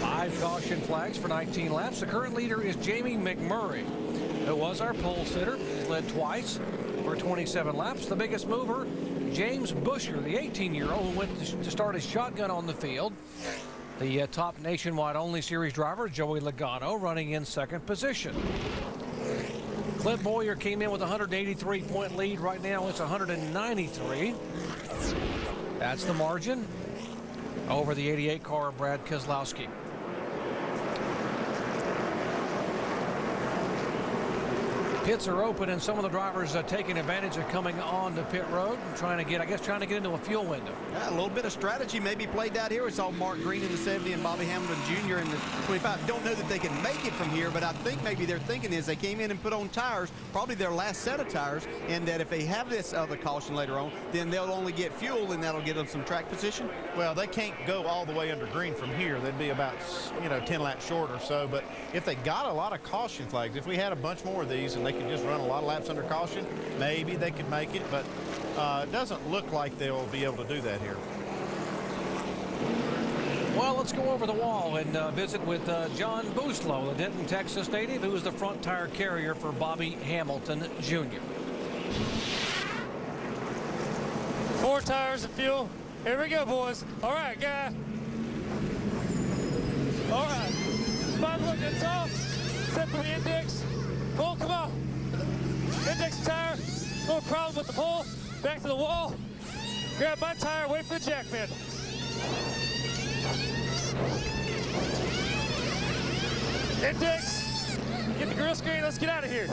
5 caution flags for 19 laps. The current leader is Jamie McMurray, who was our pole sitter. He's led twice for 27 laps. The biggest mover, James Busher, the 18-year-old who went to start his shotgun on the field. The top nationwide only series driver, Joey Logano, running in second position. Clint Boyer came in with a 183-point lead. Right now it's 193. That's the margin over the 88 car of Brad Keselowski. Pits are open, and some of the drivers are taking advantage of coming on the pit road and trying to get into a fuel window. Yeah, a little bit of strategy maybe played out here. We saw Mark Green in the 70 and Bobby Hamilton Jr. in the 25. Don't know that they can make it from here, but I think maybe they're thinking is they came in and put on tires, probably their last set of tires, and that if they have this other caution later on, then they'll only get fuel, and that'll give them some track position. Well, they can't go all the way under green from here. They'd be about 10 laps short or so. But if they got a lot of caution flags, if we had a bunch more of these and they could just run a lot of laps under caution, maybe they could make it. But it doesn't look like they'll be able to do that here. Well, let's go over the wall and visit with John Booslow, the Denton, Texas native, who is the front tire carrier for Bobby Hamilton Jr. 4 tires of fuel. Here we go, boys. All right, guy. All right. Spot look, that's off. Except for the index. Pull, come on. Index tire. No problem with the pull. Back to the wall. Grab my tire, wait for the jack fin. Index. Get the grill screen, let's get out of here.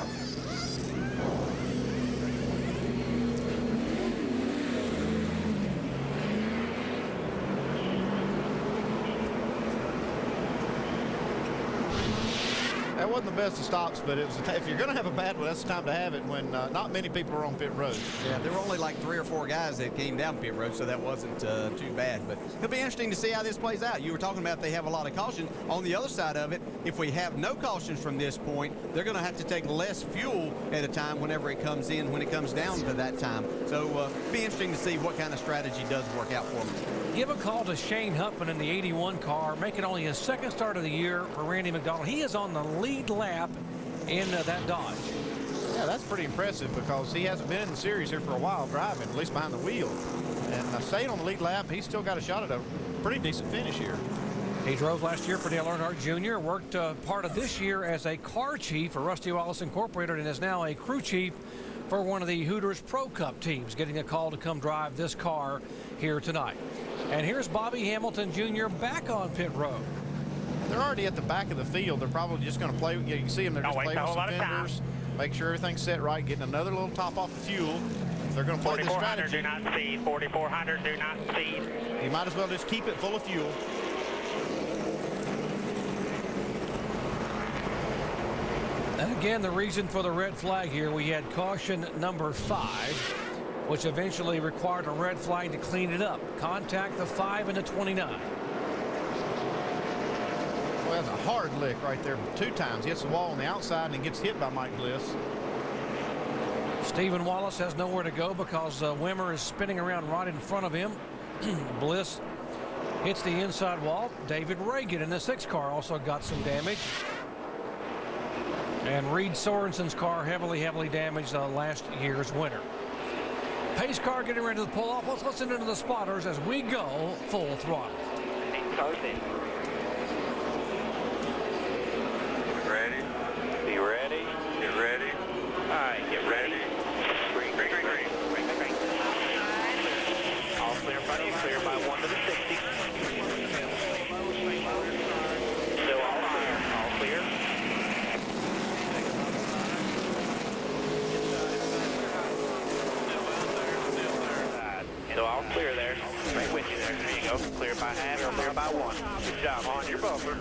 That wasn't the best of stops, but it was if you're going to have a bad one, that's the time to have it when not many people are on pit road. Yeah, there were only like 3 or 4 guys that came down pit road, so that wasn't too bad. But it'll be interesting to see how this plays out. You were talking about they have a lot of caution. On the other side of it, if we have no cautions from this point, they're going to have to take less fuel at a time whenever it comes in, when it comes down to that time. So it'll be interesting to see what kind of strategy does work out for them. Give a call to Shane Huffman in the 81 car, making only his 2nd start of the year for Randy McDonald. He is on the lead lap in that Dodge. Yeah, that's pretty impressive because he hasn't been in the series here for a while driving, at least behind the wheel. And staying on the lead lap, he's still got a shot at a pretty decent finish here. He drove last year for Dale Earnhardt Jr., worked part of this year as a car chief for Rusty Wallace Incorporated, and is now a crew chief for one of the Hooters Pro Cup teams, getting a call to come drive this car here tonight. And here's Bobby Hamilton Jr. back on pit road. They're already at the back of the field. They're probably just going to play. You can see them. They're just playing with some fenders, make sure everything's set right, getting another little top off of fuel. They're going to play this strategy. 4400, do not speed. 4400, do not speed. You might as well just keep it full of fuel. And again, the reason for the red flag here, we had caution number 5, which eventually required a red flag to clean it up. Contact the 5 and the 29. Well, that's a hard lick right there. 2 times. He hits the wall on the outside and gets hit by Mike Bliss. Stephen Wallace has nowhere to go because Wimmer is spinning around right in front of him. Bliss hits the inside wall. David Reagan in the 6 car also got some damage. And Reed Sorensen's car heavily damaged last year's winner. Pace car getting ready to pull off. Let's listen into the spotters as we go full throttle. Ready? Be ready? Get ready? All right, get ready. Green. All clear in front of you, clear by 1 to the 60. Still all clear, all clear. Still all clear there. Right with you there. There you go. Clear by half or clear by 1. Good job on your bumper.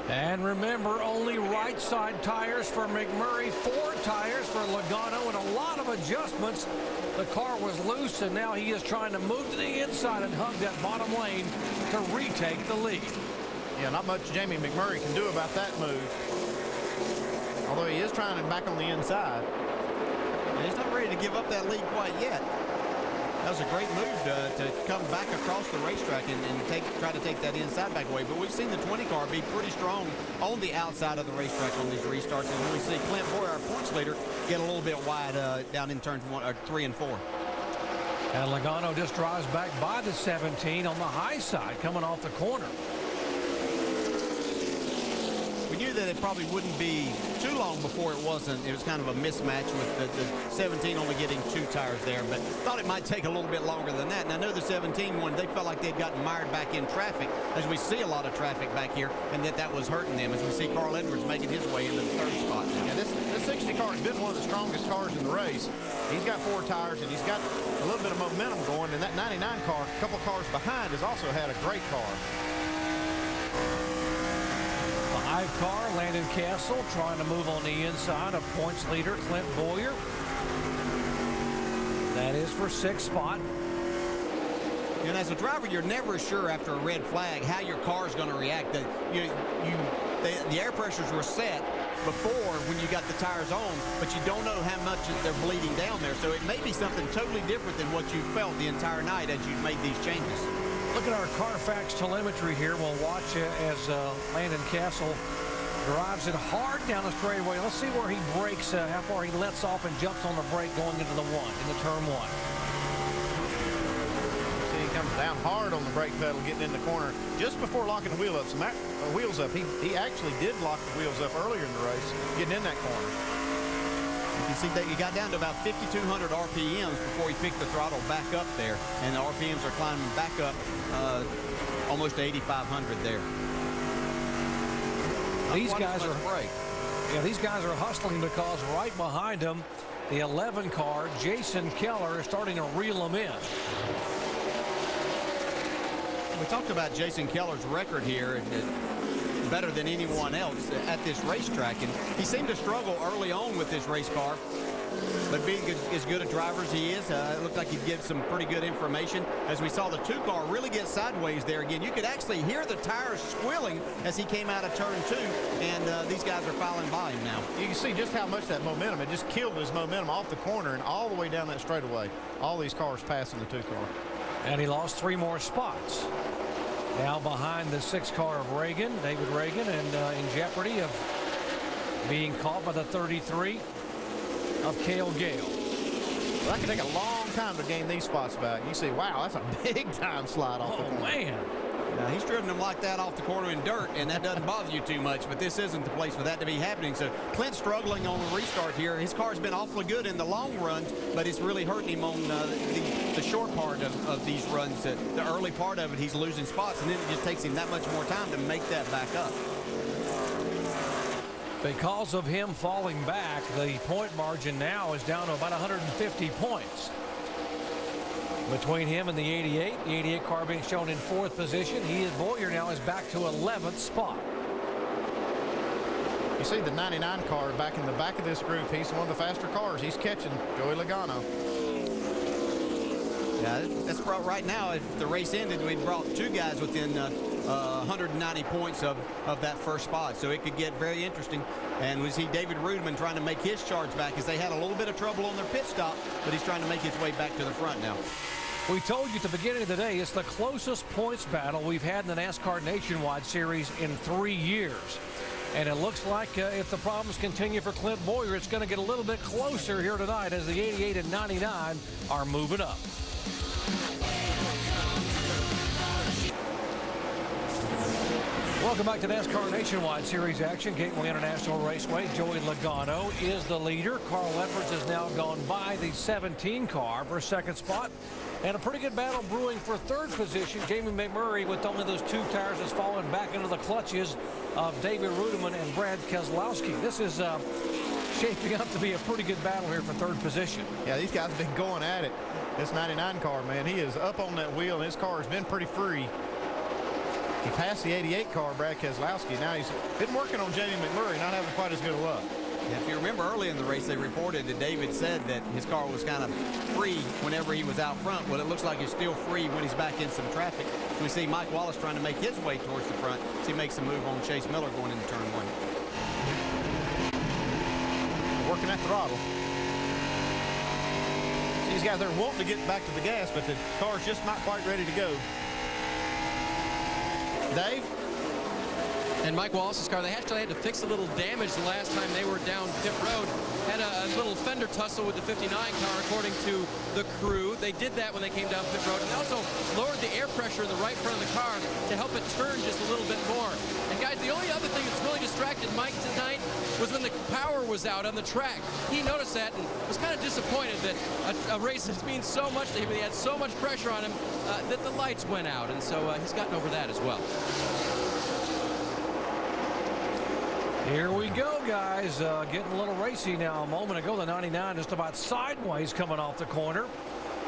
And remember, only right side tires for McMurray, 4 tires for Logano, and a lot of adjustments. The car was loose, and now he is trying to move to the inside and hug that bottom lane to retake the lead. Yeah, not much Jamie McMurray can do about that move. Although he is trying to back on the inside. And he's not ready to give up that lead quite yet. That was a great move to come back across the racetrack and try to take that inside back away. But we've seen the 20 car be pretty strong on the outside of the racetrack on these restarts. And we see Clint Boyer, our points leader, get a little bit wide down in turns 3 and 4. And Logano just drives back by the 17 on the high side coming off the corner. We knew that it probably wouldn't be too long before it was kind of a mismatch with the 17 only getting 2 tires there, but thought it might take a little bit longer than that. And I know the 17 one, they felt like they'd gotten mired back in traffic, as we see a lot of traffic back here, and that was hurting them, as we see Carl Edwards making his way into the 3rd spot now. Yeah, this 60 car has been one of the strongest cars in the race. He's got 4 tires, and he's got a little bit of momentum going, and that 99 car, a couple cars behind, has also had a great car. The 5 car, Landon Castle, trying to move on the inside of points leader Clint Boyer. That is for 6th spot. And as a driver, you're never sure after a red flag how your car is going to react. The air pressures were set before when you got the tires on, but you don't know how much they're bleeding down there. So it may be something totally different than what you felt the entire night as you made these changes. Look at our Carfax telemetry here. We'll watch as Landon Castle drives it hard down the straightaway. Let's see where he brakes, how far he lets off and jumps on the brake going into the turn 1. See, he comes down hard on the brake pedal, getting in the corner just before locking the wheels up. He actually did lock the wheels up earlier in the race, getting in that corner. You can see that he got down to about 5,200 RPMs before he picked the throttle back up there, and the RPMs are climbing back up almost to 8,500 there. These guys are hustling because right behind them, the 11 car, Jason Keller, is starting to reel them in. We talked about Jason Keller's record here, better than anyone else at this racetrack, and he seemed to struggle early on with this race car, but being as good a driver as he is, it looked like he'd give some pretty good information. As we saw the 2 car really get sideways there again, you could actually hear the tires squealing as he came out of turn 2, and these guys are filing by him now. You can see just how much that momentum, it just killed his momentum off the corner and all the way down that straightaway. All these cars passing the 2 car. And he lost 3 more spots. Now behind the 6 car of Reagan, David Reagan, and in jeopardy of being caught by the 33 of Cale Gale. Well, that can take a long time to gain these spots back. You see, wow, that's a big time slide off the corner. Oh, man. Now, he's driven them like that off the corner in dirt, and that doesn't bother you too much, but this isn't the place for that to be happening. So Clint's struggling on the restart here. His car's been awfully good in the long runs, but it's really hurting him on the short part of these runs. The early part of it, he's losing spots, and then it just takes him that much more time to make that back up. Because of him falling back, the point margin now is down to about 150 points. Between him and the 88, the 88 car being shown in 4th position. Boyer now is back to 11th spot. You see the 99 car back in the back of this group. He's one of the faster cars. He's catching Joey Logano. Yeah, that's brought right now. If the race ended, we'd brought 2 guys within 190 points of that 1st spot. So it could get very interesting. And we see David Rudeman trying to make his charge back as they had a little bit of trouble on their pit stop, but he's trying to make his way back to the front now. We told you at the beginning of the day, it's the closest points battle we've had in the NASCAR Nationwide Series in 3 years. And it looks like if the problems continue for Clint Boyer, it's going to get a little bit closer here tonight as the 88 and 99 are moving up. Welcome back to NASCAR Nationwide Series action. Gateway International Raceway. Joey Logano is the leader. Carl Edwards has now gone by the 17 car for 2nd spot. And a pretty good battle brewing for 3rd position. Jamie McMurray, with only those 2 tires, has fallen back into the clutches of David Rudeman and Brad Keselowski. This is shaping up to be a pretty good battle here for 3rd position. Yeah, these guys have been going at it. This 99 car, man, he is up on that wheel, and his car has been pretty free. He passed the 88 car, Brad Keselowski. Now he's been working on Jamie McMurray, not having quite as good a luck. Yeah, if you remember early in the race, they reported that David said that his car was kind of free whenever he was out front. Well, it looks like it's still free when he's back in some traffic. We see Mike Wallace trying to make his way towards the front as he makes a move on Chase Miller going into turn 1. Working that throttle. These guys are wanting to get back to the gas, but the car's just not quite ready to go. Dave? And Mike Wallace's car, they actually had to fix a little damage the last time they were down pit road. had a little fender tussle with the 59 car, according to the crew. They did that when they came down pit road, and they also lowered the air pressure in the right front of the car to help it turn just a little bit more. And guys, the only other thing that's really distracted Mike tonight was when the power was out on the track. He noticed that and was kind of disappointed that a race that means so much to him, and he had so much pressure on him that the lights went out, and so he's gotten over that as well. Here we go, guys. Getting a little racy now. A moment ago, the 99 just about sideways coming off the corner.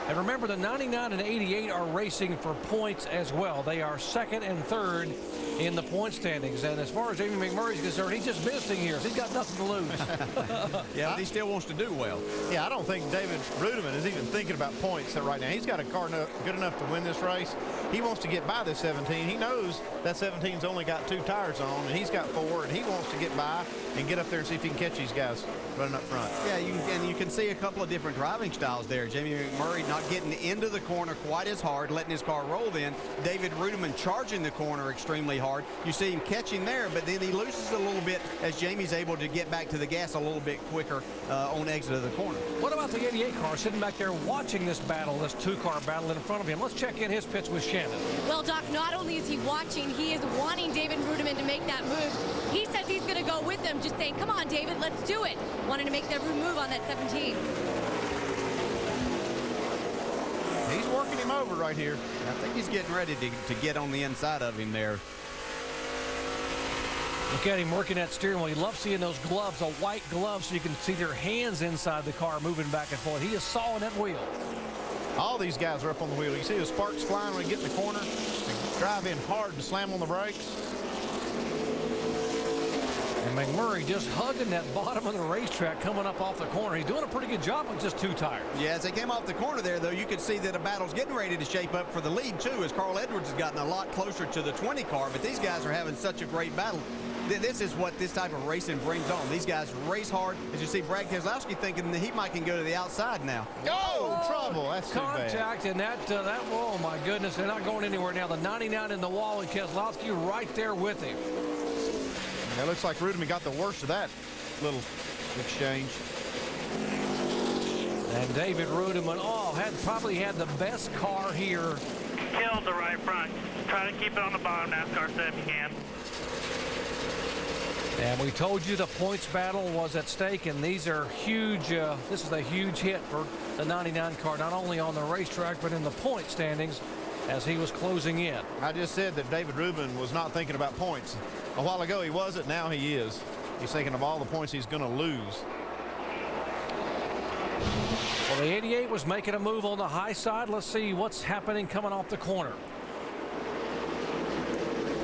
And remember, the 99 and 88 are racing for points as well. They are second and third in the point standings. And as far as Jamie McMurray's concerned, he's just visiting here. So he's got nothing to lose. Yeah, but he still wants to do well. Yeah, I don't think David Rudiman is even thinking about points right now. He's got a car good enough to win this race. He wants to get by this 17. He knows that 17's only got 2 tires on, and he's got 4, and he wants to get by and get up there and see if he can catch these guys running up front. Yeah, you can see a couple of different driving styles there. Jamie McMurray not getting into the corner quite as hard, letting his car roll in. David Rudiman charging the corner extremely hard. You see him catching there, but then he loses a little bit as Jamie's able to get back to the gas a little bit quicker on exit of the corner. What about the 88 car sitting back there watching this battle, this 2-car battle in front of him? Let's check in his pits with Shannon. Well, Doc, not only is he watching, he is wanting David Rudiman to make that move. He says he's going to go with them, just saying, come on, David, let's do it. Wanting to make that move on that 17. He's working him over right here. I think he's getting ready to get on the inside of him there. Look at him working that steering wheel. He loves seeing those gloves, the white gloves, so you can see their hands inside the car moving back and forth. He is sawing that wheel. All these guys are up on the wheel. You see the sparks flying when they get in the corner. They drive in hard and slam on the brakes. And McMurray just hugging that bottom of the racetrack coming up off the corner. He's doing a pretty good job with just 2 tires. Yeah, as they came off the corner there, though, you could see that a battle's getting ready to shape up for the lead, too, as Carl Edwards has gotten a lot closer to the 20 car. But these guys are having such a great battle. This is what this type of racing brings on. These guys race hard. As you see, Brad Keselowski thinking that he might can go to the outside now. Oh, trouble. That's too bad. Contact, and that, oh, my goodness, they're not going anywhere now. The 99 in the wall, and Keselowski right there with him. It looks like Rudiman got the worst of that little exchange. And David Rudiman, probably had the best car here. Killed the right front. Try to keep it on the bottom, NASCAR said if you can. And we told you the points battle was at stake, and these are huge. This is a huge hit for the 99 car, not only on the racetrack, but in the point standings as he was closing in. I just said that David Rudiman was not thinking about points. A while ago he wasn't, now he is. He's thinking of all the points he's going to lose. Well, the 88 was making a move on the high side. Let's see what's happening coming off the corner.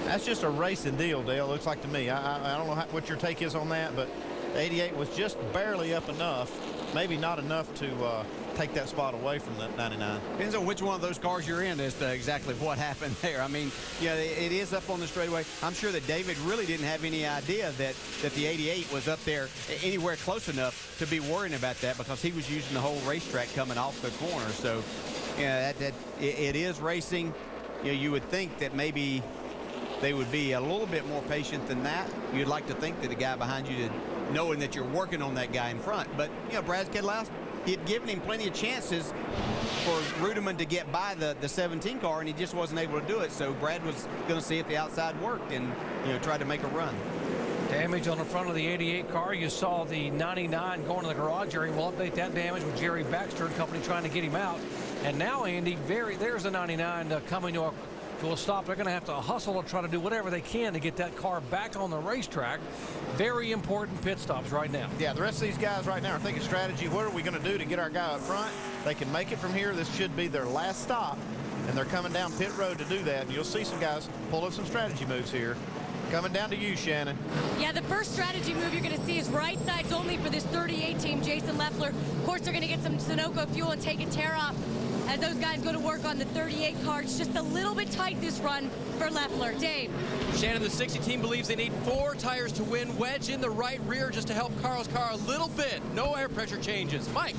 That's just a racing deal, Dale, looks like to me. I don't know what your take is on that, but the 88 was just barely up enough, maybe not enough to take that spot away from the 99. Depends on which one of those cars you're in as to exactly what happened there. I mean, yeah, it is up on the straightaway. I'm sure that David really didn't have any idea that the 88 was up there anywhere close enough to be worrying about that, because he was using the whole racetrack coming off the corner. So, yeah, it is racing. You know, you would think that maybe they would be a little bit more patient than that. You'd like to think that the guy behind you, knowing that you're working on that guy in front. But, you know, Brad Keselowski, he had given him plenty of chances for Rudiman to get by the 17 car, and he just wasn't able to do it. So Brad was going to see if the outside worked and, you know, try to make a run. Damage on the front of the 88 car. You saw the 99 going to the garage area. We'll update that damage with Jerry Baxter and company trying to get him out. And now, Andy, there's the 99 coming to a stop. They're going to have to hustle and try to do whatever they can to get that car back on the racetrack. Very important pit stops right now. Yeah, the rest of these guys right now are thinking strategy. What are we going to do to get our guy up front? They can make it from here. This should be their last stop, and they're coming down pit road to do that. And you'll see some guys pull up some strategy moves here. Coming down to you, Shannon. Yeah, the first strategy move you're going to see is right sides only for this 38 team, Jason Leffler. Of course, they're going to get some Sunoco fuel and take a tear off as those guys go to work on the 38 car. It's just a little bit tight this run for Leffler. Dave. Shannon, the 60 team believes they need 4 tires to win. Wedge in the right rear just to help Carl's car a little bit. No air pressure changes. Mike.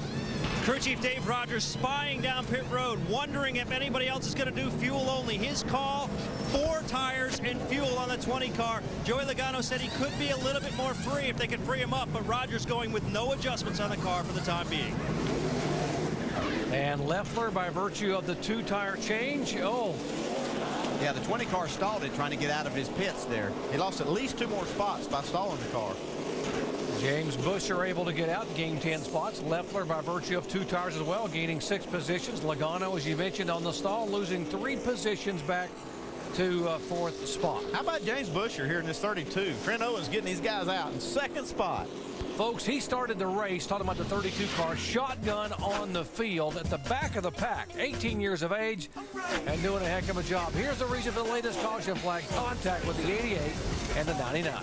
Crew Chief Dave Rogers spying down pit road, wondering if anybody else is going to do fuel only. His call, 4 tires and fuel on the 20 car. Joey Logano said he could be a little bit more free if they could free him up, but Rogers going with no adjustments on the car for the time being. And Leffler, by virtue of the 2-tire change, yeah, the 20 car stalled it trying to get out of his pits there. He lost at least 2 more spots by stalling the car. James Busher able to get out, gain 10 spots. Leffler, by virtue of 2 tires as well, gaining 6 positions. Logano, as you mentioned, on the stall, losing 3 positions back to 4th spot. How about James Busher here in this 32? Trent Owens getting these guys out in 2nd spot. Folks, he started the race, talking about the 32 car, shotgun on the field at the back of the pack, 18 years of age, and doing a heck of a job. Here's the reason for the latest caution flag, contact with the 88 and the 99.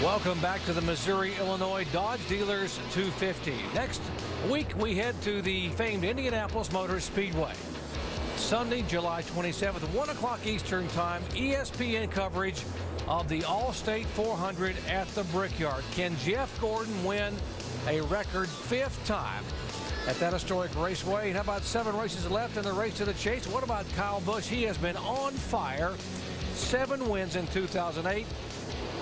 Welcome back to the Missouri-Illinois Dodge Dealers 250. Next week, we head to the famed Indianapolis Motor Speedway. Sunday, July 27th, 1 o'clock Eastern Time, ESPN coverage of the All-State 400 at the Brickyard. Can Jeff Gordon win a record 5th time at that historic raceway? And how about 7 races left in the race to the chase? What about Kyle Busch? He has been on fire. 7 wins in 2008.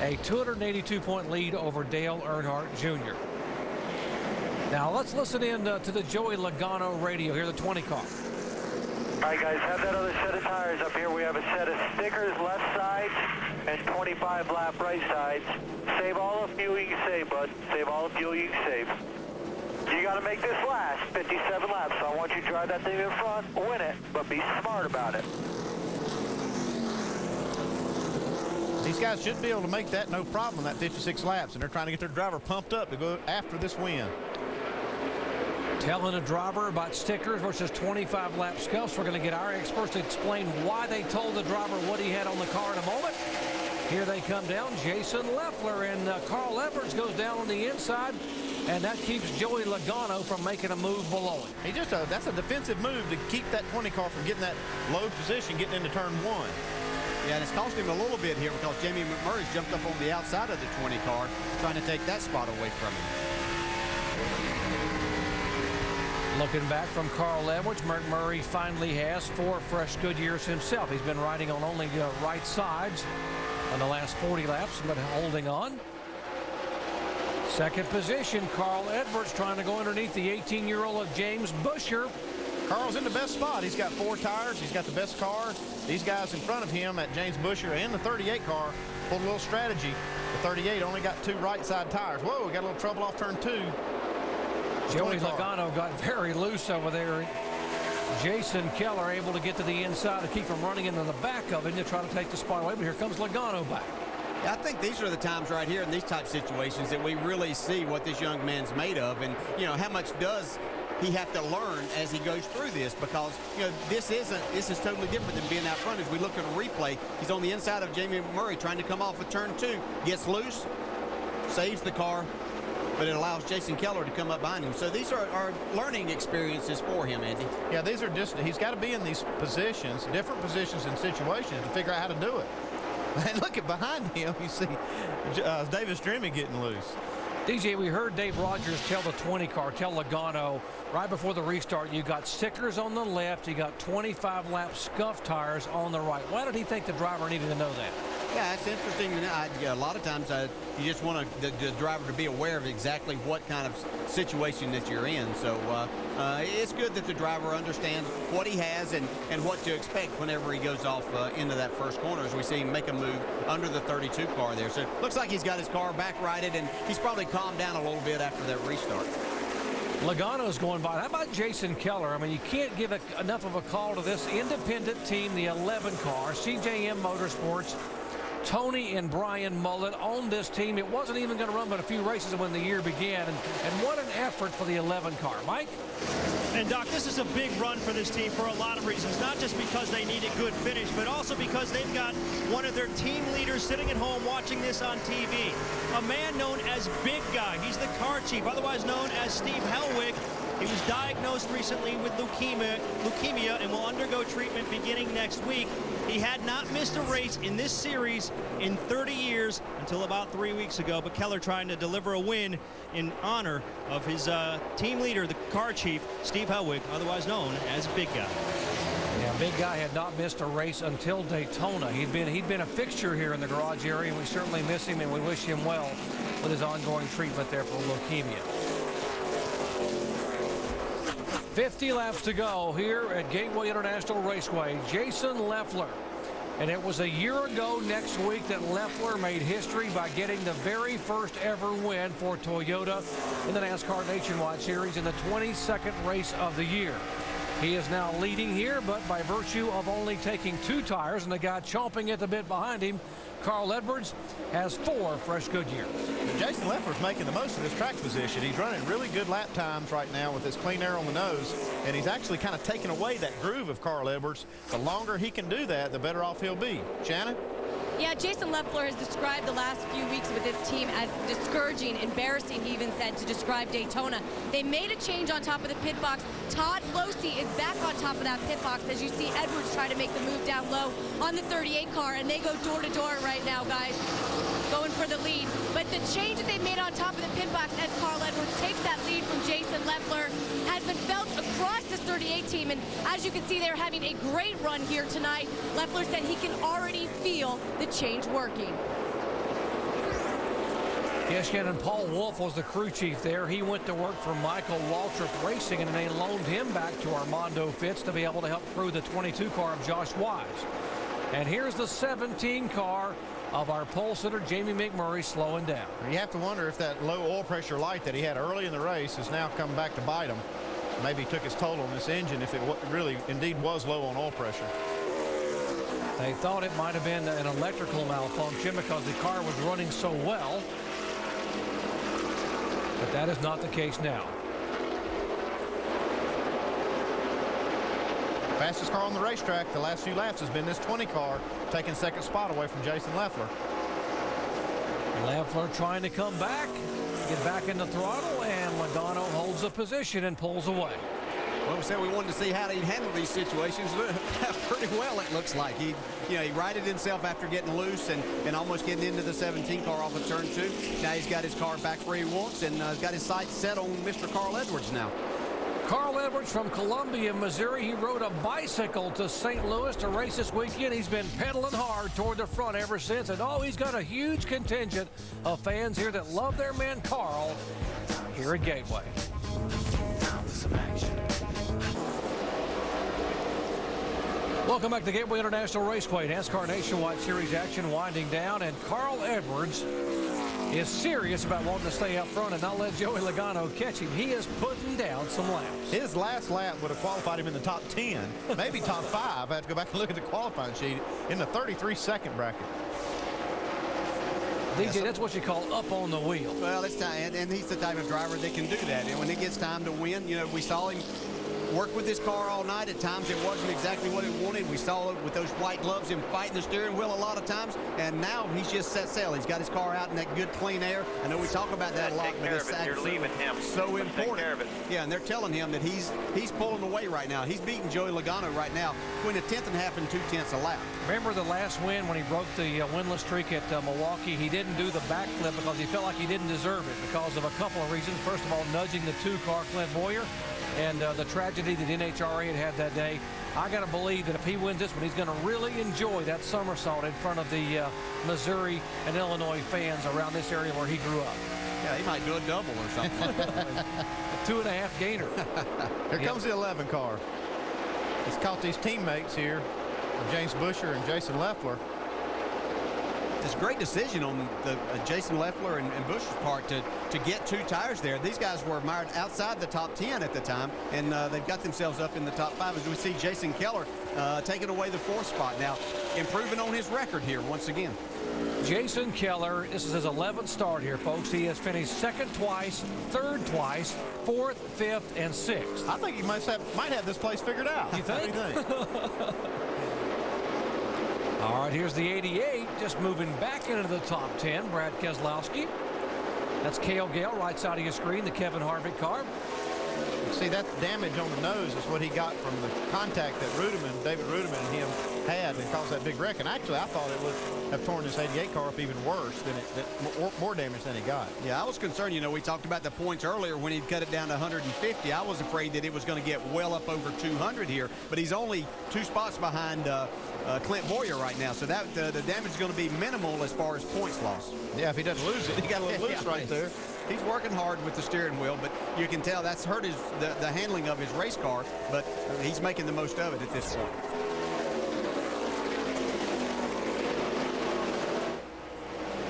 A 282-point lead over Dale Earnhardt Jr. Now let's listen in to the Joey Logano radio here, the 20 car. All right, guys, have that other set of tires up here. We have a set of stickers left sides and 25 lap right sides. Save all the fuel you can save, bud. Save all the fuel you can save. You got to make this last 57 laps, so I want you to drive that thing in front, win it, but be smart about it. These guys should be able to make that no problem, that 56 laps, and they're trying to get their driver pumped up to go after this win. Telling a driver about stickers versus 25-lap scuffs. We're going to get our experts to explain why they told the driver what he had on the car in a moment. Here they come down, Jason Leffler, and Carl Edwards goes down on the inside, and that keeps Joey Logano from making a move below him. He just that's a defensive move to keep that 20 car from getting that low position, getting into turn 1. Yeah, and it's cost him a little bit here because Jamie McMurray's jumped up on the outside of the 20 car, trying to take that spot away from him. Looking back from Carl Edwards, McMurray finally has 4 fresh good years himself. He's been riding on only right sides on the last 40 laps, but holding on. Second position, Carl Edwards trying to go underneath the 18-year-old of James Busher. Carl's in the best spot. He's got 4 tires. He's got the best car. These guys in front of him at James Busher and the 38 car pulled a little strategy. The 38 only got 2 right side tires. Whoa, we got a little trouble off turn 2. Joey Logano got very loose over there. Jason Keller able to get to the inside to keep from running into the back of him to try to take the spot away, but here comes Logano back. Yeah, I think these are the times right here in these type situations that we really see what this young man's made of, and how much does he have to learn as he goes through this, because this is totally different than being out front. As we look at a replay, he's on the inside of Jamie Murray trying to come off of turn 2, gets loose, saves the car, but it allows Jason Keller to come up behind him. So these are learning experiences for him, Andy. Yeah, these are just, he's got to be in these positions, different positions and situations to figure out how to do it. And look at behind him, you see Davis Dremy getting loose. DJ, we heard Dave Rogers tell the 20 car, tell Logano right before the restart, you got stickers on the left, you got 25-lap scuff tires on the right. Why did he think the driver needed to know that? Yeah, it's interesting. A lot of times you just want the driver to be aware of exactly what kind of situation that you're in. So it's good that the driver understands what he has and what to expect whenever he goes off into that first corner, as we see him make a move under the 32 car there. So it looks like he's got his car back righted, and he's probably calmed down a little bit after that restart. Logano's going by. How about Jason Keller? I mean, you can't give enough of a call to this independent team, the 11 car, CJM Motorsports. Tony and Brian Mullet on this team. It wasn't even going to run but a few races when the year began. And what an effort for the 11 car. Mike? And, Doc, this is a big run for this team for a lot of reasons. Not just because they need a good finish, but also because they've got one of their team leaders sitting at home watching this on TV. A man known as Big Guy. He's the car chief, otherwise known as Steve Hellwig. He was diagnosed recently with leukemia and will undergo treatment beginning next week. He had not missed a race in this series in 30 years until about 3 weeks ago, but Keller trying to deliver a win in honor of his team leader, the car chief, Steve Helwig, otherwise known as Big Guy. Yeah, Big Guy had not missed a race until Daytona. He'd been a fixture here in the garage area, and we certainly miss him, and we wish him well with his ongoing treatment there for leukemia. 50 laps to go here at Gateway International Raceway. Jason Leffler. And it was a year ago next week that Leffler made history by getting the very first ever win for Toyota in the NASCAR Nationwide Series in the 22nd race of the year. He is now leading here, but by virtue of only taking 2 tires and the guy chomping at the bit behind him, Carl Edwards has 4 fresh Goodyears. Jason Leffler's making the most of his track position. He's running really good lap times right now with his clean air on the nose, and he's actually kind of taking away that groove of Carl Edwards. The longer he can do that, the better off he'll be. Shannon? Yeah, Jason Leffler has described the last few weeks with his team as discouraging, embarrassing, he even said, to describe Daytona. They made a change on top of the pit box. Todd Losey is back on top of that pit box as you see Edwards try to make the move down low on the 38 car, and they go door to door right now, guys, going for the lead. But the change that they made on top of the pit box as Carl Edwards takes that lead from Jason Leffler has been felt across this 38 team, and as you can see, they're having a great run here tonight. Leffler said he can already feel the change working. Yes, Shannon, Paul Wolf was the crew chief there. He went to work for Michael Waltrip Racing, and they loaned him back to Armando Fitz to be able to help crew the 22 car of Josh Wise. And here's the 17 car of our pole sitter, Jamie McMurray, slowing down. You have to wonder if that low oil pressure light that he had early in the race has now come back to bite him. Maybe took its toll on this engine if it really indeed was low on oil pressure. They thought it might have been an electrical malfunction because the car was running so well. But that is not the case now. Fastest car on the racetrack the last few laps has been this 20 car, taking second spot away from Jason Leffler. Leffler trying to come back, get back in the throttle, and Logano holds the position and pulls away. Well, we said we wanted to see how he'd handle these situations. Pretty well, it looks like. He righted himself after getting loose and almost getting into the 17 car off of turn 2. Now he's got his car back where he wants and has got his sights set on Mr. Carl Edwards now. Carl Edwards from Columbia, Missouri. He rode a bicycle to St. Louis to race this weekend. He's been pedaling hard toward the front ever since. And, he's got a huge contingent of fans here that love their man Carl here at Gateway. Welcome back to Gateway International Raceway. NASCAR Nationwide Series action winding down, and Carl Edwards is serious about wanting to stay up front and not let Joey Logano catch him. He is putting down some laps. His last lap would have qualified him in the top 10, maybe top 5. I have to go back and look at the qualifying sheet in the 33-second bracket. DJ, that's what you call up on the wheel. Well, it's time, and he's the type of driver that can do that. And when it gets time to win, we saw him work with this car all night. At times it wasn't exactly what he wanted. We saw it with those white gloves, him fighting the steering wheel a lot of times, and now he's just set sail. He's got his car out in that good clean air. I know we talk about that a lot, but it's so important. Yeah, and they're telling him that he's pulling away right now. He's beating Joey Logano right now between 1/10.5 and 2/10 a lap. Remember the last win when he broke the winless streak at Milwaukee? He didn't do the backflip because he felt like he didn't deserve it because of a couple of reasons. First of all, nudging the 2-car Clint Boyer, and the tragedy that NHRA had that day. I got to believe that if he wins this one, he's going to really enjoy that somersault in front of the Missouri and Illinois fans around this area where he grew up. Yeah, he might do a double or something. A 2.5 gainer. Here comes the 11 car. He's caught these teammates here, James Busher and Jason Leffler. It's a great decision on the Jason Leffler and Bush's part to get 2 tires there. These guys were mired outside the top 10 at the time, and they've got themselves up in the top 5 as we see Jason Keller taking away the 4th spot now, improving on his record here once again. Jason Keller, this is his 11th start here, folks. He has finished 2nd twice, 3rd twice, 4th, 5th, and 6th. I think he might have this place figured out. You think? What do you think? All right, here's the 88, just moving back into the top 10, Brad Keselowski. That's Cale Gale, right side of your screen, the Kevin Harvick car. See, that damage on the nose is what he got from the contact that David Rudiman and him had and caused that big wreck. And actually, I thought it would have torn this 88 car up even worse than more damage than he got. Yeah, I was concerned. You know, we talked about the points earlier when he'd cut it down to 150. I was afraid that it was going to get well up over 200 here, but he's only 2 spots behind Clint Boyer right now. So that the damage is going to be minimal as far as points lost. Yeah, if he doesn't lose it, he got a little loose right there. He's working hard with the steering wheel, but you can tell that's hurt the handling of his race car, but he's making the most of it at this point.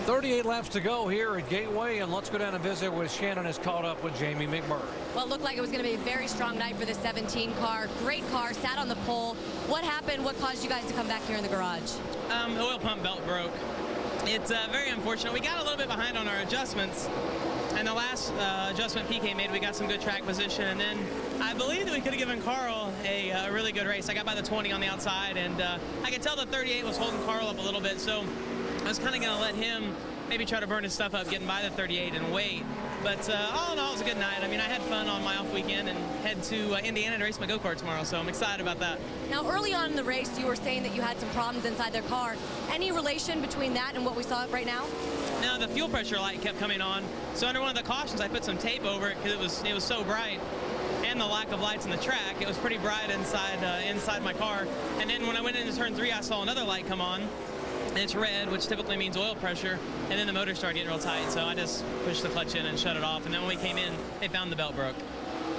.38 laps to go here at Gateway, and let's go down and visit with Shannon has caught up with Jamie McMurray. Well, it looked like it was going to be a very strong night for the 17 car. Great car, sat on the pole. What happened? What caused you guys to come back here in the garage? The oil pump belt broke. It's very unfortunate. We got a little bit behind on our adjustments, and the last adjustment PK made, we got some good track position, and then I believe that we could have given Carl a really good race. I got by the 20 on the outside, and I could tell the 38 was holding Carl up a little bit, so I was kind of going to let him maybe try to burn his stuff up getting by the 38 and wait. But all in all, it was a good night. I mean, I had fun on my off weekend and head to Indiana to race my go-kart tomorrow, so I'm excited about that. Now, early on in the race, you were saying that you had some problems inside their car. Any relation between that and what we saw right now? No, the fuel pressure light kept coming on. So under one of the cautions, I put some tape over it because it was so bright. And the lack of lights in the track, it was pretty bright inside my car. And then when I went into turn 3, I saw another light come on. And it's red, which typically means oil pressure, and then the motor started getting real tight, so I just pushed the clutch in and shut it off, and then when we came in, they found the belt broke.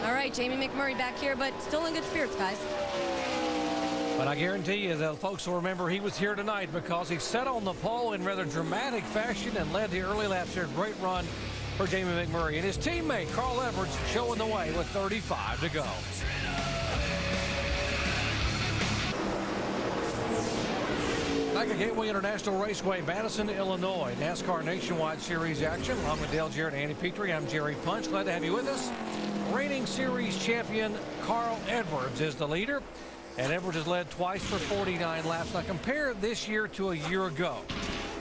All right, Jamie McMurray back here, but still in good spirits, guys. But I guarantee you that folks will remember he was here tonight because he sat on the pole in rather dramatic fashion and led the early laps here. Great run for Jamie McMurray, and his teammate, Carl Edwards, showing the way with 35 to go. Back at Gateway International Raceway, Madison, Illinois. NASCAR Nationwide Series action. Along with Dale Jarrett and Andy Petrie, I'm Jerry Punch. Glad to have you with us. Reigning series champion Carl Edwards is the leader. And Edwards has led twice for 49 laps. Now compare this year to a year ago.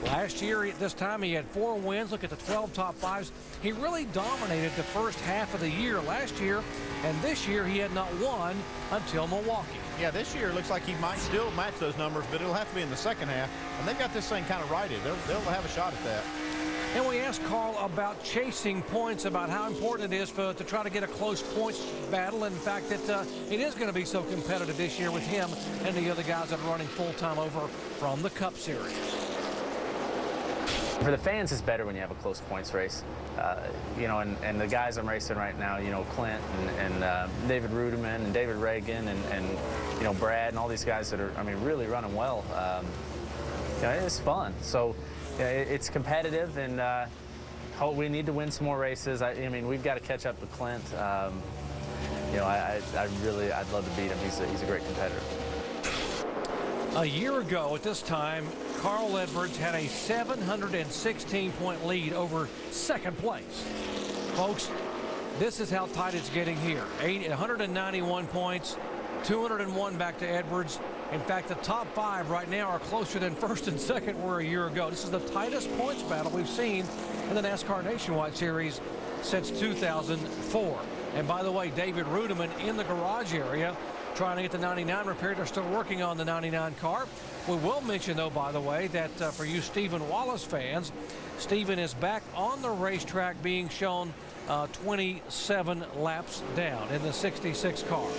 Last year at this time he had 4 wins. Look at the 12 top 5s. He really dominated the first half of the year last year, and this year he had not won until Milwaukee. Yeah, this year it looks like he might still match those numbers, but it'll have to be in the second half, and they've got this thing kind of righted. They'll have a shot at that. And we asked Carl about chasing points, about how important it is to try to get a close points battle. In fact, that it is going to be so competitive this year with him and the other guys that are running full-time over from the Cup Series. For the fans, it's better when you have a close points race. You know, and the guys I'm racing right now, you know, Clint and David Rudiman and David Reagan and you know, Brad and all these guys that are, I mean, really running well. You know, it's fun. So it's competitive, and we need to win some more races. I mean, we've got to catch up to Clint. You know, I'd love to beat him. He's a great competitor. A year ago at this time, Carl Edwards had a 716-point lead over second place. Folks, this is how tight it's getting here. 191 points, 201 back to Edwards. In fact, the top 5 right now are closer than first and second were a year ago. This is the tightest points battle we've seen in the NASCAR Nationwide Series since 2004. And by the way, David Rudiman in the garage area trying to get the 99 repaired. They're still working on the 99 car. We will mention, though, by the way, that for you Stephen Wallace fans, Stephen is back on the racetrack being shown 27 laps down in the 66 car.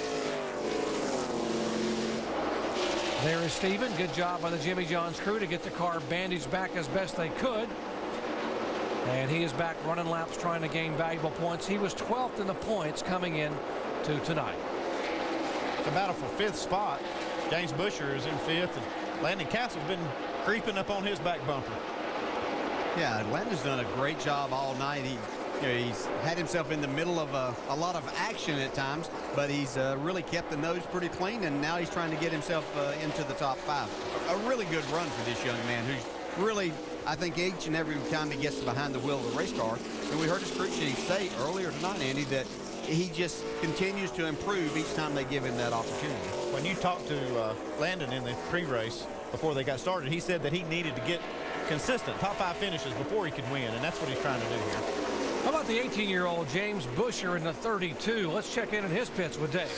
There is Stephen. Good job by the Jimmy John's crew to get the car bandaged back as best they could. And he is back running laps trying to gain valuable points. He was 12th in the points coming in to tonight. The battle for 5th spot. James Busher is in 5th, and Landon Castle's been creeping up on his back bumper. Yeah, Landon's done a great job all night. He's had himself in the middle of a lot of action at times, but he's really kept the nose pretty clean, and now he's trying to get himself into the top 5. A really good run for this young man who's really, I think, each and every time he gets behind the wheel of the race car, and we heard his crew chief say earlier tonight, Andy, that he just continues to improve each time they give him that opportunity. When you talked to Landon in the pre-race before they got started, he said that he needed to get consistent top 5 finishes before he could win, and that's what he's trying to do here. How about the 18-year-old James Busher in the 32? Let's check in on his pits with Dave.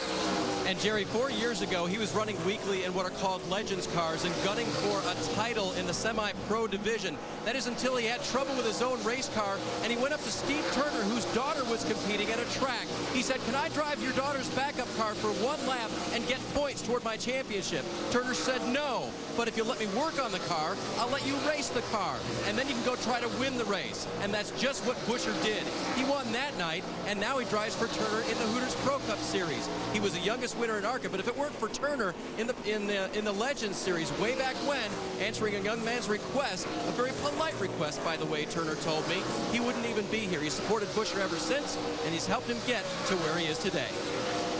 And Jerry, 4 years ago, he was running weekly in what are called Legends cars and gunning for a title in the semi-pro division. That is until he had trouble with his own race car, and he went up to Steve Turner, whose daughter was competing at a track. He said, "Can I drive your daughter's backup car for one lap and get points toward my championship?" Turner said, "No, but if you let me work on the car, I'll let you race the car, and then you can go try to win the race." And that's just what Busher did. He won that night, and now he drives for Turner in the Hooters Pro Cup Series. He was the youngest winner in ARCA, but if it weren't for Turner in the Legends Series way back when, answering a young man's request, a very polite request, by the way, Turner told me, he wouldn't even be here. He's supported Busher ever since, and he's helped him get to where he is today.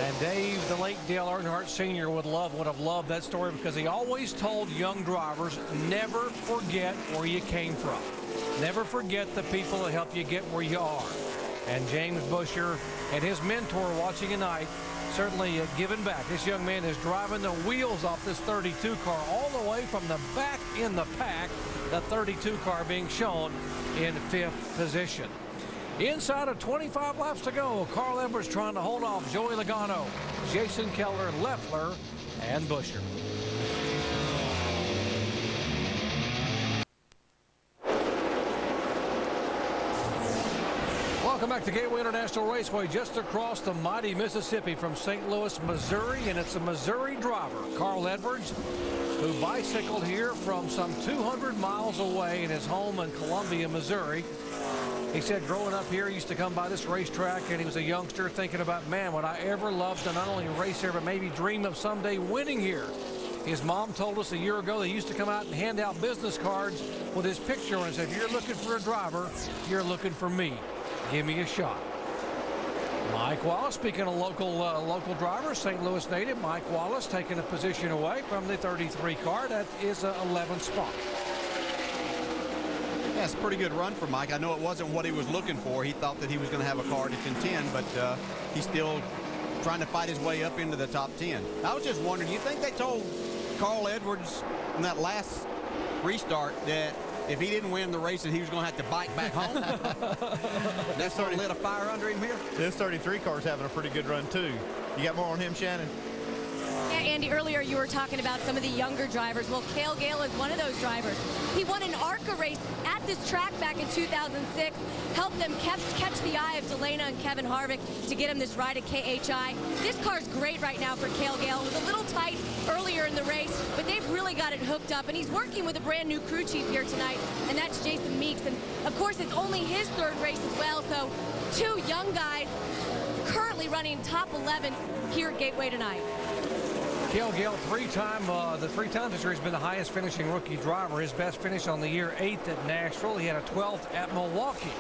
And Dave, the late Dale Earnhardt Sr. would have loved that story, because he always told young drivers, never forget where you came from. Never forget the people that help you get where you are. And James Busher and his mentor watching tonight certainly giving back. This young man is driving the wheels off this 32 car all the way from the back in the pack. The 32 car being shown in 5th position. Inside of 25 laps to go, Carl Edwards trying to hold off Joey Logano, Jason Keller, Leffler, and Busher. Welcome back to Gateway International Raceway, just across the mighty Mississippi from St. Louis, Missouri, and it's a Missouri driver, Carl Edwards, who bicycled here from some 200 miles away in his home in Columbia, Missouri. He said growing up here, he used to come by this racetrack, and he was a youngster thinking about, man, would I ever love to not only race here, but maybe dream of someday winning here. His mom told us a year ago they used to come out and hand out business cards with his picture on it and said, if you're looking for a driver, you're looking for me. Give me a shot. Mike Wallace, speaking of local drivers, St. Louis native Mike Wallace taking a position away from the 33 car. That is an 11th spot. Yeah, it's a pretty good run for Mike. I know it wasn't what he was looking for. He thought that he was going to have a car to contend, but he's still trying to fight his way up into the top 10. I was just wondering, do you think they told Carl Edwards in that last restart that if he didn't win the race, that he was going to have to bike back home? That sort of lit a fire under him here. This 33 car's having a pretty good run, too. You got more on him, Shannon? Yeah, Andy, earlier you were talking about some of the younger drivers. Well, Cale Gale is one of those drivers. He won an ARCA race at this track back in 2006, helped them catch the eye of Delana and Kevin Harvick to get him this ride at KHI. This car's great right now for Cale Gale. It was a little tight earlier in the race, but they've really got it hooked up, and he's working with a brand new crew chief here tonight, and that's Jason Meeks. And of course, it's only his 3rd race as well, so 2 young guys currently running top 11 here at Gateway tonight. Cale Gale, the 3 times this year, has been the highest finishing rookie driver. His best finish on the year, 8th at Nashville. He had a 12th at Milwaukee,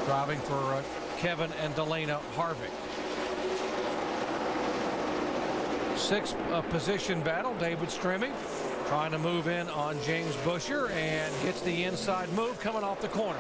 driving for Kevin and Delana Harvick. 6th position battle, David Stremme trying to move in on James Busher and gets the inside move coming off the corner.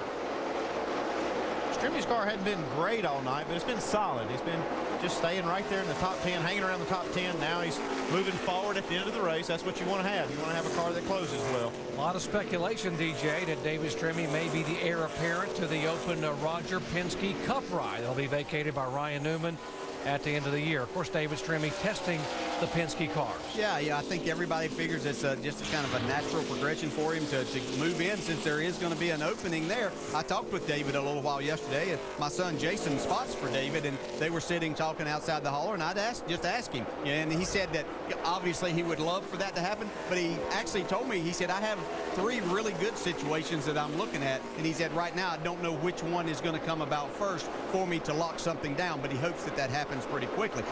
Stremme's car hadn't been great all night, but it's been solid. He's been just staying right there in the top 10, hanging around the top 10. Now he's moving forward at the end of the race. That's what you want to have. You want to have a car that closes well. A lot of speculation, DJ, that David Stremme may be the heir apparent to the open Roger Penske Cup ride. It'll be vacated by Ryan Newman at the end of the year. Of course, David Stremme testing the Penske cars. Yeah, I think everybody figures it's just a kind of a natural progression for him to move in, since there is going to be an opening there. I talked with David a little while yesterday, and my son Jason spots for David, and they were sitting talking outside the hauler, and I'd just ask him, and he said that obviously he would love for that to happen, but he actually told me, he said, I have 3 really good situations that I'm looking at, and he said right now I don't know which one is going to come about first for me to lock something down, but he hopes that that happens pretty quickly.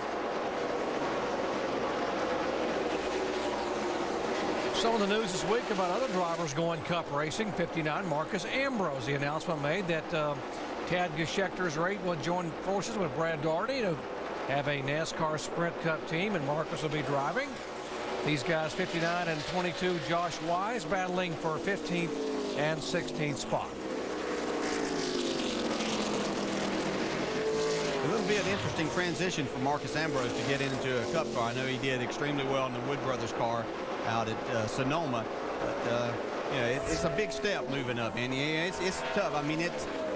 So in the news this week about other drivers going Cup racing, 59, Marcus Ambrose. The announcement made that Tad Geschechter's rate will join forces with Brad Daugherty to have a NASCAR Sprint Cup team, and Marcus will be driving. These guys, 59 and 22, Josh Wise, battling for 15th and 16th spot. It'll be an interesting transition for Marcus Ambrose to get into a Cup car. I know he did extremely well in the Wood Brothers car out at Sonoma, but it's a big step moving up, and it's tough. I mean,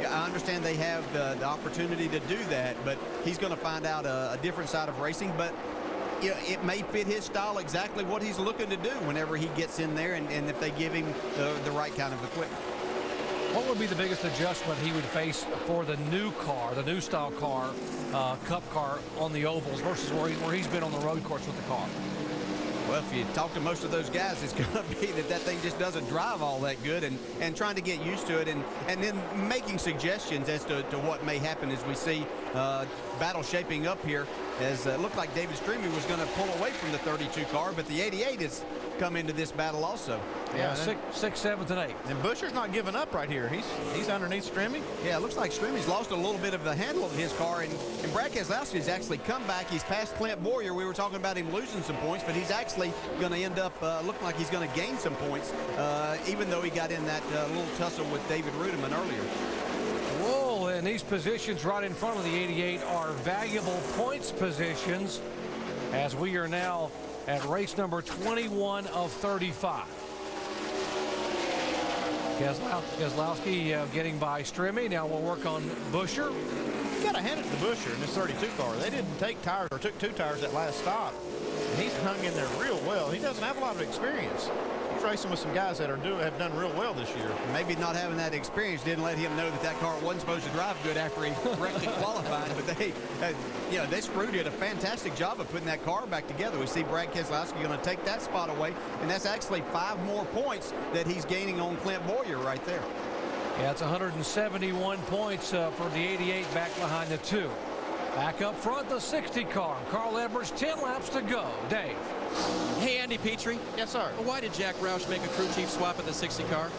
I understand they have the opportunity to do that, but he's going to find out a different side of racing. But it may fit his style exactly what he's looking to do whenever he gets in there, and if they give him the right kind of equipment. What would be the biggest adjustment he would face for the new car, the new style car, Cup car on the ovals versus where he's been on the road course with the car? Well, if you talk to most of those guys, it's going to be that thing just doesn't drive all that good, and trying to get used to it, and then making suggestions as to what may happen as we see battle shaping up here, as it looked like David Streamy was going to pull away from the 32 car, but the 88 has come into this battle also. Yeah, 6th, 7th, and 8th. And Buscher's not giving up right here. He's underneath Streamy. Yeah, it looks like Streamy's lost a little bit of the handle of his car, and Brad Keselowski has actually come back. He's passed Clint Boyer. We were talking about him losing some points, but he's actually going to end up looking like he's going to gain some points, even though he got in that little tussle with David Rudiman earlier. Whoa, and these positions right in front of the 88 are valuable points positions, as we are now at race number 21 of 35. Keselowski getting by Strimmy. Now we'll work on Buscher. You got to hand it to Buscher in this 32 car. They didn't take tires, or took 2 tires that last stop. And he's hung in there real well. He doesn't have a lot of experience. He's racing with some guys that have done real well this year. Maybe not having that experience didn't let him know that car wasn't supposed to drive good after he wrecked and qualified. But they screwed did a fantastic job of putting that car back together. We see Brad Keselowski going to take that spot away, and that's actually 5 more points that he's gaining on Clint Boyer right there. Yeah, it's 171 points for the 88 back behind the 2. Back up front, the 60 car. Carl Edwards, 10 laps to go. Dave. Hey, Andy Petrie. Yes, sir. Why did Jack Roush make a crew chief swap at the 60 car?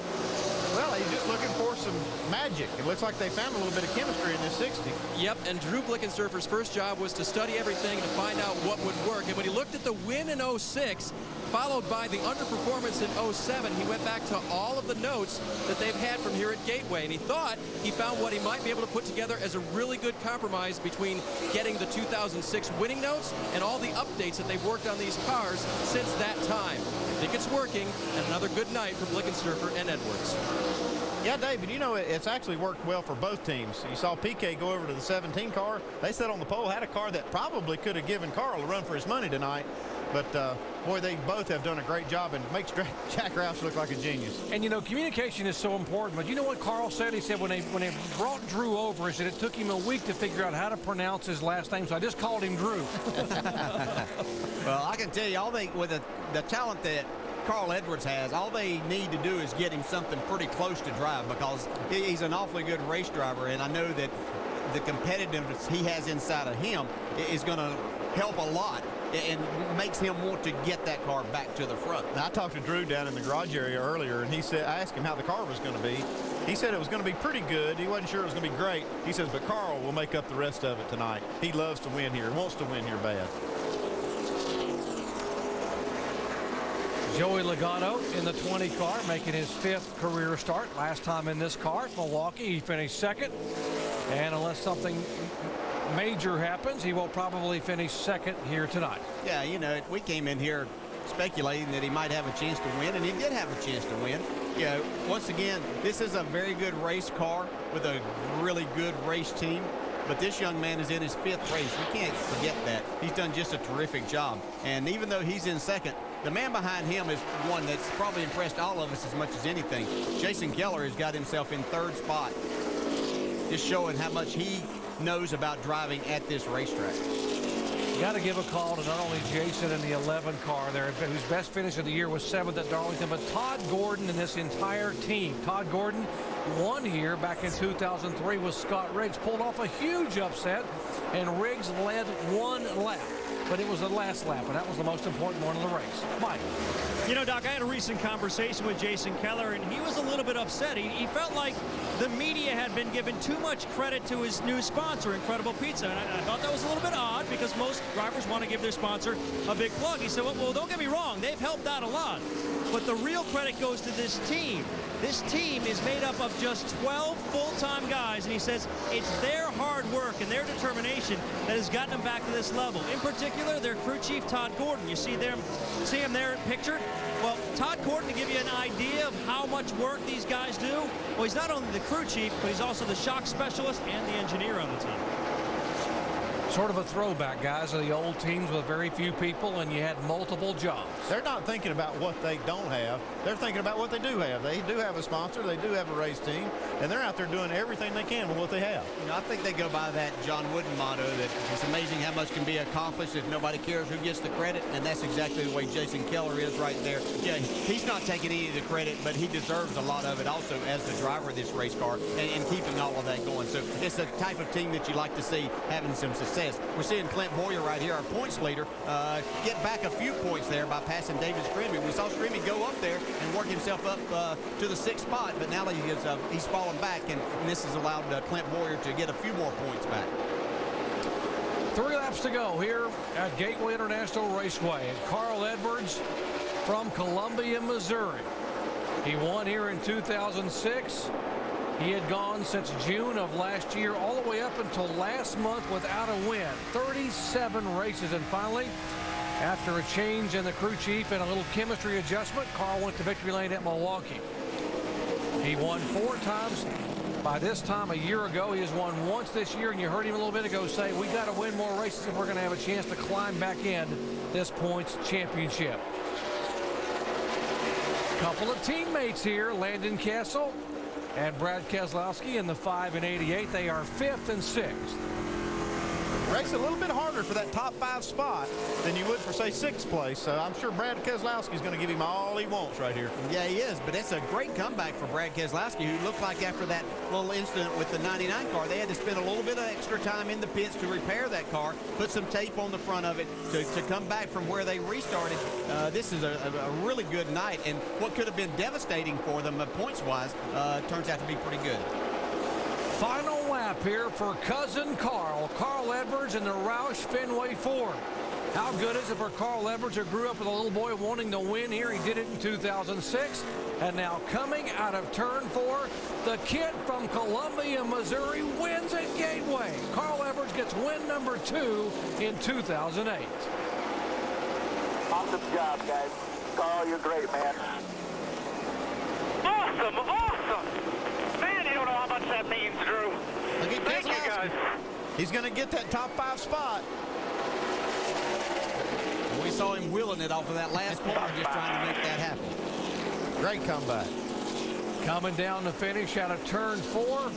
Well, he's just looking for some magic. It looks like they found a little bit of chemistry in this 60. Yep, and Drew Blickensderfer's first job was to study everything to find out what would work. And when he looked at the win in 06, followed by the underperformance in 07, he went back to all of the notes that they've had from here at Gateway, and he thought he found what he might be able to put together as a really good compromise between getting the 2006 winning notes and all the updates that they've worked on these cars since that time. I think it's working, and another good night for Blickensderfer and Edwards. Yeah, David, it's actually worked well for both teams. You saw PK go over to the 17 car. They sat on the pole, had a car that probably could have given Carl a run for his money tonight. But, boy, they both have done a great job, and makes Jack Roush look like a genius. And, communication is so important. But you know what Carl said? He said when they brought Drew over, he said it took him a week to figure out how to pronounce his last name, so I just called him Drew. Well, I can tell you, with the talent that Carl Edwards has, all they need to do is get him something pretty close to drive, because he's an awfully good race driver, and I know that the competitiveness he has inside of him is going to help a lot and makes him want to get that car back to the front. Now, I talked to Drew down in the garage area earlier, and I asked him how the car was going to be. He said it was going to be pretty good. He wasn't sure it was going to be great. He says, but Carl will make up the rest of it tonight. He loves to win here, wants to win here bad. Joey Logano in the 20 car, making his 5th career start. Last time in this car at Milwaukee, he finished 2nd. And unless something major happens, he will probably finish 2nd here tonight. Yeah, we came in here speculating that he might have a chance to win, and he did have a chance to win. Once again, this is a very good race car with a really good race team. But this young man is in his 5th race. We can't forget that. He's done just a terrific job. And even though he's in 2nd, the man behind him is one that's probably impressed all of us as much as anything. Jason Keller has got himself in 3rd spot, just showing how much he knows about driving at this racetrack. Got to give a call to not only Jason in the 11 car there, whose best finish of the year was 7th at Darlington, but Todd Gordon and this entire team. Todd Gordon won here back in 2003 with Scott Riggs, pulled off a huge upset, and Riggs led 1 lap. But it was the last lap, and that was the most important one of the race. Mike. Doc, I had a recent conversation with Jason Keller, and he was a little bit upset. He felt like the media had been given too much credit to his new sponsor, Incredible Pizza. And I thought that was a little bit odd, because most drivers want to give their sponsor a big plug. He said, well, don't get me wrong. They've helped out a lot. But the real credit goes to this team. This team is made up of just 12 full-time guys, and he says it's their hard work and their determination that has gotten them back to this level. In particular, their crew chief, Todd Gordon. You see him there pictured? Well, Todd Gordon, to give you an idea of how much work these guys do, well, he's not only the crew chief, but he's also the shock specialist and the engineer on the team. Sort of a throwback, guys, of the old teams with very few people, and you had multiple jobs. They're not thinking about what they don't have. They're thinking about what they do have. They do have a sponsor. They do have a race team, and they're out there doing everything they can with what they have. You know, I think they go by that John Wooden motto that it's amazing how much can be accomplished if nobody cares who gets the credit, and that's exactly the way Jason Keller is right there. Yeah, he's not taking any of the credit, but he deserves a lot of it also as the driver of this race car and keeping all of that going. So it's the type of team that you like to see having some success. We're seeing Clint Boyer right here, our points leader, get back a few points there by passing David Strimmy. We saw Strimmy go up there and work himself up to the 6th spot, but now he's fallen back, and this has allowed Clint Boyer to get a few more points back. 3 laps to go here at Gateway International Raceway. And Carl Edwards from Columbia, Missouri. He won here in 2006. He had gone since June of last year all the way up until last month without a win. 37 races, and finally, after a change in the crew chief and a little chemistry adjustment, Carl went to victory lane at Milwaukee. He won 4 times. By this time a year ago, he has won once this year, and you heard him a little bit ago say, we got to win more races if we're going to have a chance to climb back in this points championship. Couple of teammates here, Landon Castle and Brad Keselowski in the 5 and 88. They are 5th and 6th. Race a little bit harder for that top 5 spot than you would for, say, 6th place. So I'm sure Brad Keselowski is going to give him all he wants right here. Yeah, he is, but it's a great comeback for Brad Keselowski, who looked like after that little incident with the 99 car, they had to spend a little bit of extra time in the pits to repair that car, put some tape on the front of it to come back from where they restarted. This is a really good night, and what could have been devastating for them points-wise turns out to be pretty good. Final lap here for cousin Carl Edwards in the Roush Fenway Ford. How good is it for Carl Edwards, who grew up with a little boy wanting to win here? He did it in 2006. And now coming out of turn 4, the kid from Columbia, Missouri wins at Gateway. Carl Edwards gets win number 2 in 2008. Awesome job, guys. Carl, you're great, man. Awesome, awesome. Man, you don't know how much that means, Drew. Look at Thank you, guys. He's going to get that top 5 spot. We saw him wheeling it off of that last corner, just trying to make that happen. Great comeback. Coming down the finish out of turn 4.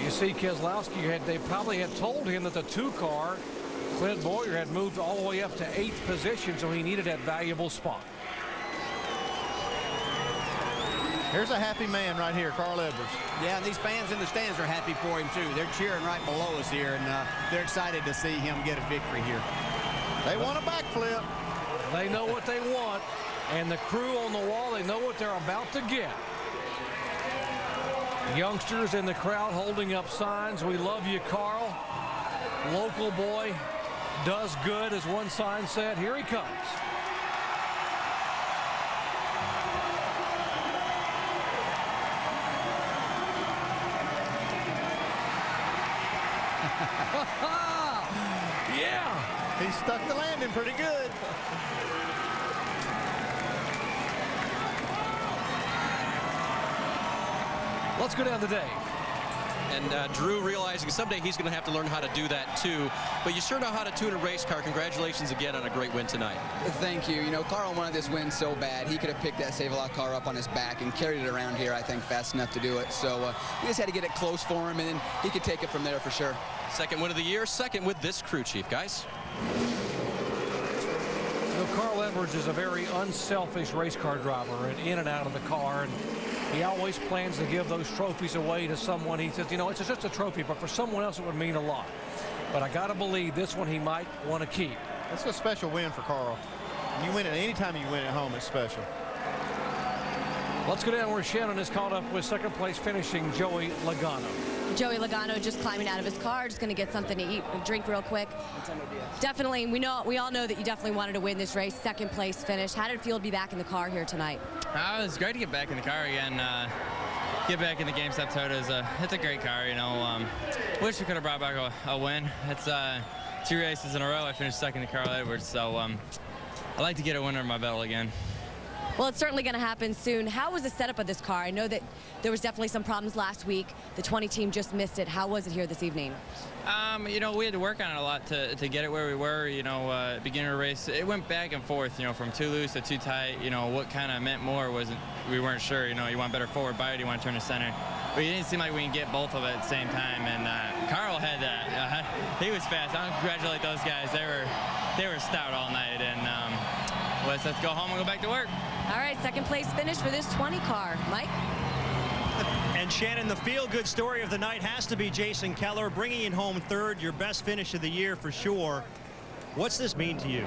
You see Keselowski, they probably had told him that the 2 car, Clint Boyer, had moved all the way up to 8th position, so he needed that valuable spot. Here's a happy man right here, Carl Edwards. Yeah, and these fans in the stands are happy for him, too. They're cheering right below us here, and they're excited to see him get a victory here. They want a backflip. They know what they want, and the crew on the wall, they know what they're about to get. Youngsters in the crowd holding up signs. We love you, Carl. Local boy does good, as one sign said. Here he comes. Yeah. He stuck the landing pretty good. Let's go down to Dave. And Drew realizing someday he's going to have to learn how to do that too. But you sure know how to tune a race car. Congratulations again on a great win tonight. Thank you. You know, Carl wanted this win so bad. He could have picked that Save-A-Lot car up on his back and carried it around here, I think, fast enough to do it. So we just had to get it close for him, and then he could take it from there for sure. Second win of the year, second with this crew chief, guys. You know, Carl Edwards is a very unselfish race car driver, and in and out of the car. And he always plans to give those trophies away to someone. He says, you know, it's just a trophy, but for someone else it would mean a lot. But I got to believe this one he might want to keep. That's a special win for Carl. You win it anytime you win at home, it's special. Let's go down where Shannon is caught up with second place finishing Joey Logano. Joey Logano just climbing out of his car, just going to get something to eat and drink real quick. Definitely, we all know that you definitely wanted to win this race, second place finish. How did it feel to be back in the car here tonight? It was great to get back in the car again. Get back in the GameStop Toyota. It's a great car, you know. Wish we could have brought back a win. It's 2 races in a row. I finished second to Carl Edwards, so I'd like to get a winner in my belt again. Well, it's certainly going to happen soon. How was the setup of this car? I know that there was definitely some problems last week. The 20 team just missed it. How was it here this evening? You know, we had to work on it a lot to get it where we were. You know, beginning of the race, it went back and forth, you know, from too loose to too tight. You know, what kind of meant more we weren't sure. You know, you want better forward bite, you want to turn to center. But it didn't seem like we can get both of it at the same time. And Carl had that. He was fast. I congratulate those guys. They were stout all night. And let's go home and go back to work. All right, second place finish for this 20 car. Mike? And Shannon, the feel-good story of the night has to be Jason Keller, bringing it home third, your best finish of the year for sure. What's this mean to you?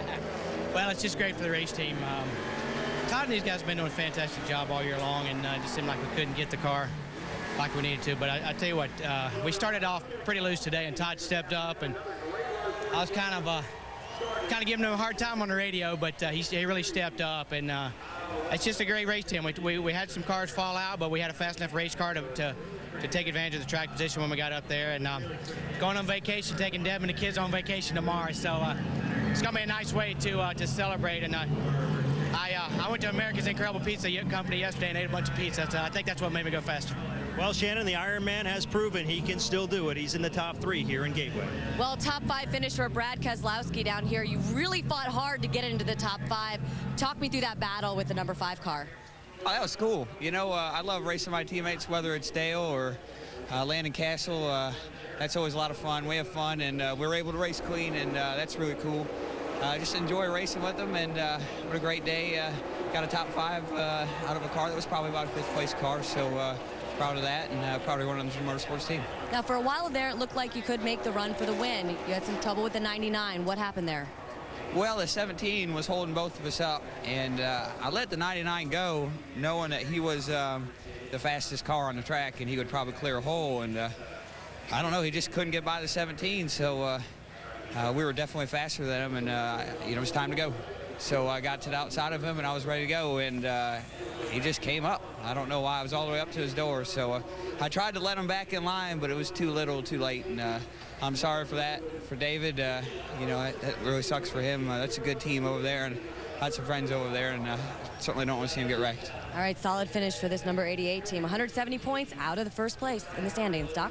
Well, it's just great for the race team. Todd and these guys have been doing a fantastic job all year long, and it just seemed like we couldn't get the car like we needed to. But I tell you what, we started off pretty loose today, and Todd stepped up, and I was kind of giving him a hard time on the radio, but he really stepped up, and it's just a great race team. We had some cars fall out, but we had a fast enough race car to take advantage of the track position when we got up there. And going on vacation, taking Deb and the kids on vacation tomorrow, so it's gonna be a nice way to celebrate. And I went to America's Incredible Pizza Company yesterday and ate a bunch of pizza. So I think that's what made me go faster. Well, Shannon, the Ironman has proven he can still do it. He's in the top 3 here in Gateway. Well, top 5 finish for Brad Keselowski down here. You really fought hard to get into the top 5. Talk me through that battle with the number 5 car. Oh, that was cool. You know, I love racing my teammates, whether it's Dale or Landon Castle. That's always a lot of fun. We have fun, and we're able to race clean, and that's really cool. Just enjoy racing with them, and what a great day. Got a top 5 out of a car that was probably about a 5th place car, so proud of that, and proud of everyone on the motorsports team. Now, for a while there, it looked like you could make the run for the win. You had some trouble with the 99. What happened there? Well, the 17 was holding both of us up, and I let the 99 go, knowing that he was the fastest car on the track, and he would probably clear a hole, and I don't know, he just couldn't get by the 17, so we were definitely faster than him, and you know, it was time to go. So I got to the outside of him, and I was ready to go, and he just came up. I don't know why. I was all the way up to his door, so I tried to let him back in line, but it was too little, too late, and I'm sorry for that. For David, you know, it really sucks for him. That's a good team over there, and I had some friends over there, and certainly don't want to see him get wrecked. All right, solid finish for this number 88 team. 170 points out of the first place in the standings. Doc?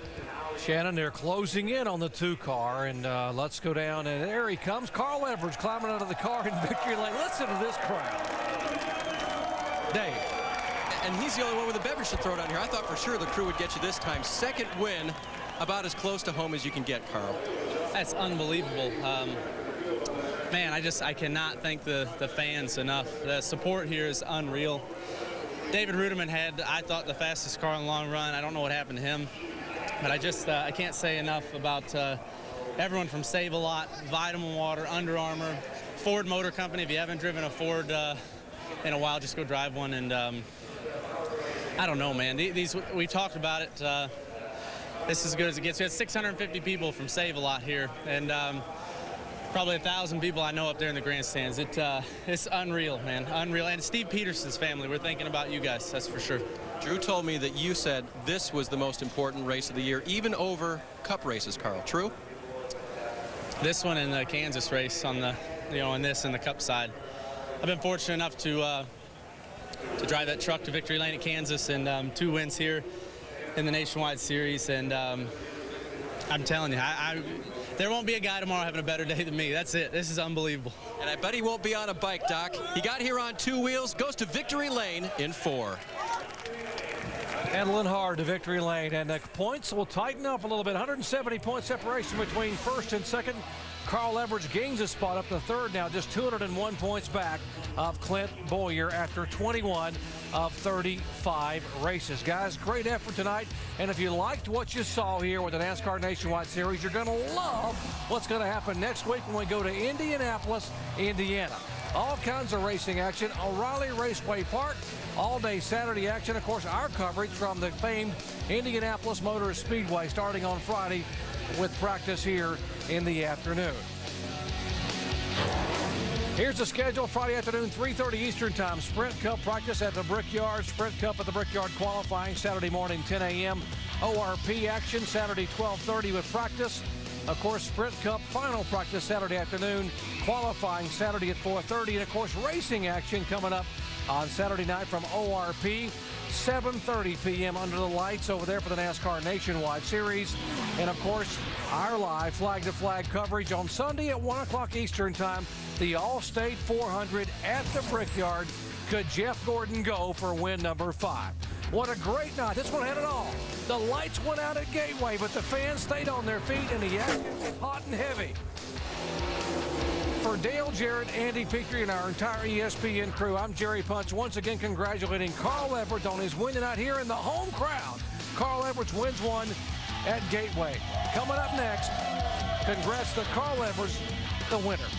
Shannon, they're closing in on the 2 car, and let's go down, and there he comes. Carl Edwards climbing out of the car in victory lane. Listen to this crowd. Dave. And he's the only one with a beverage to throw down here. I thought for sure the crew would get you this time. Second win, about as close to home as you can get, Carl. That's unbelievable. Man, I cannot thank the fans enough. The support here is unreal. David Ruderman had, I thought, the fastest car in the long run. I don't know what happened to him. But I can't say enough about everyone from Save-A-Lot, Vitamin Water, Under Armour, Ford Motor Company. If you haven't driven a Ford in a while, just go drive one. And I don't know, man. We've talked about it. This is as good as it gets. We had 650 people from Save-A-Lot here, and probably 1,000 people I know up there in the grandstands. It's unreal, man, unreal. And Steve Peterson's family, we're thinking about you guys, that's for sure. Drew told me that you said this was the most important race of the year, even over Cup races, Carl. True? This one and the Kansas race on the, you know, and this and the Cup side. I've been fortunate enough to drive that truck to victory lane at Kansas, and 2 wins here in the Nationwide Series. And I'm telling you, there won't be a guy tomorrow having a better day than me. That's it. This is unbelievable. And I bet he won't be on a bike, Doc. He got here on 2 wheels, goes to victory lane in 4. Handling hard to victory lane, and the points will tighten up a little bit. 170 point separation between first and second. Carl Edwards gains a spot up to third now, just 201 points back of Clint Boyer after 21 of 35 races. Guys, great effort tonight, and if you liked what you saw here with the NASCAR Nationwide Series, you're going to love what's going to happen next week when we go to Indianapolis, Indiana. All kinds of racing action. O'Reilly Raceway Park, all-day Saturday action. Of course, our coverage from the famed Indianapolis Motor Speedway starting on Friday with practice here in the afternoon. Here's the schedule. Friday afternoon, 3:30 Eastern Time. Sprint Cup practice at the Brickyard. Sprint Cup at the Brickyard qualifying Saturday morning, 10 a.m. ORP action Saturday, 12:30 with practice. Of course, Sprint Cup final practice Saturday afternoon. Qualifying Saturday at 4:30. And, of course, racing action coming up on Saturday night from ORP. 7:30 p.m. under the lights over there for the NASCAR Nationwide Series. And, of course, our live flag-to-flag coverage on Sunday at 1 o'clock Eastern Time. The All-State 400 at the Brickyard. Could Jeff Gordon go for win number 5? What a great night. This one had it all. The lights went out at Gateway, but the fans stayed on their feet, and the action was hot and heavy. For Dale Jarrett, Andy Petrie, and our entire ESPN crew, I'm Jerry Punch, once again congratulating Carl Edwards on his win tonight here in the home crowd. Carl Edwards wins one at Gateway. Coming up next, congrats to Carl Edwards, the winner.